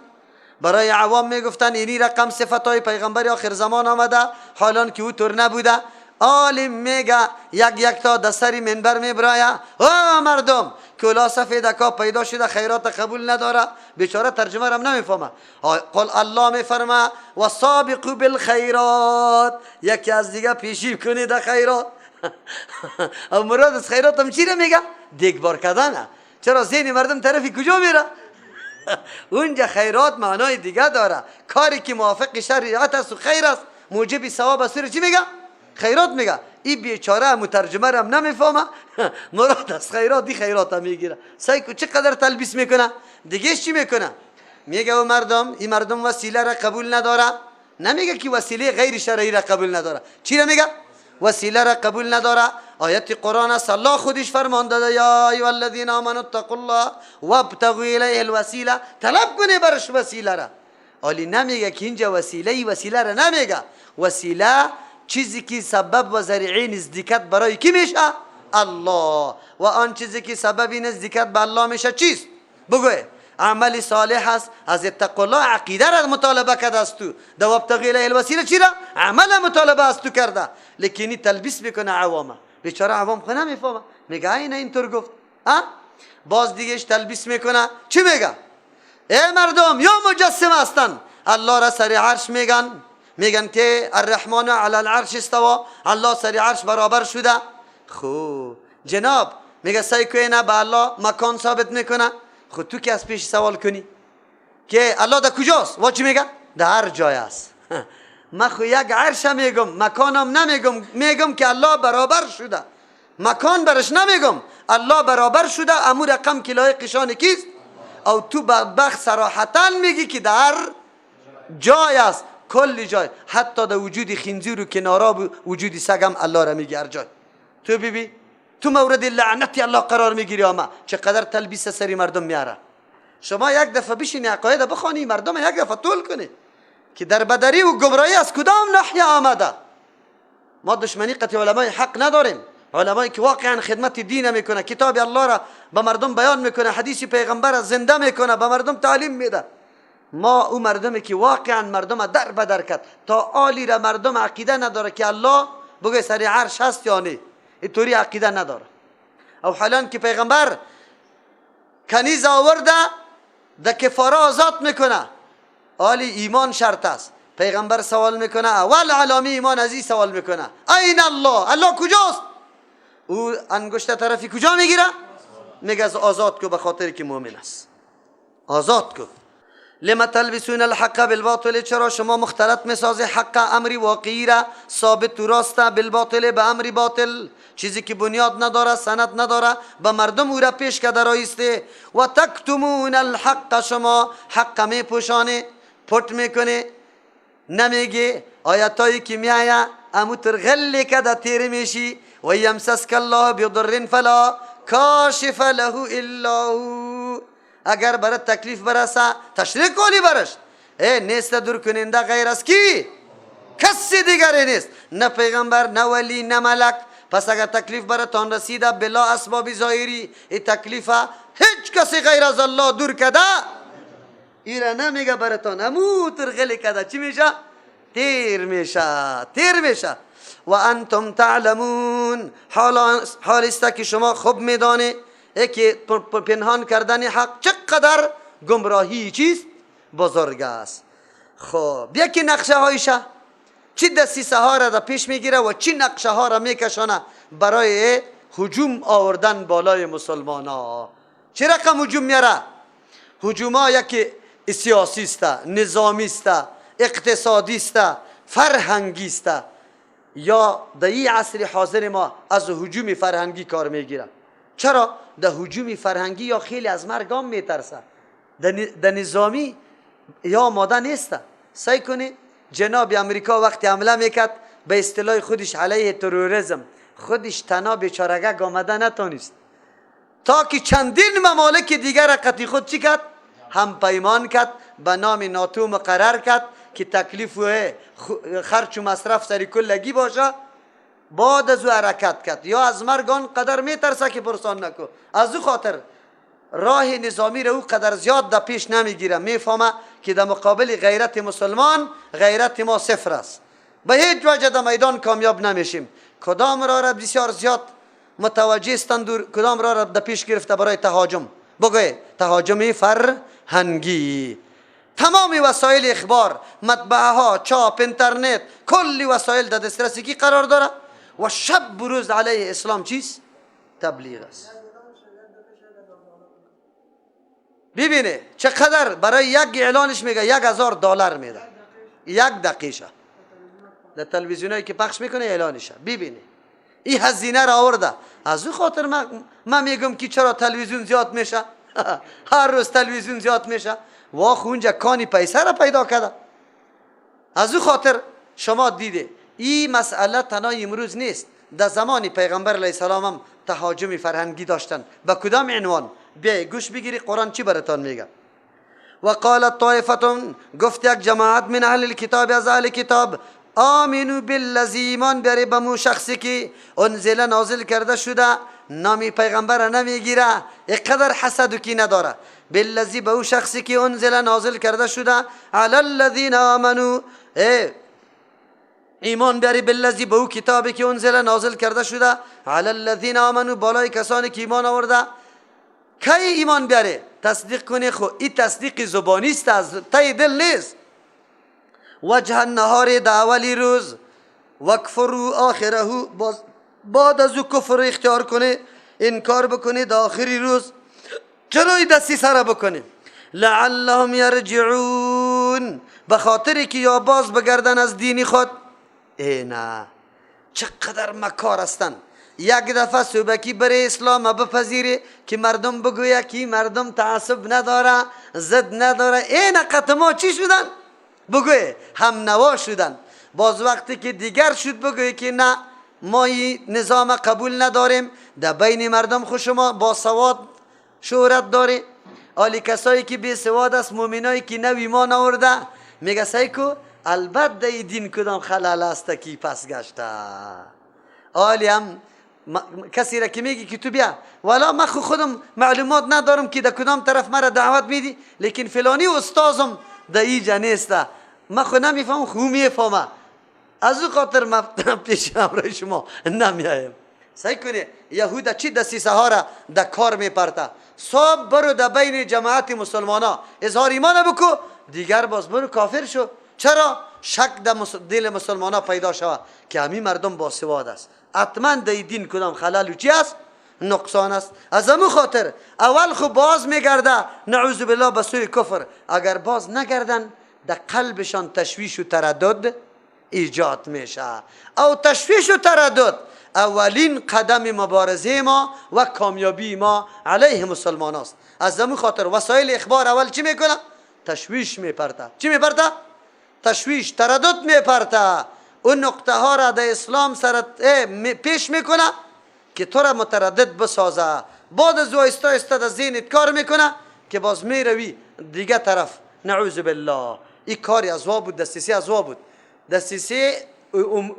برای عوام میگفتن اینی رقم صفتای پیغمبر آخر زمان آمده، حالان که او طور نبوده. عالم میگه یک تا دستری منبر میبرایه، او مردم کلا سفیدکا پیدا شده خیرات قبول نداره، بیچاره ترجمه رم نمیفهمه. قل الله میفرما و سابقوا بالخیرات، یکی از دیگه پیشی کنید در خیرات. او مراد از خیرات هم چی رو میگه؟ دیگبار کردنه. چرا ذهن مردم طرفی کجا میره؟ اونجا خیرات معنای دیگه داره، کاری که موافق شریعت است و خیر است موجب ثواب است چی میگه؟ خیرات میگه. این بیچاره مترجمه رو هم نمیفهمه، مراد از خیرات دی خیرات هم میگیره. سعی چقدر تلبیس میکنه. دیگه چی میکنه؟ میگه و مردم، این مردم وسیله را قبول نداره. نمیگه که وسیله غیر شرعی را قبول نداره. چی را میگه؟ وسیله را قبول نداره. آیت قرآن است، الله خودش فرمان داده یا ایها الذین آمنوا اتقوا الله وابتغوا الیه الوسیله، طلب کنه برش وسیله را. ولی نمیگه که اینجا وسیله را نمیگه. وسیله چیزی که سبب و ذریعه نزدیکت برای کی میشه؟ الله. و آن چیزی که سبب نزدیکت به الله میشه چیست؟ بگوه. عمل صالح است. از اتقوا الله عقیده را مطالبه کرده است تو. دو ابتغی الیه الوسیله چی را؟ عمل مطالبه است تو کرده. لیکنی تلبیس میکنه عوامه. بیچاره عوام خود نمیفهمه. میگه این اینطور گفت. باز دیگهش تلبیس میکنه. چی میگه؟ ای مردم یا مجسم هستن الله را سر عرش میگن که الرحمن علی العرش استوا، الله سر عرش برابر شده. خب جناب میگه سعی کنه به الله مکان ثابت میکنه. خود تو که از پیش سوال کنی که الله در کجاست؟ و چی میگه؟ در هر جای است. من خو یک عرش میگم، مکانم نمیگم، میگم که الله برابر شده. مکان برش نمیگم، الله برابر شده. امور رقم که لایق شان کیست؟ او تو بدبخت صراحتا میگی که در جای است، کل جای، حتی در وجود خنزیر و کنارا وجود سگم الله را میگی هر جای. تو ببین تو مورد لعنتی الله قرار میگیری. اما چقدر تلبیس سری مردم میاره. شما یک دفعه بشین عقاید بخوانی، مردم یک دفعه طول کنی که در بدری و گمراهی از کدام ناحیه آمده. ما دشمنی قطع علمای حق نداریم، علمایی که واقعا خدمت دین میکنه، کتاب الله را به مردم بیان میکنه، حدیث پیغمبر را زنده میکنه، به مردم تعلیم میده. ما او مردمی که واقعا مردم در بدر کرد تا آلی را مردم عقیده نداره که الله بگه سر عرش هست یا نه، اینطوری عقیده نداره. او حالان که پیغمبر کنیز آورده ده کفاره آزاد میکنه، آلی ایمان شرط است. پیغمبر سوال میکنه، اول علامه ایمان از این سوال میکنه این الله، الله کجاست؟ او انگشت طرفی کجا میگیره؟ میگه از آزاد کو، به خاطر که مؤمن است. آزاد کو. لما تلبسون الحق بالباطل، چرا شما مختلط میسازی حق امری واقعی را ثابت و راسته بالباطل، به امری باطل، چیزی که بنیاد نداره، سند نداره، به مردم او را پیش کرده رایسته. و تکتمون الحق، شما حق میپوشانی، پت میکنی، نمیگی. آیاتایی که میایه امو ترغلی کده تیر میشی. و یمسسک الله بضر فلا کاشف له الا هو، اگر برات تکلیف برسه تشریک کولی برش، نیست دور کننده غیر از کی؟ کسی دیگری نیست، نه پیغمبر، نه ولی، نه ملک. پس اگر تکلیف براتان رسیده بلا اسباب ظاهری، این تکلیف هیچ کسی غیر از الله دور کده ایره نمیگه براتان. امو ترغلی کده چی میشه؟ تیر میشه. و انتم تعلمون، حال است که شما خوب میدانی که پنهان کردن حق چقدر گمراهی چیست؟ بزرگ است. خب یکی نقشه هایشه چی دسیسه ها را پیش میگیره و چی نقشه ها را میکشانه برای هجوم آوردن بالای مسلمان ها. چه رقم هجوم میاره؟ هجوم ها یکی سیاسی است، نظامی است، اقتصادی است، فرهنگی است. یا در این عصر حاضر ما از هجوم فرهنگی کار میگیرن. چرا؟ در هجوم فرهنگی یا خیلی از مرگام میترسه، در نظامی یا ماده نیسته. سعی کنی جناب امریکا وقتی حمله میکرد به اصطلاح خودش علیه تروریسم، خودش تنها بیچارگک آمده نتونست، تا که چندین ممالک دیگر قطعی خود چی کرد؟ هم پیمان کرد، به نام ناتو مقرر کرد که تکلیف و خرچ و مصرف سری کلگی باشه. بعد از او حرکت کرد، یا از مرگ آن قدر میترسه که پرسان نکو. از او خاطر راه نظامی رو او قدر زیاد در پیش نمیگیره، میفهمه که در مقابل غیرت مسلمان غیرت ما صفر است، به هیچ وجه در میدان کامیاب نمیشیم. کدام راه را بسیار زیاد متوجه استند، کدام راه را در پیش گرفته برای تهاجم؟ بگوی تهاجم فرهنگی. تمام وسایل اخبار، مطبعه ها، چاپ، اینترنت، کلی وسایل در دسترسی کی قرار داره و شب بروز علیه اسلام چیست؟ تبلیغ است. ببینه چقدر برای یک اعلانش میگه $1000 میده، 1 دقیقه در تلویزیونایی که پخش میکنه اعلانشه. ببینه این هزینه را آورده. از او خاطر من میگم که چرا تلویزیون زیاد میشه هر روز تلویزیون زیاد میشه، واخ اونجا کانی پیسه را پیدا کرده. از او خاطر شما دیده این مسئله تنها امروز نیست، در زمان پیغمبر علیه السلام هم تهاجم فرهنگی داشتن. به کدام عنوان؟ بیا گوش بگیری قرآن چی براتون میگه. و قالت طایفتون، گفت یک جماعت من اهل الكتاب، از اهل کتاب، آمنو بالذی، ایمان بیاری به مو شخصی که انزل نازل کرده شده، نامی پیغمبر نمیگیره، اقدر حسد و کی نداره. بالذی، به او شخصی که انزل نازل کرده شده، علی الذین آمنو، ایمان بیاری بالذی، به او کتابی که انزل نازل کرده شده، علی الذین آمنو، بالای کسانی که ایمان آورده. کی ایمان بیاره؟ تصدیق کنی. خو این تصدیق زبانی است، از ته دل نیست. وجه النهار، در اولی روز، وکفروا آخره، بعد از او کفر اختیار کنه، انکار بکنه در آخری روز، جلوی دستی سر بکنه. لعلهم یرجعون، به خاطری که یا باز بگردن از دینی خود. نه چقدر مکار هستن. یک دفعه صوبکی بره اسلام بپذیره که مردم بگویه که مردم تعصب نداره، زد نداره. این قطما چی شدن؟ بگویه هم نوا شدن. باز وقتی که دیگر شد بگویه که نه ما این نظام قبول نداریم، در بین مردم خود شما با سواد شهرت داره. آلی کسایی که بی سواد است، مومنایی که نو ایمان آورده، میگه سیکو البته ای دین کدام خلال است که پس گشته. آلی هم کسی را که میگی که تو بیا، والا من خودم معلومات ندارم که در کدام طرف مرا دعوت میدی، لیکن فلانی استازم در اینجا نیسته، من خود نمیفهم، خو میفهمه. از او خاطر من پیش امرای شما نمیایم. سعی کنی یهود چی دسیسه ها را در کار میپرته. صبح برو در بین جماعت مسلمان ها اظهار ایمان بکو، دیگر باز برو کافر شو. چرا؟ شک در دل مسلمان ها پیدا شود که همین مردم باسواد است، حتما در دین کدام خلل و چی است؟ نقصان است. از همون خاطر اول خو باز میگرده، نعوذ بالله، به سوی کفر. اگر باز نگردن در قلبشان تشویش و تردد ایجاد میشه. او تشویش و تردد اولین قدم مبارزه ما و کامیابی ما علیه مسلمان است. از همون خاطر وسایل اخبار اول چی میکنه؟ تشویش میپرته. چی میپرته؟ تشویش، تردد میپرته. اون نقطه ها را در اسلام سر پیش میکنه که تو را متردد بسازه. بعد از آیسته آیسته در ذهنت کار میکنه که باز میروی دیگه طرف. نعوذ بالله. این کاری از وا بود، دستیسی از وا بود. دستیسی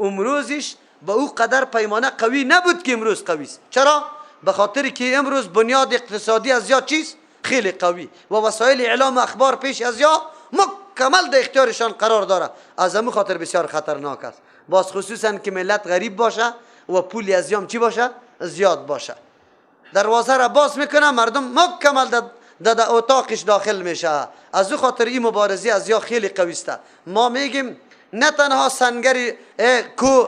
امروزش به او قدر پیمانه قوی نبود که امروز قوی است. چرا؟ به خاطر که امروز بنیاد اقتصادی از یا چیز خیلی قوی و وسایل اعلام اخبار پیش از یا مکمل در اختیارشان قرار داره. از همون خاطر بسیار خطرناک است. باز خصوصا که ملت غریب باشه و پولی از یام چی باشه؟ زیاد باشه. دروازه را باز میکنه، مردم مکمل در اتاقش داخل میشه. از او خاطر این مبارزه از یا خیلی قوی است. ما میگیم نه تنها سنگری کو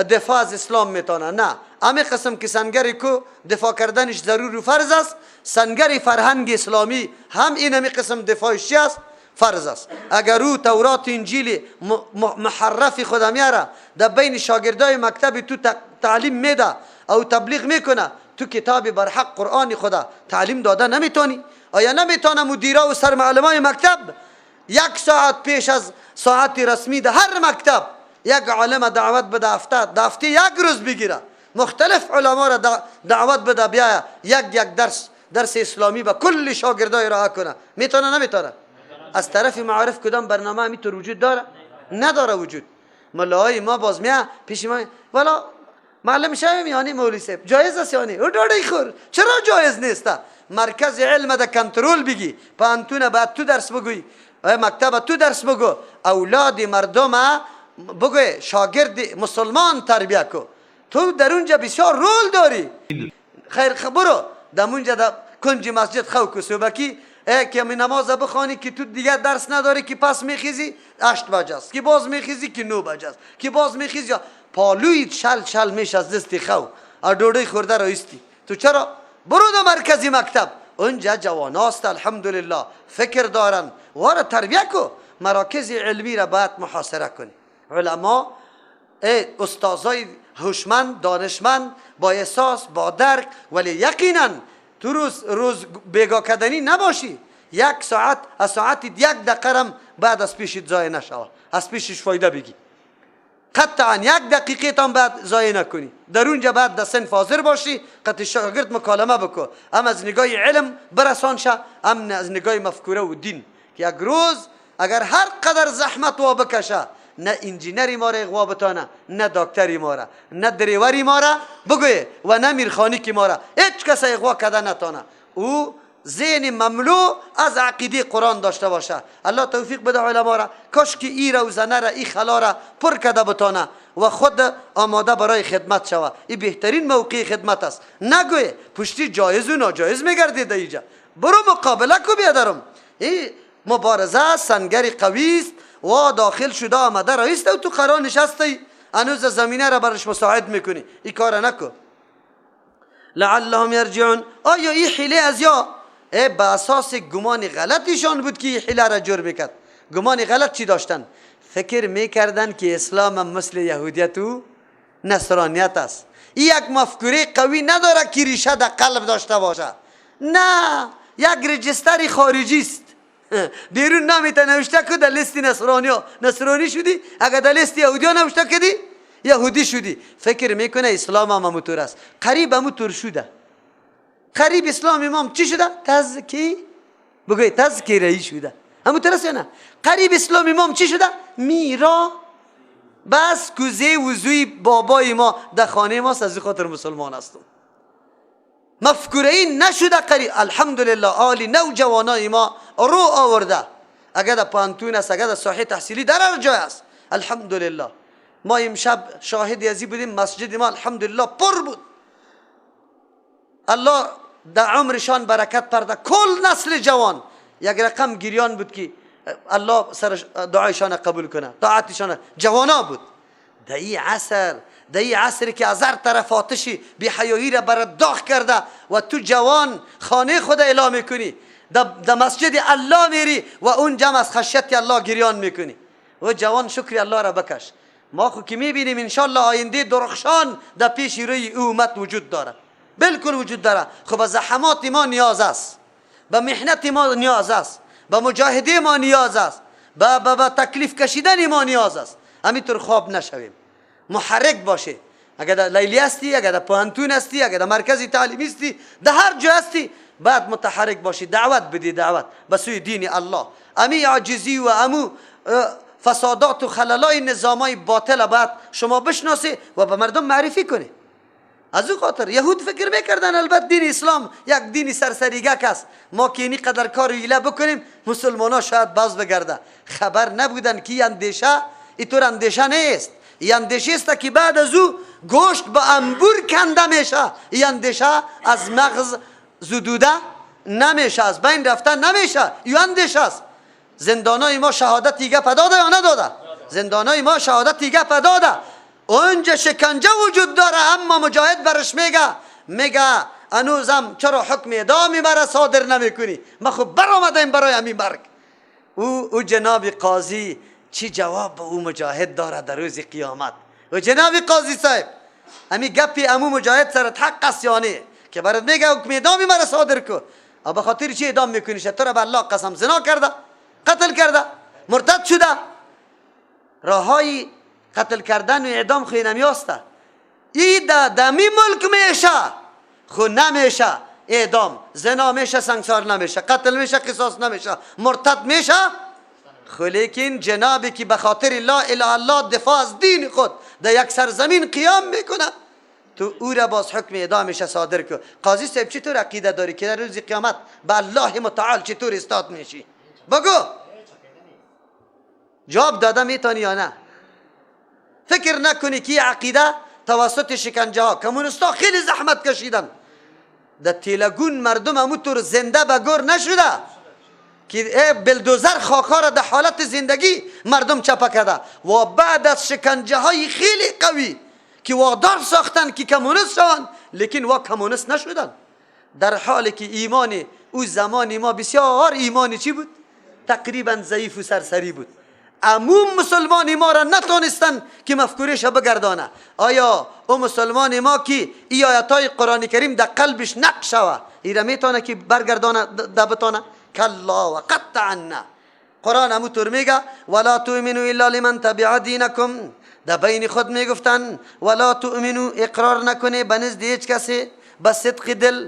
دفاع از اسلام میتونه، نه، همه قسم که سنگری کو دفاع کردنش ضرور و فرض است، سنگری فرهنگ اسلامی هم این همی قسم دفاعش چی است؟ فرض است. اگر او تورات انجیل محرف خود میاره در بین شاگردای مکتب تو تعلیم میده او تبلیغ میکنه، تو کتاب برحق قرآن خدا تعلیم داده نمیتونی؟ آیا نمیتونه مدیرا و سرمعلمای مکتب 1 ساعت پیش از ساعت رسمی در هر مکتب یک عالم دعوت بده، هفته 1 روز بگیره، مختلف علما را دعوت بده، بیا یک درس اسلامی به کل شاگردای راه کنه؟ میتونه نمیتونه؟ از طرف معارف کدام برنامه همینطور وجود داره؟ نداره وجود. ملاهای ما باز میاد پیش ما، والا معلم شایم یعنی مولوی صاحب جایز است یعنی او داده خور، چرا جایز نیسته؟ مرکز علم ده کنترل بگی، پانتون بعد تو درس بگوی، مکتب تو درس بگو، اولاد مردم بگوی، شاگرد مسلمان تربیه کو. تو در اونجا بسیار رول داری. خیر برو دمونجا در کنج مسجد خو کو صبحی که می نماز بخوانی که تو دیگه درس نداری که پس میخیزی 8 بجه است، که باز میخیزی که 9 بجه است، که باز میخیزی پالوی شل میش از دست خو ډوډۍ خورده رایستی. تو چرا؟ برو در مرکزی مکتب، اونجا جواناست الحمدلله فکر دارن، واره تربیه کو. مراکز علمی را باید محاصره کنی. علما استادای هوشمند دانشمند با احساس با درک، ولی یقینا تو روز بیگاه کردنی نباشی. 1 ساعت از ساعت 1 دقیقه بعد از پیشت ضایع نشود، از پیشش فایده بگی. قطعا 1 دقیقه تام بعد ضایع نکنی. در اونجا بعد در صنف حاضر باشی، قطع شاگرد مکالمه بکو، هم از نگاه علم برسان شه، هم از نگاه مفکوره و دین. که یک روز اگر هر قدر زحمت وا بکشه، نه انجینری ما را اغوا بتانه، نه دکتری ما را، نه دریوری ما را بگوی، و نه میرخانیکی ما را هیچ کس اغوا کده نتانه. او ذهن مملو از عقیده قرآن داشته باشه. الله توفیق بده علما را، کاش که ای روزنه را ای خلا را پر کده بتانه و خود آماده برای خدمت شوه. این بهترین موقع خدمت است. نگوی پشتی جایز و ناجایز میگردید اینجا. برو مقابله کو بیادرم. این مبارزه سنگر قوی است و داخل شده آمده رئیس و تو قرار نشستی هنوز زمینه را برش مساعد میکنی. این کار نکن. لعلهم یرجعون. آیا این حیله از یا به اساس گمان غلطیشان بود که این حیله را جور میکرد؟ گمان غلط چی داشتن؟ فکر میکردن که اسلام هم مثل یهودیت و نصرانیت است. این یک مفکوره قوی نداره که ریشه در قلب داشته باشه. نه، یک رجستر خارجی است. بیرون نمیته نوشته که در لیست نصرانی شدی، اگر در لیست یهودی ها نوشته کدی یهودی شدی. فکر میکنه اسلام هم همونطور است. قریب همونطور شده. قریب اسلام امام چی شده؟ بگوی تذکیره‌ای شده. همونطور است یا نه؟ قریب اسلام امام چی شده؟ میرا بس کوزه وضوی بابای ما در خانه ماست، از خاطر مسلمان هستم. مفکوره این نشده قریب. الحمدلله عالی نوجوانای ما رو آورده. اگر در پانتون است، اگر در ساحه تحصیلی در هر جای است. الحمدلله ما امشب شاهدی ازی بودیم، مسجد ما الحمدلله پر بود. الله در عمرشان برکت پرده. کل نسل جوان یک رقم گریان بود که الله سر دعایشان قبول کنه، طاعتشان جوانا بود. در این عصر که از هر طرف آتشی بی حیایی را برات داغ کرده و تو جوان خانه خود اعلام میکنی، در مسجد الله میری و اون جمع از خشیت الله گریان میکنی. و جوان شکر الله را بکش. ما خو که میبینیم انشالله آینده درخشان در پیش روی امت وجود داره، بالکل وجود داره. خب به زحمات ما نیاز است، به محنت ما نیاز است، به مجاهده ما نیاز است، به تکلیف کشیدن ما نیاز است. همینطور خواب نشویم، محرک باشه. اگر در لیلی هستی، اگر در پوهنتون هستی، اگر در مرکز تعلیمی هستی، در هر جا هستی بعد متحرک باشی، دعوت بدی، دعوت به سوی دین الله. امی عاجزی و امو فسادات و خللای نظامای باطل بعد شما بشناسی و به مردم معرفی کنی. از او خاطر یهود فکر میکردن البته دین اسلام یک دین سرسریگک است، ما که اینی قدر کار ایله بکنیم مسلمان ها شاید باز بگرده. خبر نبودن که اندیشه اینطور اندیشه نیست. این اندیشه است که بعد از او گوشت با انبور کنده میشه. این اندیشه از مغز زدوده نمیشه، از بین رفته نمیشه. این اندیشه است. زندانای ما شهادت دیگه پداده یا نداده؟ زندانای ما شهادت دیگه پداده. اونجا شکنجه وجود داره، اما مجاهد برش میگه هنوزم چرا حکم اعدامی مرا صادر نمیکنی؟ ما خب برآمدیم برای همین مرگ. او جناب قاضی چی جواب به او مجاهد داره در روز قیامت؟ و جناب قاضی صاحب همین گپی امو مجاهد سرت حق است یا نه که برات میگه حکم اعدامی مرا صادر کن؟ و به خاطر چی اعدام میکنی؟ تو را به الله قسم زنا کرده، قتل کرده، مرتد شده. راههای قتل کردن و اعدام خو نمیاسته. این در می ملک میشه خو نمیشه. اعدام زنا میشه سنگسار نمیشه، قتل میشه قصاص نمیشه، مرتد میشه. خو لیکن جنابی که به خاطر لا اله الا الله دفاع از دین خود در یک سرزمین قیام میکنه، تو او را باز حکم اعدامش صادر کن. قاضی صاحب چطور عقیده داری که در روز قیامت به الله متعال چطور استاد میشی؟ بگو. جواب داده میتونی یا نه؟ فکر نکنی که عقیده توسط شکنجه ها کمونستا خیلی زحمت کشیدن، در تیلگون مردم همونطور زنده به گور نشده که بلدوزر خاکا را در حالت زندگی مردم چپه کرده و بعد از شکنجه های خیلی قوی که وادار ساختن که کمونست شوند، لیکن وا کمونست نشدن، در حالی که ایمان او زمان ما بسیار ایمانی چی بود؟ تقریبا ضعیف و سرسری بود. عموم مسلمان ما را نتونستن که مفکورش بگردانه. آیا او مسلمان ما که ای آیاتای قرآن کریم در قلبش نقش شوه ایره میتونه که برگردانه بتانه؟ کلا و قطعا نه. قرآن همونطور میگه ولا تؤمنوا الا لمن تبع دینکم، در بین خود میگفتن ولا تؤمنوا، اقرار نکنه به نزد هیچ کسی به صدق دل،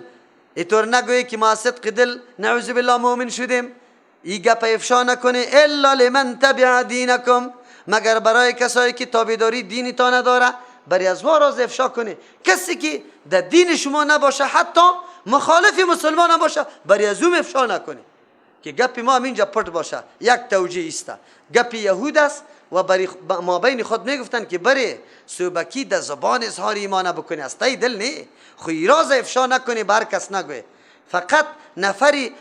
اینطور نگویی که ما صدق دل نعوذ بالله مؤمن شدیم، این گپ افشا نکنه الا لمن تبع دینکم، مگر برای کسایی که تابعداری دین تا نداره، برای از راز افشا کنه. کسی که در دین شما نباشه، حتی مخالف مسلمان هم باشه، برای از اون افشا نکنه که گپ ما اینجا پرت باشه. یک توجیه است، گپ یهود است و برای ما بین خود میگفتن که برای صوبکی در زبان اظهار ایمان بکنه، از تای دل نه، خوی راز افشا نکنه، بر کس نگوه. فقط نفری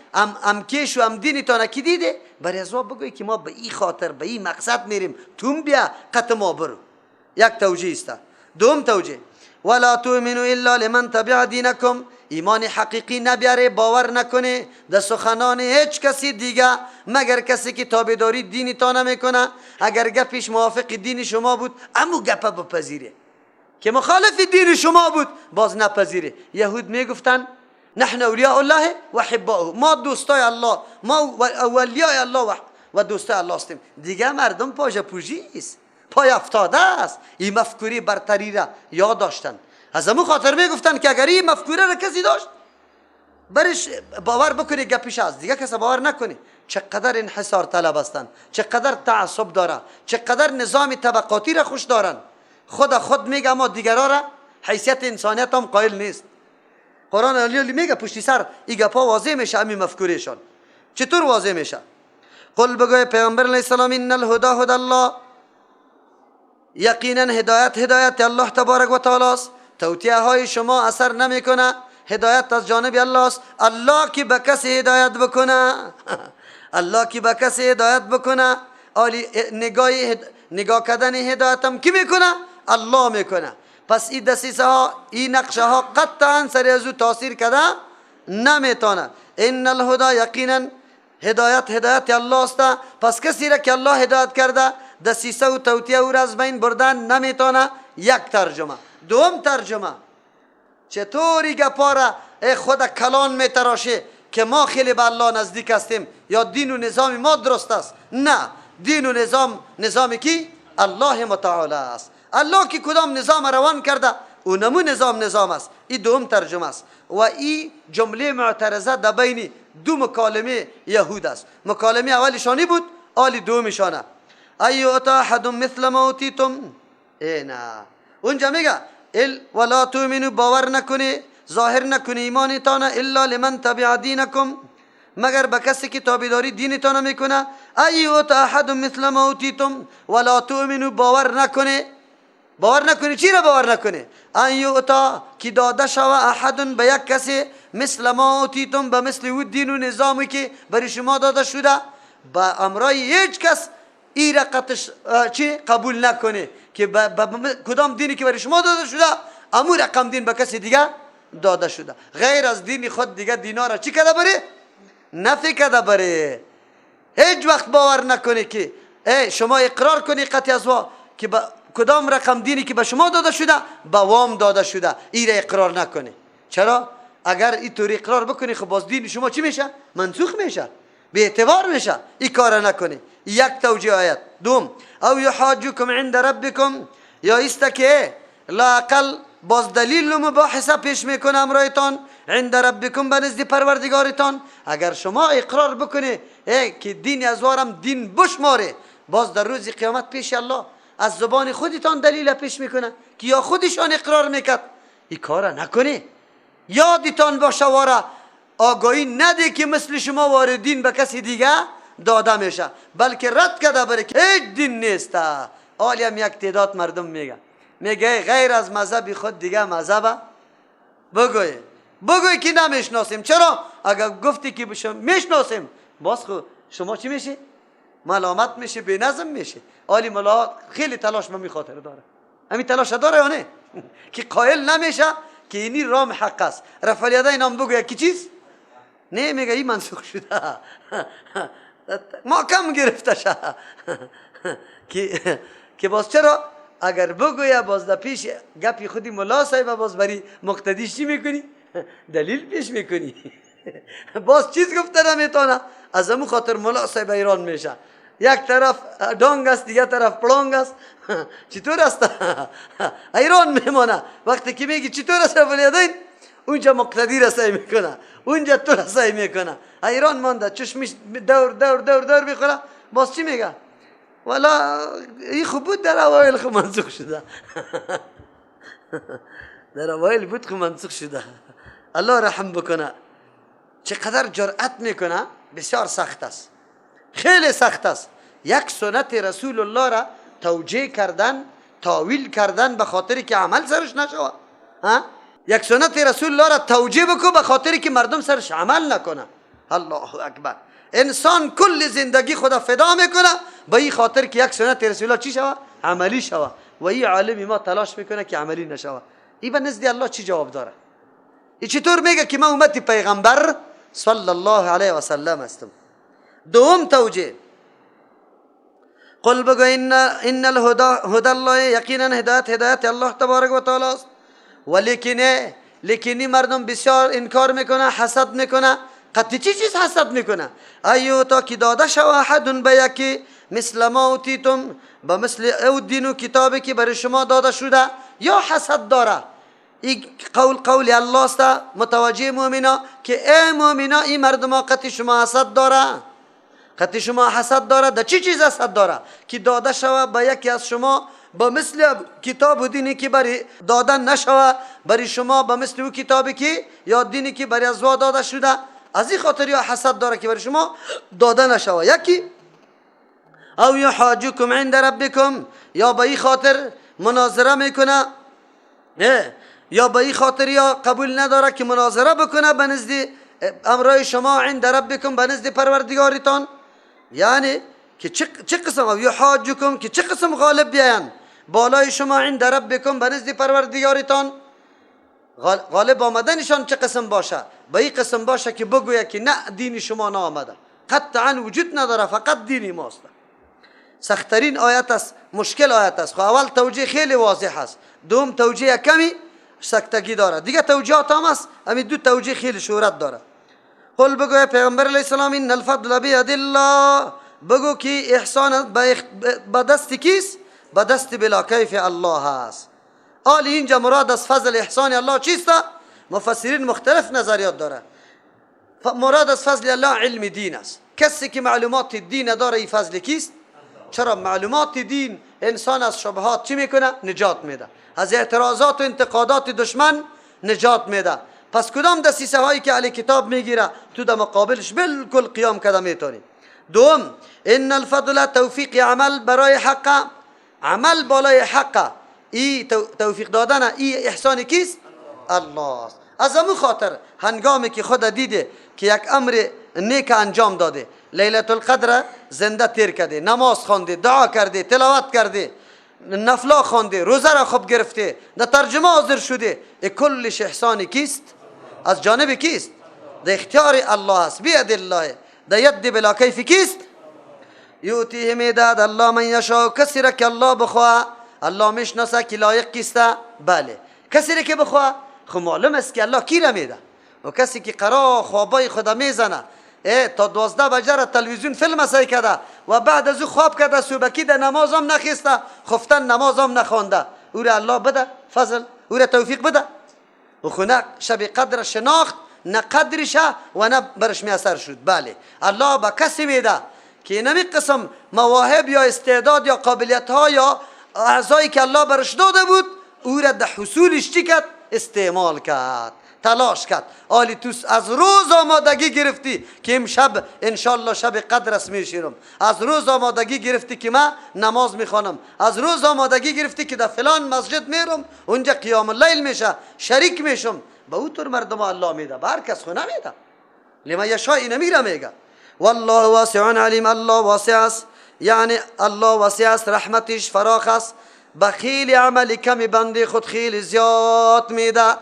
امکیش و امدینی تا نکی دیده برای از بگوی که ما به این خاطر به این مقصد میریم، توم بیا قط ما برو. یک توجیه است. دوم توجیه ولا تؤمنوا الا لمن تبع دینکم، ایمان حقیقی نبیاره، باور نکنه در سخنان هیچ کسی دیگه مگر کسی که تابعداری دینی تا نمیکنه. اگر گپش موافق دین شما بود امو گپ بپذیره، که مخالف دین شما بود باز نپذیره. یهود میگفتن نحن اولیاء الله و حباؤه، ما دوستای الله، ما اولیاء الله و دوستای الله هستیم. دیگه مردم پاژ پوژی است، پای افتاده است. این مفکوری برتری را یاد داشتن، از همون خاطر میگفتن که اگر این مفکوره را کسی داشت برش باور بکنه گپش است، دیگه کسی باور نکنه. چقدر انحصار طلب هستند، چقدر تعصب داره، چقدر نظام طبقاتی را خوش دارن. خود میگه اما دیگران را حیثیت انسانیت هم قائل نیست. قرآن علی میگه پشتی سر این گپا واضح میشه همین مفکورشان. چطور واضح میشه؟ قل بگوی پیامبر علیه السلام ان الهدى هدى الله، یقینا هدایت الله تبارک و تعالی است. توطئه های شما اثر نمیکنه، هدایت از جانب الله است. الله کی به کسی هدایت بکنه الله کی به کسی هدایت بکنه، علی نگاه کردن هدایت هم کی میکنه؟ الله میکنه. پس این دسیسه ها، این نقشه ها قطعا سر از او تاثیر کرده نمیتونه. ان الهدى، یقینا هدایت الله است. پس کسی را که الله هدایت کرده دسیسه و توطئه او را از بین بردن نمیتونه. یک ترجمه. دوم ترجمه، چطوری گپا را خود کلان میتراشه که ما خیلی به الله نزدیک هستیم یا دین و نظام ما درست است. نه، دین و نظامی کی؟ الله متعال است. الله که کدام نظام روان کرده اونمو نظام است. این دوم ترجمه است. و این جمله معترضه در بین دو مکالمه یهود است. مکالمه اولیشانی بود، آلی دومشانه. ایوتا احد مثل ما اوتیتم، نه اونجا میگه ولا تؤمنوا، باور نکنی، ظاهر نکنی ایمانتان، الا لمن تبع دینکم، مگر به کسی که تابعداری دینتان میکنه. ایوتا احد مثل ما اوتیتم ولا تؤمنوا، باور نکنی چی را باور نکنی؟ ایوتا که داده شوه احد به یک کسی مثل ما اوتیتم، به مثل او دین و نظامی که برای شما داده شده، با امرای هیچ کس این رقتش چی قبول نکنه که کدام دینی که برای شما داده شده امو رقم دین به کسی دیگه داده شده، غیر از دین خود دیگه دینا را چی کده بره؟ نفی کده بره. هیچ وقت باور نکنه که شما اقرار کنی قطعی از که کدام رقم دینی که به شما داده شده به وام داده شده، این را اقرار نکنه. چرا؟ اگر این طور اقرار بکنی خب باز دین شما چی میشه؟ منسوخ میشه، به اعتبار میشه. این کار نکنی. یک توجیه آیت. دوم، او یحاجوکم عند ربکم، یا است که لااقل باز دلیل و مباحثه پیش میکنه امرایتان عند ربکم، به نزد پروردگارتان. اگر شما اقرار بکنه که دین ازوارم دین بشماره، باز در روز قیامت پیش الله از زبان خودتان دلیل پیش میکنه که یا خودشان اقرار میکرد این کارا نکنی. یادتان باشه واره آگاهی نده که مثل شما واردین به کسی دیگه داده میشه، بلکه رد کرده بره که هیچ دین نیست. حالی هم یک تعداد مردم میگه غیر از مذهب خود دیگه مذهب بگوی که نمیشناسیم. چرا؟ اگر گفتی که میشناسیم باز خود شما چی میشه؟ ملامت میشه، بی نظم میشه. حالی ملا خیلی تلاش به می خاطر داره، همین تلاش داره یا نه؟ که قائل نمیشه که اینی رام حق است. رفع الیدین هم بگوی کی چیز نه، میگه این منسوخ شده ما کم گرفته شه که باز چرا اگر بگویه باز در پیش گپی خودی ملا صاحب باز بری مقتدیش چی میکنی؟ دلیل پیش میکنی باز چیز گفته نمیتونه. از همون خاطر ملا صاحب ایران میشه، یک طرف دانگ است دیگه طرف پلانگ است چطور است ایران میمانه. وقتی که میگی چطور است رفع الیدین اونجا مقتدی رسایی میکنه، اونجا تو رسایی میکنه. ایران مانده چشمش دور دور دور دور میخوره. باز چی میگه؟ والا این خوب بود در اوایل خود منسوخ شده در اوایل بود خود منسوخ شده. الله رحم بکنه. چقدر جرأت میکنه، بسیار سخت است، خیلی سخت است. یک سنت رسول الله را توجیه کردن، تاویل کردن به خاطری که عمل سرش نشود. یک سنت رسول الله را توجیه بکو به خاطری که مردم سرش عمل نکنه. الله اکبر. انسان کل زندگی خدا فدا میکنه به این خاطر که یک سنت رسول الله چی شود؟ عملی شود. و این عالم ما تلاش میکنه که عملی نشود. این به نزد الله چی جواب داره؟ این چطور میگه که من امتی پیغمبر صلی الله علیه و سلم هستم؟ دوم توجیه، قل بگو ان الهدى الله، یقینا هدایت الله تبارک و تعالی است. لیکنی مردم بسیار انکار میکنه، حسد میکنه. قطعی چیز حسد میکنه؟ ایو تا که داده شو احد به یکی مثل ما اوتیتم، به مثل او دین و کتابی که برای شما داده شده، یا حسد داره. این قول الله است متوجه مؤمنا که ای مؤمنا این مردم قطعی شما حسد داره. قطعی شما حسد داره. در چی چیز حسد داره؟ که داده شوه به یکی از شما با مثل کتاب و دینی که برای دادن نشوه برای شما به مثل او کتابی که یا دینی که برای ازوا داده شده. از این خاطر یا حسد داره که برای شما داده نشوه. یکی او یحاجوکم عند ربکم، یا به این خاطر مناظره میکنه، یا به این خاطر یا قبول نداره که مناظره بکنه به نزد امرای شما عند ربکم، به نزد پروردگارتان. یعنی که چه قسم او یحاجوکم که چه قسم غالب بیاین بالای شما عند ربکم به نزد پروردگارتان. غالب آمدنشان چه قسم باشه؟ به این قسم باشه که بگویه که نه دین شما نآمده، قطعا وجود نداره، فقط دین ماست. سخترین آیت است، مشکل آیت است. اول توجیه خیلی واضح است، دوم توجیه کمی سکتگی داره، دیگه توجیهات هم است. همین دو توجیه خیلی شهرت داره. قل بگو پیغمبر علیه السلام ان الفضل بید الله، بگو که احسان به دست کیست؟ به دست بلا کیف الله است. حالی اینجا مراد از فضل احسان الله چیست؟ مفسرین مختلف نظریات داره. مراد از فضل الله علم دین است. کسی که معلومات دین داره این فضل کیست؟ چرا معلومات دین انسان از شبهات چی میکنه؟ نجات میده. از اعتراضات و انتقادات دشمن نجات میده. پس کدام دسیسه هایی که علی کتاب میگیره تو در مقابلش بالکل قیام کده میتونی. دوم ان الفضل توفیق عمل برای حق، عمل بالای حق. ای توفیق دادن ای احسان کیست؟ الله است. از همون خاطر هنگامی که خود دیده که یک امر نیک انجام داده، لیلت القدر زنده تیر کرده، نماز خوانده، دعا کرده، تلاوت کرده، نفلا خوانده، روزه را خوب گرفته، در ترجمه حاضر شده، کلش احسان کیست؟ از جانب کیست؟ در اختیار الله است. بید الله، در ید بلا کیف کیست؟ یوتیه میداد الله من یشاء، کسی را که الله بخواه. الله میشناسه که لایق کیسته. بله کسی را که بخواه خب معلوم است که الله کی را میده. و کسی که قرار خوابای خدا میزنه تا 12 بجه تلویزیون فیلم سای کرده و بعد از او خواب کرده، صبحکی در نماز هم نخیسته، خفتن نماز هم نخوانده، او را الله بده فضل، او را توفیق بده. و خونه شب قدر شناخت نه قدرشه و نه برش میاثر شد. بله الله به کسی میده که نمی قسم مواهب یا استعداد یا قابلیت ها یا اعضایی که الله برش داده بود او را در حصولش چی کرد؟ استعمال کرد، تلاش کرد. حالی تو از روز آمادگی گرفتی که امشب انشالله شب قدر است میشیرم، از روز آمادگی گرفتی که من نماز میخوانم، از روز آمادگی گرفتی که در فلان مسجد میرم اونجا قیام اللیل میشه، شریک میشم. به او طور مردم الله میده، به هر کس خو نمیده. لما یشاء اینو میگه والله واسع علیم. الله واسع است، یعنی الله واسع است، رحمتش فراخ است، به خیلی عمل کمی بنده خود خیلی زیاد میده.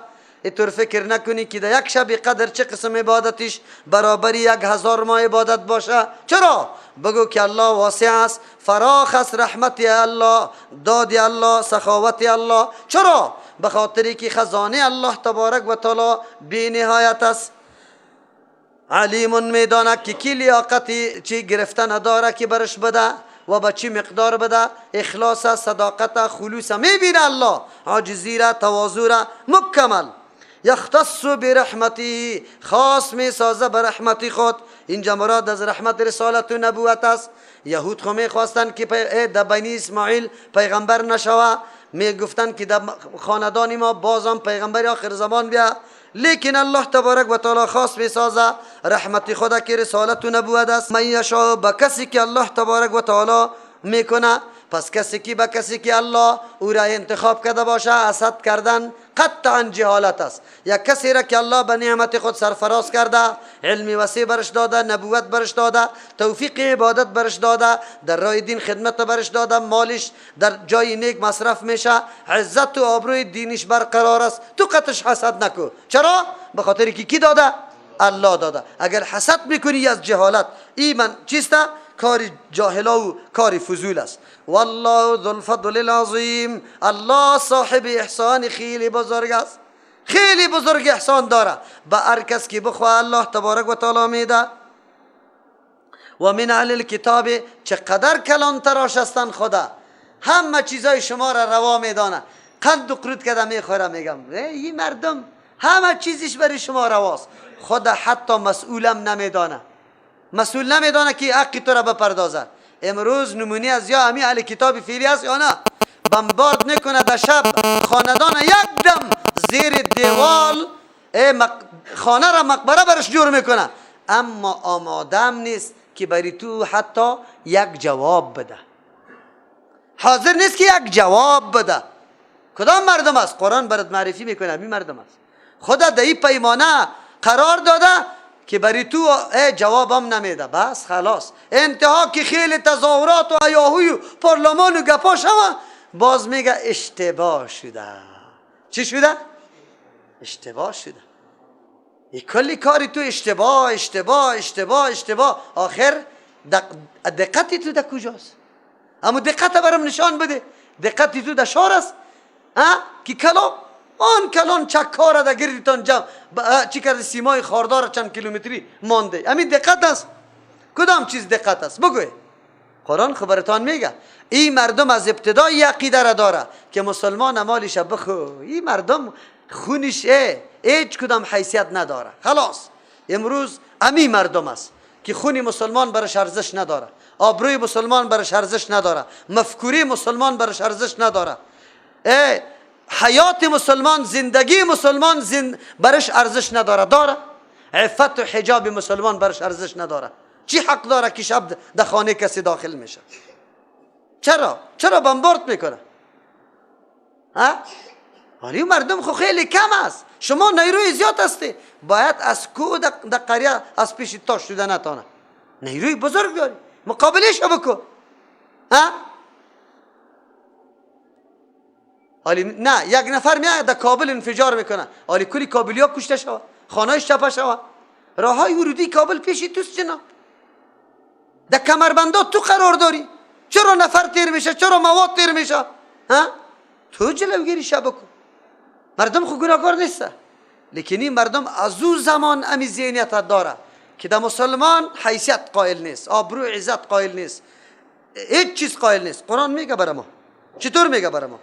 اینطور فکر نکنی که در یک شب قدر چه قسم عبادتش برابری 1000 ماه عبادت باشه. چرا؟ بگو که الله واسع است، فراخ است، رحمت الله، داد الله، سخاوت الله. چرا؟ به خاطری که خزانه الله تبارک و تعالی بی نهایت است. علیم میداند که کی لیاقتی چی گرفتن داره که برش بده و به چی مقدار بده. اخلاص، صداقت، خلوص میبینه الله، عاجزی را، تواضع را مکمل. یختص برحمتی، خاص می سازه به رحمتی خود. اینجا مراد از رحمت رسالت و نبوت است. یهود خو می خواستند که در بنی اسماعیل پیغمبر نشوه، می گفتند که در خاندان ما بازم پیغمبر آخر زمان بیا، لیکن الله تبارک و تعالی خاص می سازه رحمت خود که رسالت و نبوت است. من یشاء، به کسی که الله تبارک و تعالی میکنه. پس کسی که به کسی که الله او را انتخاب کرده باشه، حسد کردن قطعا جهالت است. یک کسی را که الله به نعمت خود سرفراز کرده، علم وسیع برش داده، نبوت برش داده، توفیق عبادت برش داده، در راه دین خدمت برش داده، مالش در جای نیک مصرف میشه، عزت و آبروی دینش برقرار است، تو قطعش حسد نکو. چرا؟ به خاطر که کی داده؟ الله داده. اگر حسد میکنی از جهالت، ایمان چیسته؟ کار جاهلا و کار فضول است. والله ذو الفضل العظیم، الله صاحب احسان خیلی بزرگ است، خیلی بزرگ احسان داره. به هر کس که بخواه الله تبارک و تعالی میده. و من اهل الکتاب، چقدر کلان تراش هستن خدا، همه چیزای شما را روا میدانه. قند و قرود کده میخوره، میگم این مردم همه چیزش برای شما رواست. خدا حتی مسئولم نمیدانه، مسئول نمیدانه که حقی تو را بپردازه. امروز نمونه از یا امی اهل کتاب فعلی است یا نه، بمبارد میکنه در شب خاندان، یک دم زیر دیوال خانه را مقبره برش جور میکنه، اما آمادم نیست که بری تو حتی یک جواب بده، حاضر نیست که یک جواب بده. کدام مردم است؟ قرآن برات معرفی میکنه همین مردم است. خدا در این پیمانه قرار داده که بری تو جوابم نمیده، بس خلاص انتها که خیلی تظاهرات و هیاهوی و پارلمان و گپا شوه، باز میگه اشتباه شده. چی شده؟ اشتباه شده. کلی کاری تو اشتباه اشتباه اشتباه اشتباه. آخر دقتی تو در کجاست؟ اما دقت برام نشان بده. دقتی تو در شار است که کلام آن کلان چکاره در گردتان جمع چی کرده؟ سیمای خاردار چند کیلومتری مانده. همین دقت است؟ کدام چیز دقت است؟ بگوی. قرآن خبرتان میگه این مردم از ابتدای عقیده را داره که مسلمان مالش بخو. این مردم خونش هیچ کدام حیثیت نداره. خلاص امروز همین مردم است که خونی مسلمان برش ارزش نداره، آبروی مسلمان برش ارزش نداره، مفکوری مسلمان برش ارزش نداره، حیات مسلمان، زندگی مسلمان برش ارزش نداره. داره؟ عفت و حجاب مسلمان برش ارزش نداره. چی حق داره که شب در خانه کسی داخل میشه؟ چرا بمبارد میکنه؟ ولی مردم خو خیلی کم است. شما نیروی زیاد هستی، باید از کو در قریه از پیش تا شده نتانه. نیروی بزرگ داری، مقابلش بکن. حالی نه یک نفر میاد در کابل انفجار میکنه، حالی کلی کابلی ها کشته شوه، خانهاش چپه شوه، راه های ورودی کابل پیشی توست جناب. در کمربندات تو قرار داری، چرا نفر تیر میشه؟ چرا مواد تیر میشه؟ تو جلوگیری شب بکن. مردم خو گناهکار نیسته، لیکن این مردم از او زمان امی ذهنیت داره که در مسلمان حیثیت قائل نیست، آبرو عزت قائل نیست، هیچ چیز قائل نیست. قرآن میگه برای ما. چطور میگه برای ما؟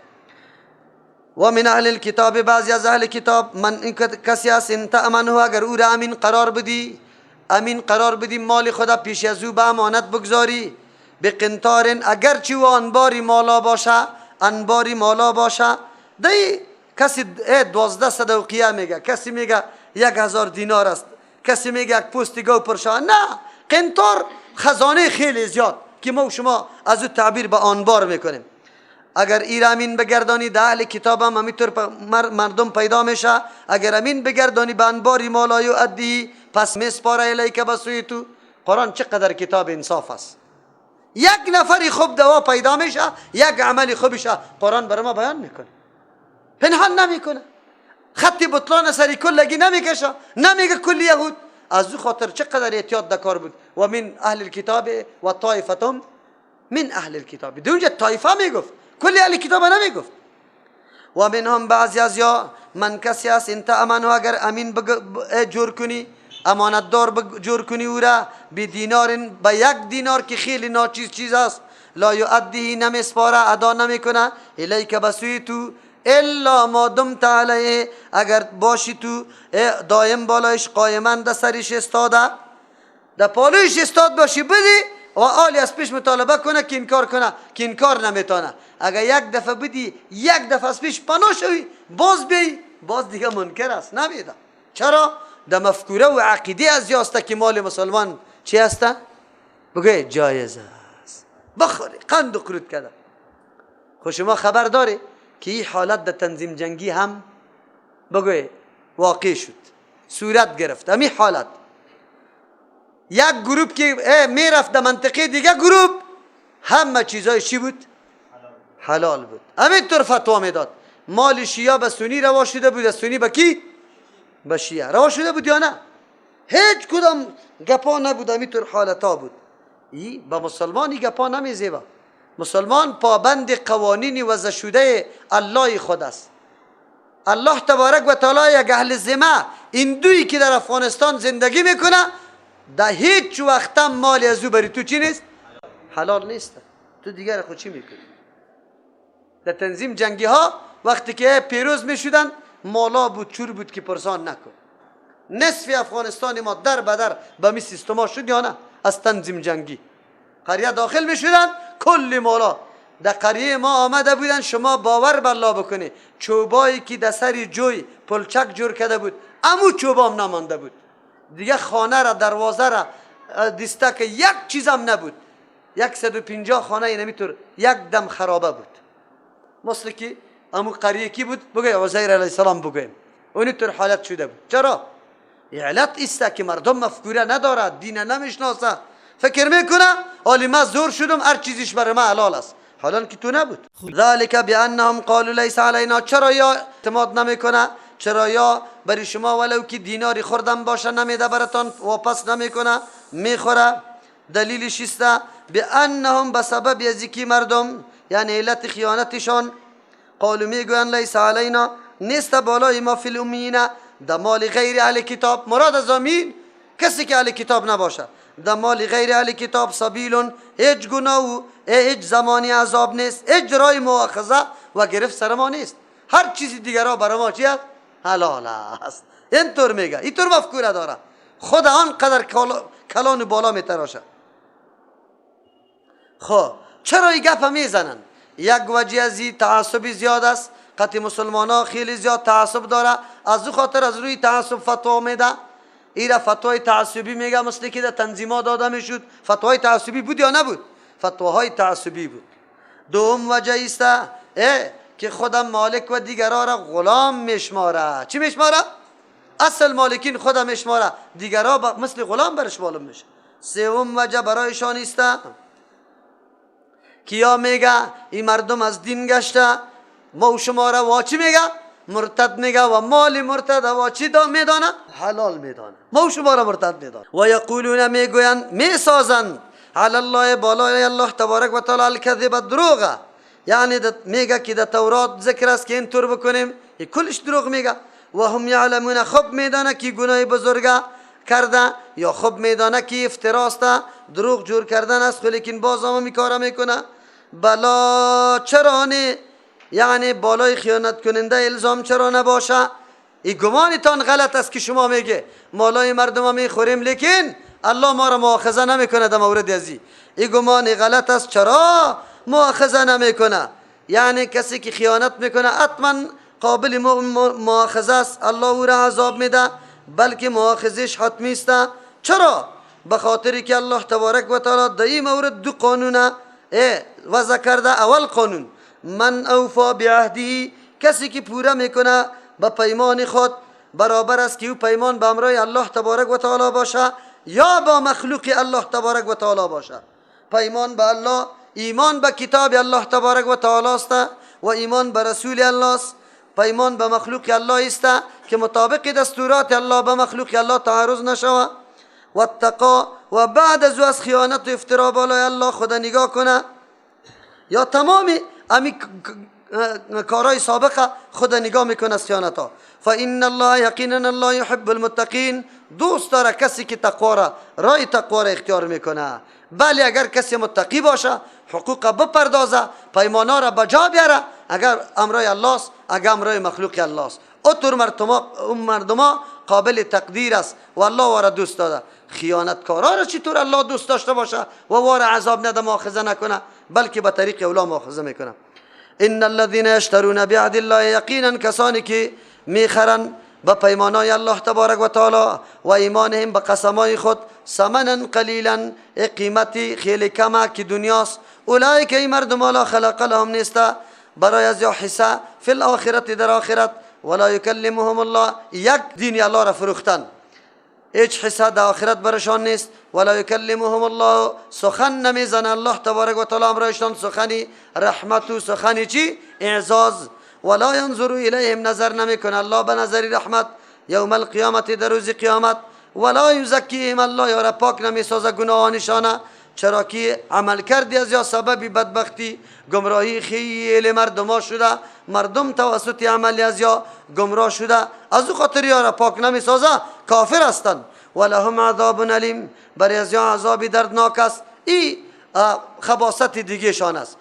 و من اهل الكتاب، بعضی از اهل کتاب، من این کسی است ان تأمنه، اگر او را امین قرار بدی، مال خدا پیش از او به امانت بگذاری، به قنطار، اگر چی و انباری مالا باشه، دی کسی 1200 اوقیه میگه، کسی میگه 1000 دینار است، کسی میگه یک پوست گاو پرشان. نه، قنطار خزانه خیلی زیاد که ما و شما از او تعبیر به انبار میکنیم. اگر ایر امین بگردانی ده اهل کتاب هم همینطور مردم پیدا میشه. اگر امین بگردانی به انباری مالای و ادی پس مسپاره الیک بسوی تو. قرآن چقدر کتاب انصاف است. یک نفری خوب دوا پیدا میشه، یک عملی خوبشه قرآن برای ما بیان میکنه، پنهان نمیکنه، خطی بطلان سری کلگی نمیکشه، نمیگه کل یهود. از او خاطر چقدر احتیاط دکار بود. و من اهل الکتاب و طایفتم من اهل الکتاب. دونجا طایفه میگفت، کلی اهل کتاب نمیگفت. و منهم بعضی از یا من کسی است انت امنو اگر امین جور کنی، امانتدار جور کنی او را بی دینار، با 1 دینار که خیلی ناچیز چیز است، لا یؤدیه نمیسپاره، ادا نمیکنه، الیک بسوی تو، الا ما دمت علیه اگر باشی تو دایم بالایش، قایما در سرش استاده، در پالویش استاد باشی بدی و آلی از پیش مطالبه کنه که انکار کنه که انکار نمیتونه. اگر یک دفعه بدی، یک دفعه از پیش پناه شوی، باز بی باز دیگه منکر است، نمیده. چرا؟ در مفکوره و عقیده از یاسته که مال مسلمان چی هسته؟ بگوی جایز است بخوری، قند و قرود کده. خود شما خبر داری که این حالت در تنظیم جنگی هم بگوی واقع شد، صورت گرفت. همین حالت یک گروپ که میرفت در منطقه دیگه گروپ، همه چیزای چی بود؟ حلال بود. همین طور فتوا میداد. مال شیعه به سنی روا شده بود، از سنی به کی؟ به شیعه روا شده بود یا نه؟ هیچ کدام گپا نبود. همین طور حالتا بود. این به مسلمانی گپا نمیزیبه. مسلمان پابند قوانین وضع شده الله خود است. الله تبارک و تعالی یک اهل ذمه، این دویی که در افغانستان زندگی میکنه، در هیچ وقت مالی از او بری تو چی نیست؟ حلال نیست. تو دیگر خود چی میکنی؟ در تنظیم جنگی ها وقتی که پیروز میشدن، مالا بود چور بود که پرسان نکن. نصف افغانستان ما در بدر به می سیستما شد یا نه؟ از تنظیم جنگی قریه داخل میشدن، کل مالا در قریه ما آمده بودن. شما باور بالله بکنی چوبایی که در سر جوی پلچک جور کرده بود، امو چوبام نمانده بود دیگه. خانه را، دروازه را، دیسته که یک چیزم نبود. 150 خانه نمیتور یک دم خرابه بود. مثل که امو قریه کی بود؟ بگوی عزیر علیه السلام بگویم. اونی طور حالت شده بود. چرا؟ علت است که مردم مفکوره نداره، دین نمیشناسه، فکر میکنه حالی ما زور شدم هر چیزش برای ما حلال است، حالا که تو نبود. ذالک بانهم قالوا لیس علینا. چرا یا اعتماد نمیکنه؟ چرا یا برای شما ولو که دیناری خوردم باشه نمیده براتان، واپس نمیکنه، میخوره؟ دلیلش است بانهم بسبب یزیکی مردم، یعنی علت خیانتشان، قالوا میگوین لیس علینا نیست بالای ما فی الامیین، در مال غیر اهل کتاب. مراد از امین کسی که اهل کتاب نباشه. در مال غیر اهل کتاب سبیلون، هیچ گناه و هیچ زمانی عذاب نیست، هیچ رای مؤاخذه و گرفت سر ما نیست. هر چیزی دیگر را برای ما چی است؟ حلال است. اینطور میگه، اینطور مفکوره داره. خود آنقدر کلان بالا میتراشه. خب چرا این گپ میزنن؟ یک وجه از این تعصبی زیاد است. قطعی مسلمان ها خیلی زیاد تعصب داره، از او خاطر از روی تعصب فتوا میده. ایره فتوای تعصبی میگه، مثل که در تنظیمات داده میشد. فتوای تعصبی بود یا نبود؟ فتواهای تعصبی بود. دوم وجه است که خودم مالک و دیگران را غلام میشماره. چی میشماره؟ اصل مالکین خودم میشماره، دیگران مثل غلام برش معلوم میشه. سوم وجه برایشان است کیا میگه این مردم از دین گشته، ما و شما را واچی میگه؟ مرتد میگه و مال مرتد واچی میدانه؟ حلال میدانه. ما و شما را مرتد میدانه. و یقولون میگوین میسازن علی الله بالای الله تبارک و تعالی الکذب، دروغه. یعنی میگه که در تورات ذکر است که اینطور بکنیم، کلش دروغ میگه. و هم یعلمون، خب میدانه که گناه بزرگه کرده، یا خب میدانه که افتراست، دروغ جور کردن است، لیکن باز هم میکاره میکنه. بلا چرا نه؟ یعنی بالای خیانت کننده الزام چرا نباشه؟ این گمانتان غلط است که شما میگه مالای مردم میخوریم لیکن الله ما را مؤاخذه نمیکنه در مورد ازی. این گمان غلط است. چرا مؤاخذه نمیکنه؟ یعنی کسی که خیانت میکنه حتما قابل مؤاخذه است، الله او را عذاب میده، بلکه مؤاخذش حتمی است. چرا؟ به خاطری که الله تبارک و تعالی در این مورد دو قانون وضع کرده. اول قانون، من اوفا بعهده، کسی که پوره میکنه به پیمان خود، برابر است که او پیمان به امرای الله تبارک و تعالی باشه یا با مخلوق الله تبارک و تعالی باشه. پیمان به الله، ایمان به کتاب الله تبارک و تعالی است و ایمان به رسول الله است. پیمان به مخلوق الله است که مطابق دستورات الله به مخلوق الله تعارض نشود. و اتقا، و بعد از خیانت و افترا بالای الله خدا نگاه کنه، یا تمام امی کارهای سابقه خدا نگاه میکنه از خیانت ها. فان الله، یقینا الله یحب المتقین، دوست داره کسی که تقوا را، رای تقوا را اختیار میکنه. بله اگر کسی متقی باشه، حقوق بپردازه، پیمانا را بجا بیاره، اگر امرای الله است، اگر امرای مخلوق الله است، اطور مردما قابل تقدیر است و الله وارا دوست داده. خیانتکارا را چطور الله دوست داشته باشه و وارا عذاب نده، مؤاخذه نکنه، بلکه به طریق اولا مؤاخذه میکنه. ان الذين يشترون بعهد الله، یقینا کسانی که میخرن با پیمانای الله تبارک و تعالی و ایمانهم به قسمای خود، ثمنا قلیلا، قیمتی خیلی کمه که دنیاست. اولئک، این مردم لا خلق لهم نیست برای از یا حصه فی الاخرت، در آخرت، ولا یکلمهم الله، یک دین الله را فروختن، هیچ حصه در آخرت برشان نیست. ولا یکلمهم الله، سخن نمیزن الله تبارک و تعالی امرایشان، سخنی رحمت و سخنی چی؟ اعزاز. ولا ينظر الیهم، نظر نمیکنه الله به نظر رحمت، یوم القیامت، در روز قیامت. ولا یزکیهم، الله یارا پاک نمیسازه گناهانشان، چرا که عمل کردی از یا سبب بدبختی گمراهی خیلی مردم شده، مردم توسط عملی از یا گمراه شده، از او خاطر یارا پاک نمیسازه، کافر هستند. ولهم عذاب علیم، برای از یا عذابی دردناک است. این خباثت دیگه شان است.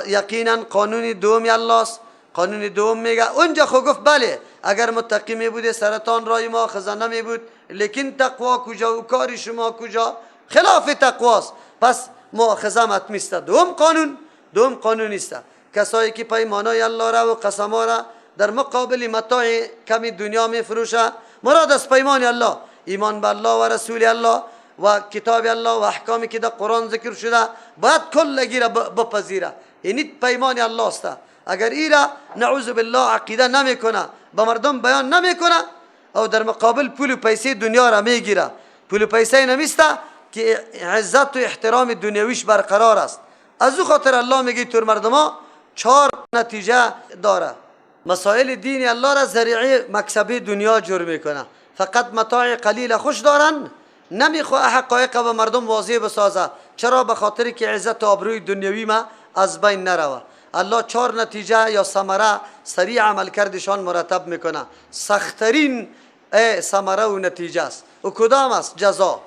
یقینا قانون دومی الله است. قانون دوم میگه، اونجا خو گفت بله اگر متقی می بوده سرطان رای ما خزانه می بود، لیکن تقوا کجا و کار شما کجا؟ خلاف تقواست، پس مؤاخذه حتمی است. دوم قانون است. کسایی که پیمانای الله را و قسما را در مقابل متاع کمی دنیا می فروشه، مراد از پیمان الله ایمان به الله و رسول الله و کتاب الله و احکامی که در قرآن ذکر شده باید کلگی را بپذیره. این پیمان الله است. اگر ایرا نعوذ بالله عقیده نمیکنه، به مردم بیان نمیکنه، او در مقابل پول و پیسه دنیا را میگیره، پول و پیسه نمیسته که عزت و احترام دنیویش برقرار است. از او خاطر الله میگه تور مردما 4 نتیجه داره. مسائل دین الله را ذریعه مکسبی دنیا جور میکنه، فقط متاع قلیل خوش دارن، نمیخواه حقایق به مردم واضح بسازه. چرا؟ به خاطر که عزت و آبروی دنیوی ما از بین نروه. الله 4 نتیجه یا ثمره سریع عمل کردشان مرتب میکنه. سخترین ثمره و نتیجه است. و کدام است؟ جزا.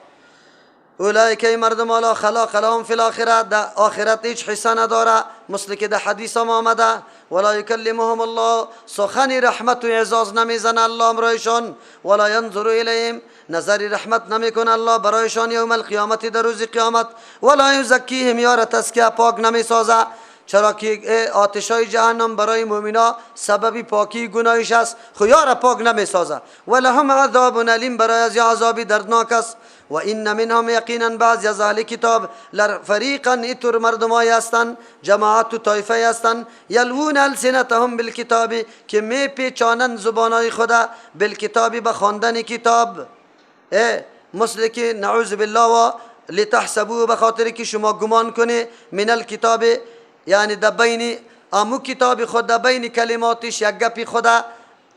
اولئک، مردم لا خلاق لهم فی الاخره، در آخرت هیچ حصه نداره، مثل که در حدیث هم آمده. ولا یکلمهم الله، سخن رحمت و اعزاز نمیزنه الله امرایشان. ولا ینظر الیهم، نظر رحمت نمیکنه الله برایشان یوم القیامت، در روز قیامت. ولا یزکیهم، یار تزکیه پاک نمیسازه، چرا که آتشای جهنم برای مؤمنا سبب پاکی گناهش است، خیار پاک نمیسازه. ولهم عذاب علیم، برای از عذابی دردناک است. و این منهم، یقینا بعضی از اهل کتاب، فریقا ایتور مردمایی هستند، جماعت و طایفه هستند، یلوون السنتهم بالکتاب، که می پیچانند زبانای خدا بالکتاب، به خواندن کتاب، مثل که نعوذ بالله و لتحسبوه، به خاطر که شما گمان کنه، من الکتاب، یعنی در بین امو کتاب خود، در بین کلماتش یک گپی خدا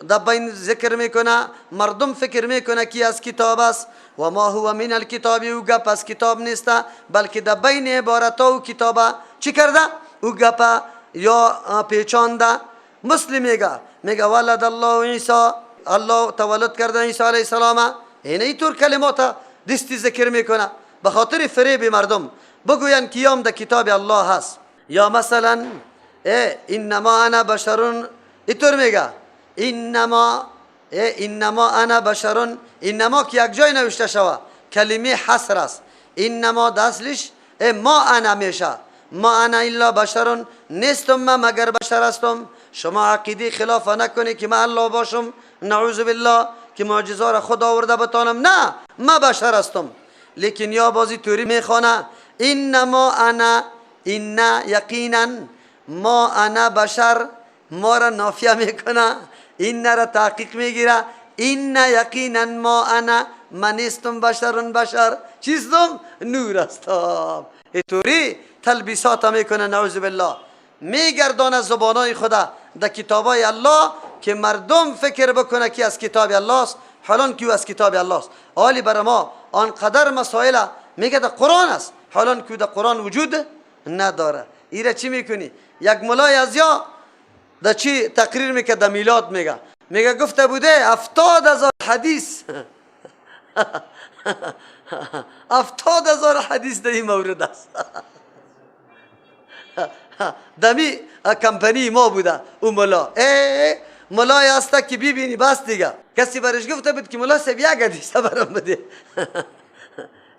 در بین ذکر میکنه، مردم فکر میکنه که از کتاب است. و ما هو من الکتاب، او گپ از کتاب نیست، بلکه در بین عبارت و کتاب چی کرده؟ او گپ یا پیچانده. مسلم میگه ولد الله عیسی، الله تولد کرده عیسی علیه السلام. این طور کلمات دستی ذکر میکنه به خاطر فریب مردم، بگوین کیام در کتاب الله هست. یا مثلا انما انا بشرون، اینطور میگه انما انا بشرون، انما که یک جای نوشته شوه کلمه حصر است. انما داخلش ما انا میشه، ما انا الا بشر، نیستم من مگر بشر هستم. شما عقیده خلاف نکنی که من الله باشم، نعوذ بالله، که معجزه را خود آورده بتانم. نه، من بشر هستم. لیکن یا بازی توری میخوانه انما انا، این یقینا، ما انا بشر، ما را نافیه میکنه، این را تحقیق میگیره. این یقینا ما انا، من نیستم بشرون، بشر چیستم؟ نور هستم. اینطوری تلبیسات میکنه نعوذ بالله، میگردانه زبانای خدا در کتابای الله که مردم فکر بکنه که از کتاب الله است، حالان که از کتاب الله است. حالی بر ما آنقدر مسائل میگه در قرآن است، حالان که در قرآن وجود نداره. ایره چی میکنی؟ یک ملای از یا در چی تقریر میکرد؟ در میلاد میگه گفته بوده 70,000 حدیث 70,000 حدیث در این مورد است. دمی کمپنی ما بوده او ملا، ملای هسته که ببینی بس دیگه. کسی برش گفته بود که ملا صاحب یک حدیث برام بده.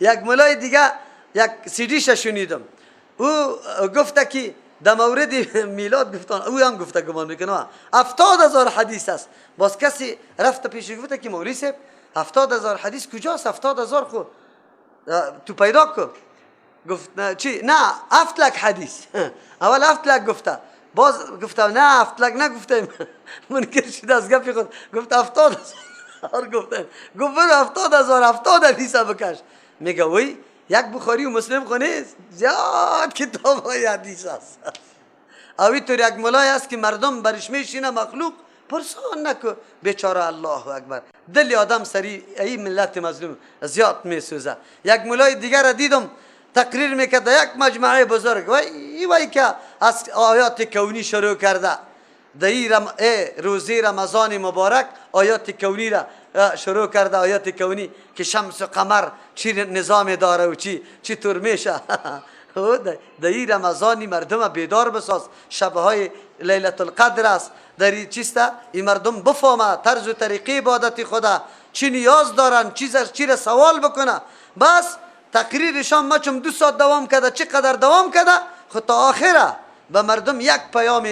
یک ملای دیگه یک سیدیش شنیدم، او گفته که در مورد میلاد گفتن، او هم گفته گمان میکنه 70,000 حدیث است. باز کسی رفت پیش گفته که مولوی صاحب 70,000 حدیث کجاست؟ 70,000 خو تو پیدا کن. گفت نه چی؟ نه 7,00,000 حدیث. اول 7,00,000 گفته، باز گفته نه 7,00,000 نگفته. منکر شده از گپی خود، گفت 70,000 گفته. گفت برو 70,000 70 حدیث بکش. میگه وای یک بخاری و مسلم خونه زیاد کتاب های حدیث است. اوی طور یک ملای است که مردم برش میشینه، مخلوق پرسان نکو، بیچاره الله اکبر، دل آدم سری ای ملت مظلوم زیاد میسوزه. یک ملای دیگر را دیدم تقریر میکرد یک مجمعه بزرگ، وای که از آیات کونی شروع کرده. در روزی رمضان مبارک آیات کونی را شروع کرده، آیات کونی که شمس و قمر چی نظام داره و چی طور میشه. در این رمضانی مردم بیدار بساز، شبهای لیلت القدر است، در این چیسته این مردم بفهمه طرز و طریقه عبادت خدا، چی نیاز دارن، چی را سوال بکنه. بس تقریرشان ما چون 2 ساعت دوام کرده، چقدر دوام کرده، خود تا آخره به مردم یک پیام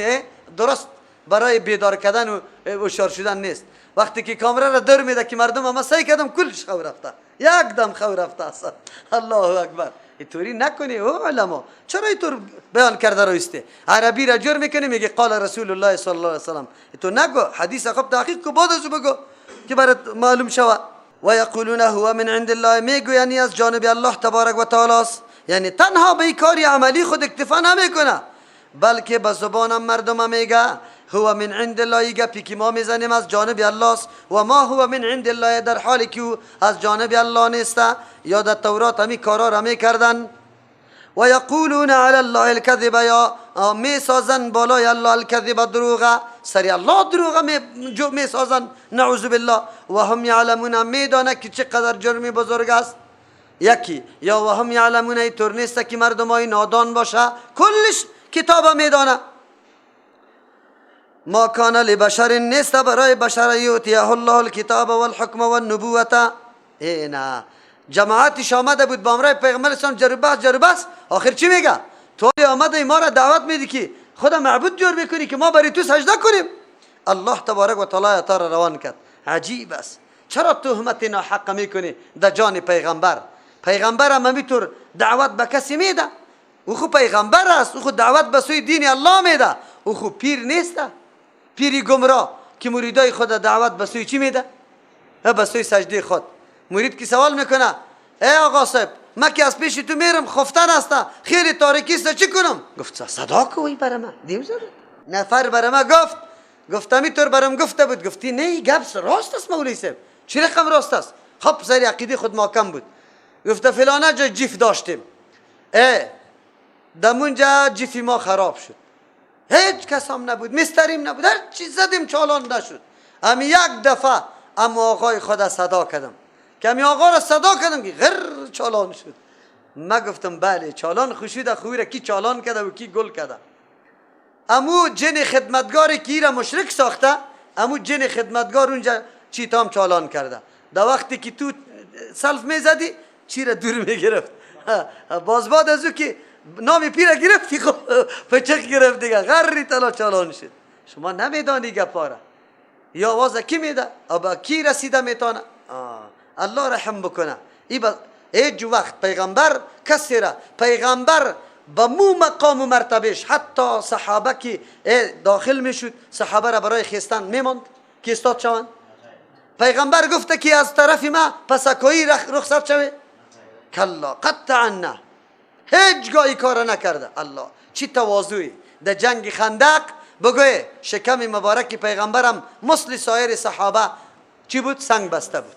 درست برای بیدار کردن و هوشیار شدن نیست. وقتی که کامره را در میده که مردم اما سعی کردم کلش خو رفته، یک دم خو رفته است. الله اکبر. اینطوری نکنی او علما، چرا اینطور بیان کرده رایسته؟ عربی را جور میکنی میگه قال رسول الله صلی الله علیه وسلم، تو نگو، حدیث خب تحقیق کو، بعد از بگو که برات معلوم شود. و یقولون هو من عند الله، میگو یعنی از جانب الله تبارک و تعالی است. یعنی تنها به کاری عملی خود اکتفا نمیکنه، بلکه به زبان مردم میگه هو من عند الله، گپی که ما میزنیم از جانب الله است. و ما هو من عند الله، در حالی که از جانب الله نیست. یا در تورات همی کارا را میکردن. و یقولون علی الله الکذب، یا میسازن بالای الله الکذب، دروغ سری الله دروغ میسازن نعوذ بالله. و هم یعلمون، میدانه که چقدر جرمی بزرگ است. یکی یا و هم یعلمون، اینطور نیست که مردمای نادان باشه، کلش کتاب میدانه. ما کان لبشر، نیست برای بشر یؤتیه الله الکتاب والحکم والنبوة. نه جماعتش آمده بود با امرای پیغمبر اسلام جربست، آخر چی میگه؟ تو آمده ما را دعوت میدی که خدا معبود جور بکنی که ما برای تو سجده کنیم. الله تبارک و تعالی تا روان کرد. عجیب است، چرا تهمت ناحق میکنی در جان پیغمبر؟ پیغمبر هم همینطور دعوت به کسی میده، او خود پیغمبر است، او خود دعوت به سوی دین الله میده، او خود پیر نیست، پیری گمراه که مریدای خود دعوت به سوی چی میده؟ به سوی سجده خود. مرید که سوال میکنه ای آقا صاحب من که از پیش تو میرم خفتن هسته، خیلی تاریکی است، چی کنم؟ گفت صدا کوی برام دیم زد. نفر برام گفت همینطور برام گفته بود. گفتی نه گپ راست است مولوی صاحب. چی رقم راست است؟ خب سری عقیده خود محکم بود. گفت فلانه جا جیف داشتیم، دمونجا جیفی ما خراب شد، هیچ کس هم نبود، مستریم نبود، هر چیز زدیم چالان نشد. امی یک دفعه اما آقای خدا صدا کردم، که امی آقا را صدا کردم که غر چالان شد. ما گفتم بله چالان خوشیده، خوی را کی چالان کرده و کی گل کرده؟ امو جن خدمتگاری که را مشرک ساخته، امو جن خدمتگار اونجا چی تام چالان کرده. در وقتی که تو سلف میزدی چی را دور میگرفت. باز بعد از او که نام پیر گرفتی خب پچق گرفت دیگه غری تلا چالان شد. شما نمیدانی گپاره یا آواز کی میده او با کی رسیده میتونه. الله رحم بکنه. ایج وقت پیغمبر کسی را پیغمبر با مو مقام و مرتبهش حتی صحابه که داخل میشد صحابه را برای خیستن میموند که استاد شوند. پیغمبر گفته که از طرف ما پسکویی رخصت شوه کلا قطعا نه، هیچ گاهی کار نکرده. الله چی تواضعی در جنگ خندق بگوی شکم مبارک پیغمبرم مثل سایر صحابه چی بود؟ سنگ بسته بود.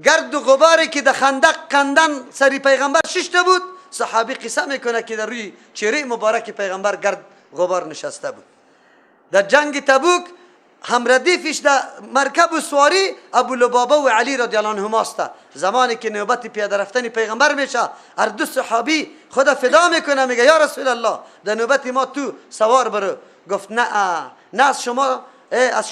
گرد و غباری که در خندق کندن سری پیغمبر ششته بود. صحابی قصه میکنه که در روی چهره مبارک پیغمبر گرد غبار نشسته بود. در جنگ تبوک همردیفش در مرکب و سواری ابو لبابه و علی رضی الله عنهما است. زمانی که نوبت پیاده رفتن پیغمبر میشه هر دو صحابی خدا فدا میکنه میگه یا رسول الله در نوبت ما تو سوار برو. گفت نه از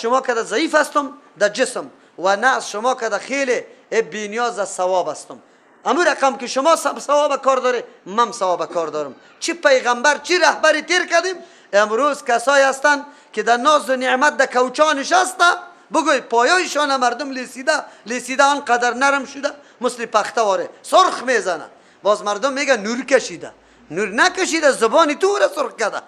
شما که ضعیف هستم در جسم و نه از شما که خیلی بی‌نیاز از ثواب هستم. امو رقم که شما ثواب کار داره من ثواب کار دارم. چی پیغمبر چی رهبری تیر کردیم. امروز کسایی هستند که در ناز و نعمت در کوچا نشسته بگوی پایایشان مردم لیسیده آنقدر نرم شده مثل پخته واره سرخ میزنه. باز مردم میگه نور کشیده. نور نکشیده، زبانی تو را سرخ کرده.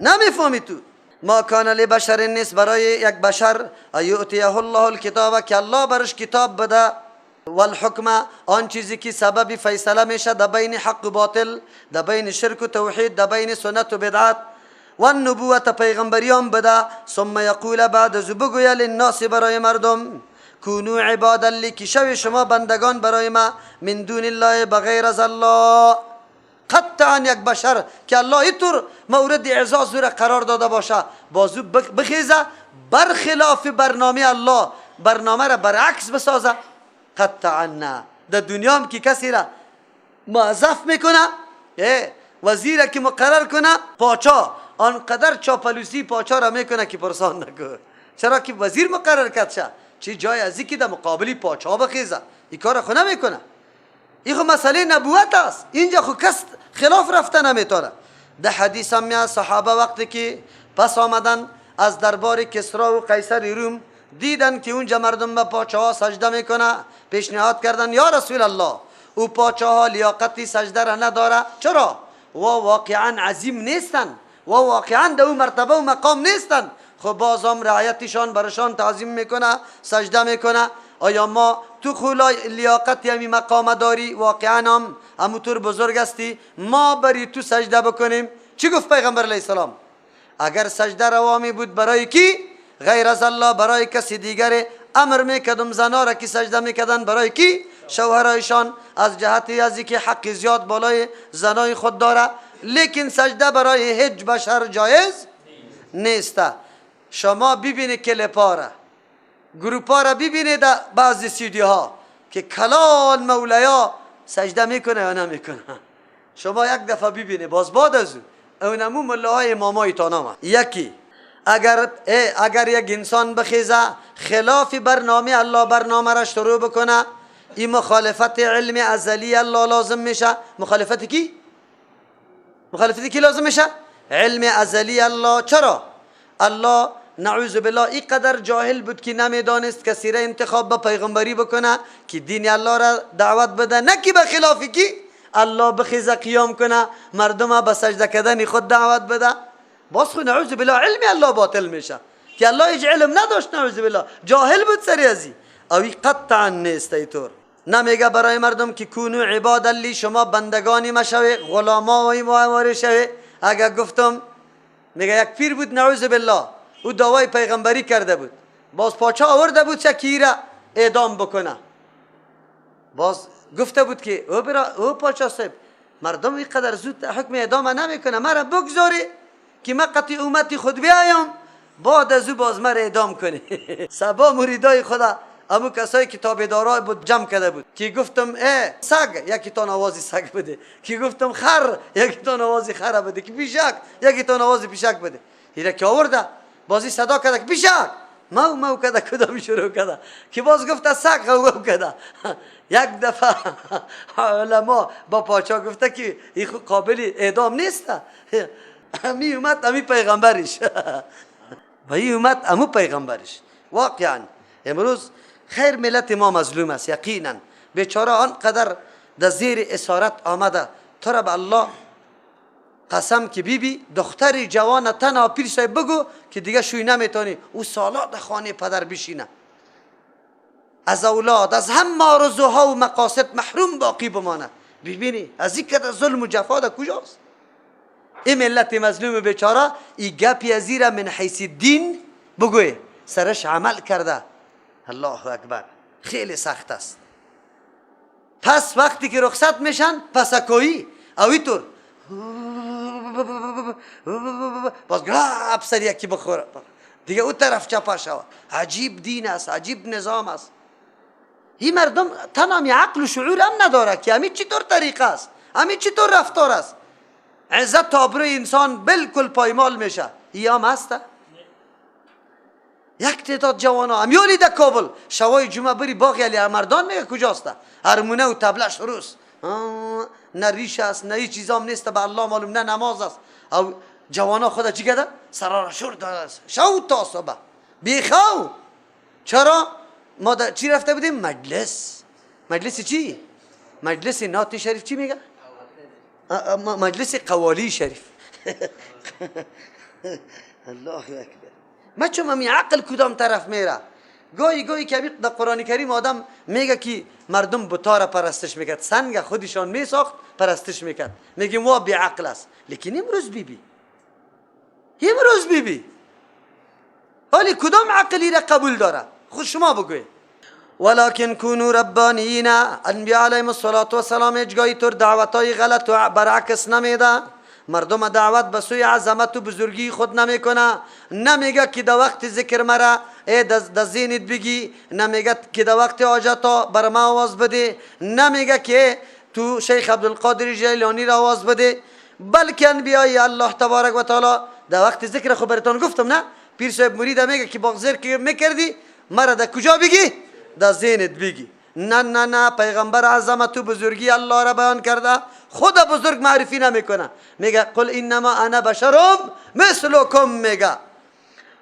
نمیفهمی تو. ما کان لبشر نیست برای یک بشر ایؤتیه الله الکتاب که الله برش کتاب بده والحکم آن چیزی که سبب فیصله میشه در بین حق و باطل، در بین شرک و توحید، در بین سنت و بدعت و النبوت پیغمبریان بده. ثم یقول بعد از بگویه للناس برای مردم کونو عبادا لی که شوی شما بندگان برای ما من دون الله بغیر از الله. قطعا یک بشر که الله اینطور مورد اعزاز را قرار داده باشه بازو بخیزه برخلاف برنامه الله برنامه را برعکس بسازه قطعا نه. در دنیا هم که کسی را موظف میکنه وزیر که مقرر کنه پاچا آنقدر چاپلوسی پاچا را میکنه که پرسان نکنه. چرا که وزیر مقرر کرد شه چی جای ازی که در مقابلی پاچا بخیزه این کار خو نمیکنه. این خو مسئله نبوت است. اینجا خو کس خلاف رفته نمیتونه. در حدیث هم میاد صحابه وقتی که پس آمدن از دربار کسرا و قیصر روم دیدن که اونجا مردم به پاچاها سجده میکنه پیشنهاد کردن یا رسول الله او پاچاها لیاقتی سجده را نداره. چرا؟ و واقعا عظیم نیستن و واقعا در اون مرتبه و مقام نیستن. خب بازم رعایتشان برشان تعظیم میکنه سجده میکنه. آیا ما تو خولا لیاقتی همی مقام داری واقعا همونطور بزرگ هستی ما بری تو سجده بکنیم؟ چی گفت پیغمبر علیه السلام؟ اگر سجده روامی بود برای کی؟ غیر از الله برای کسی دیگر امر میکردم زنا را که سجده میکردن برای کی؟ شوهرایشان از جهتی ازی که حق زیاد بالای زنای خود داره. لیکن سجده برای هیچ بشر جایز نیسته. شما ببینید کلیپا را گروپا را ببینید بعضی سیدی ها که کلان مولایا سجده میکنه یا نمیکنه. شما یک دفعه ببینید باز بعد از اون امو ملاهای امامای تانام یکی اگر یک انسان بخیزه خلاف برنامه الله برنامه را شروع بکنه این مخالفت علم ازلی الله لازم میشه. مخالفت کی؟ مخالفت کی لازم میشه؟ علم ازلی الله. چرا؟ الله نعوذ بالله این قدر جاهل بود که نمیدانست کسی را انتخاب به پیغمبری بکنه که دین الله را دعوت بده نه که به خلاف کی الله بخیزه قیام کنه مردم به سجده کردن خود دعوت بده. باز خود نعوذ بالله علم الله باطل میشه که الله هیچ علم نداشت. نعوذ بالله جاهل بود سری ازی اوی قطعا نیست. ایطور نمیگه برای مردم که کونو عبادا لی شما بندگانی ما شوی غلامای ما شوی. اگر گفتم میگه یک پیر بود نعوذ بالله او دعوای پیغمبری کرده بود باز پاچا آورده بود چه را اعدام بکنه. باز گفته بود که او پاچا صاحب مردم اینقدر زود حکم اعدام نمیکنه مرا بگذاری که من قطعی امتی خود بیایم بعد از او باز مرا اعدام کنی. سبا مریدای خدا امو کسایی که تابعدارای بود جمع کرده بود که گفتم سگ یکی تان آوازی سگ بده که گفتم خر یکی تان آوازی خر بده که پیشک یکی تان آوازی پیشک بده. هیره که آورده بازی صدا کرده که پیشک مو کده کدام شروع کده که باز گفته سگ غو کده. یک دفعه علما با پاچا گفته که این خود قابل اعدام نیست. امی اومد امی پیغمبرش و این اومد امو پیغمبرش. واقعا امروز خیر ملت ما مظلوم است یقینا. بیچاره آنقدر در زیر اسارت آمده. تو را به الله قسم که بیبی دختر جوان تنها پیر صاحب بگو که دیگه شوی نمیتونی او سالا در خانه پدر بشینه، از اولاد از همه آرزوها و مقاصد محروم باقی بمانه. ببینی از این قدر ظلم و جفا در کجاست؟ این ملت مظلوم بیچاره این گپی از این من حیث دین بگوی سرش عمل کرده. الله اکبر خیلی سخت است. پس وقتی که رخصت میشن پسکویی اوی طور باز گراب سر یکی بخوره دیگه او طرف چپا شود. عجیب دین است، عجیب نظام است. این مردم تنها عقل و شعور هم نداره که همین چطور طریقه است، همین چطور رفتار است. عزت آبروی انسان بالکل پایمال میشه. این هم هسته. یک تعداد جوانا همیالی در کابل شوای جمعه بری باغ علی مردان میگه کجاست؟ هرمونه و تبله شروع است. نه ریش است نه هیچ چیزام نیست به الله معلوم، نه نماز است. او جوانا خدا چی کرده؟ سرارشور داده است شو تا صبح بیخو. چرا؟ ما در چی رفته بودیم؟ مجلس. مجلس چی؟ مجلس نات شریف چی میگه؟ مجلس قوالی شریف. الله اکبر. ما چون همی عقل کدام طرف میره؟ گاهی که در قرآن کریم آدم میگه که مردم بتا را پرستش میکرد، سنگ خودشان میساخت پرستش میکرد، میگیم وا بی عقل است. لیکن امروز بیبی حالی کدام عقلی را قبول داره؟ خود شما بگوید. ولکن کونوا ربانیین. انبیاء علیهم السلام هیچگاهی طور دعوتای غلط و برعکس نمیده. مردم دعوت به سوی عظمت و بزرگی خود نمیکنه. نمیگه که در وقت ذکر مرا در ذهنت بگی، نمیگه که در وقت حاجت بر ما آواز بده، نمیگه که تو شیخ عبدالقادر جیلانی را آواز بده، بلکه انبیای الله تبارک و تعالی در وقت ذکر خبرتان گفتم نه پیر صاحب مرید میگه که با ذکر میکردی مرا در کجا بگی؟ در ذهنت بگی. نه پیغمبر عظمت و بزرگی الله را بیان کرده، خود بزرگ معرفی نمیکنه. میگه قل انما انا بشرم مثلکم. میگه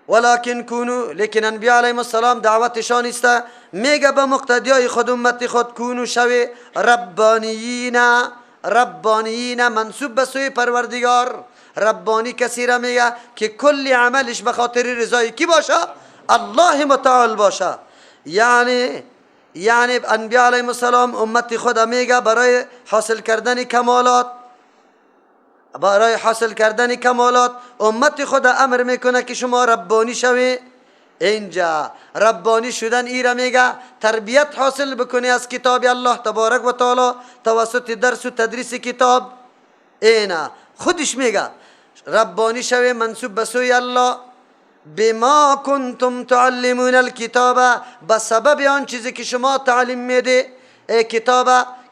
ولکن کونو، لیکن انبیاء علیهم السلام دعوتشان است میگه به مقتدیای خود امت خود کونو شوی ربانیین منصوب به سوی پروردگار. ربانی کسی را میگه که کلی عملش به خاطر رضای کی باشه؟ الله متعال باشه. یعنی انبیاء علیهم السلام امت خود میگه برای حاصل کردن کمالات امت خود امر میکنه که شما ربانی شوی. اینجا ربانی شدن ای را میگه تربیت حاصل بکنی از کتاب الله تبارک و تعالی توسط درس و تدریس کتاب. اینا خودش میگه ربانی شوی منصوب به سوی الله. بما کنتم تعلمون الکتاب، به سبب آن چیزی که شما تعلیم میده.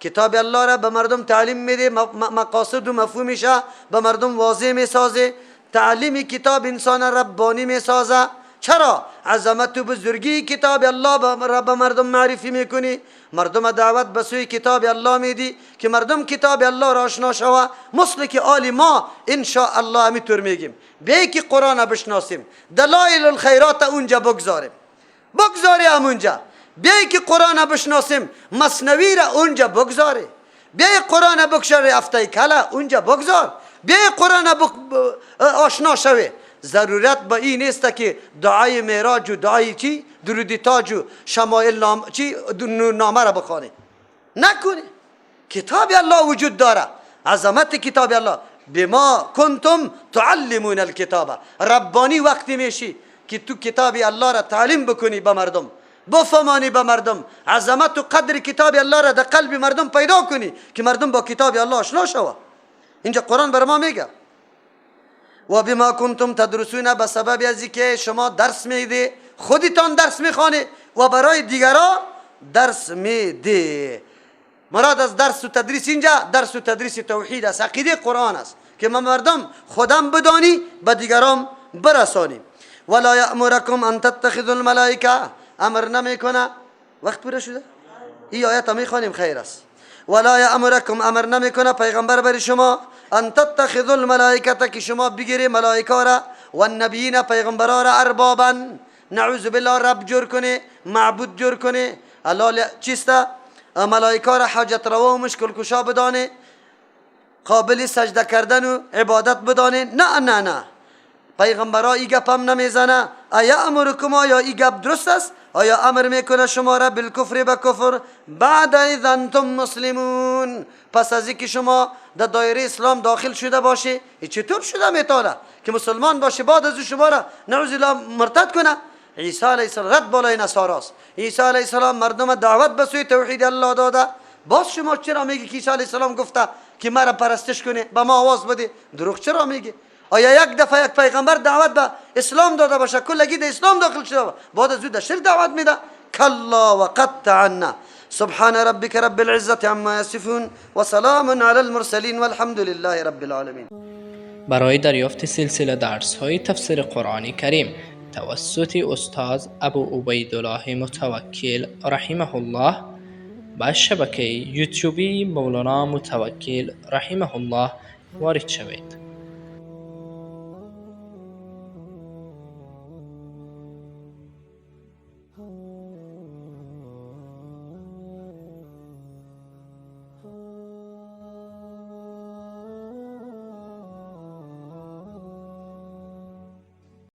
کتاب الله را به مردم تعلیم میده، مقاصد و مفهومش به مردم واضح میسازه. تعلیم کتاب انسان ربانی میسازه. چرا؟ عظمت و بزرگی کتاب الله را به مردم معرفی میکنی. مردم دعوت به سوی کتاب الله میدی که مردم کتاب الله را آشنا شوه. مثل که آل ما ان شاء الله همینطور میگیم بیایی که قرآن بشناسیم، دلایل الخیرات اونجا بگذاریم همونجا. بیایی که قرآن بشناسیم، مثنوی را اونجا بگذاری. بیایی قرآن بکشاری هفته کله اونجا بگذار. بیایی قرآن آشنا شوی. ضرورت به این نیست که دعای معراج و دعای چی درود تاج و شمائل نامه را بخوانی. نکنی. کتاب الله وجود داره. عظمت کتاب الله. بما کنتم تعلمون الکتاب. ربانی وقتی میشی که تو کتاب الله را تعلیم بکنی به مردم، بفهمانی به مردم، عظمت و قدر کتاب الله را در قلب مردم پیدا کنی که مردم با کتاب الله آشنا شوه. اینجا قرآن بر ما میگه و بما کنتم تدرسون، به سبب از اینکه شما درس میده، خودتان درس میخوانی و برای دیگران درس میده. مراد از درس و تدریس اینجا درس و تدریس توحید است، عقیده قرآن است که ما مردم خودم بدانی به دیگران برسانی. ولا یأمرکم ان تتخذوا الملائکه، امر نمیکنه. وقت پوره شده؟ این آیت میخوانیم خیر است. ولا یأمرکم، امر نمیکنه پیغمبر بر شما، ان تتخذوا الملائکه، که شما بگیری ملائکه را و النبیین پیغمبرا را اربابا، نعوذ بالله رب جور کنی، معبود جور کنی. الله چیسته؟ ملائکه را حاجت روا و مشکل کشا بدانه، قابل سجده کردن و عبادت بدانه. نه نه نه، پیغمبرا ای گپ هم نمیزنه. ایا امرکم، آیا ای گپ درست است؟ آیا امر میکنه شما را بالکفر به کفر بعد اذا انتم مسلمون، پس از اینکه شما در دایره اسلام داخل شده باشی؟ چطور شده میتونه که مسلمان باشه بعد از شما را نعوذ الله مرتد کنه؟ عیسی علیه السلام رد بالای نصاراست. عیسی علیه السلام مردم دعوت به سوی توحید الله داده. باز شما چرا میگی که عیسی علیه السلام گفته که مرا پرستش کنی، به ما آواز بده؟ دروغ چرا میگی؟ آیا یک دفعه یک پیغمبر دعوت به اسلام داده باشه کلگی در اسلام داخل شده بعد از او در شرک دعوت میده؟ کلا و قطع عنا. سبحان ربك رب العزة عما يصفون و سلام علی المرسلین والحمد لله رب العالمین. برای دریافت سلسله درس های تفسیر قرآن کریم توسط استاد ابو عبیدالله متوکل رحمه الله با شبکه یوتیوبی مولانا متوکل رحمه الله وارد شوید.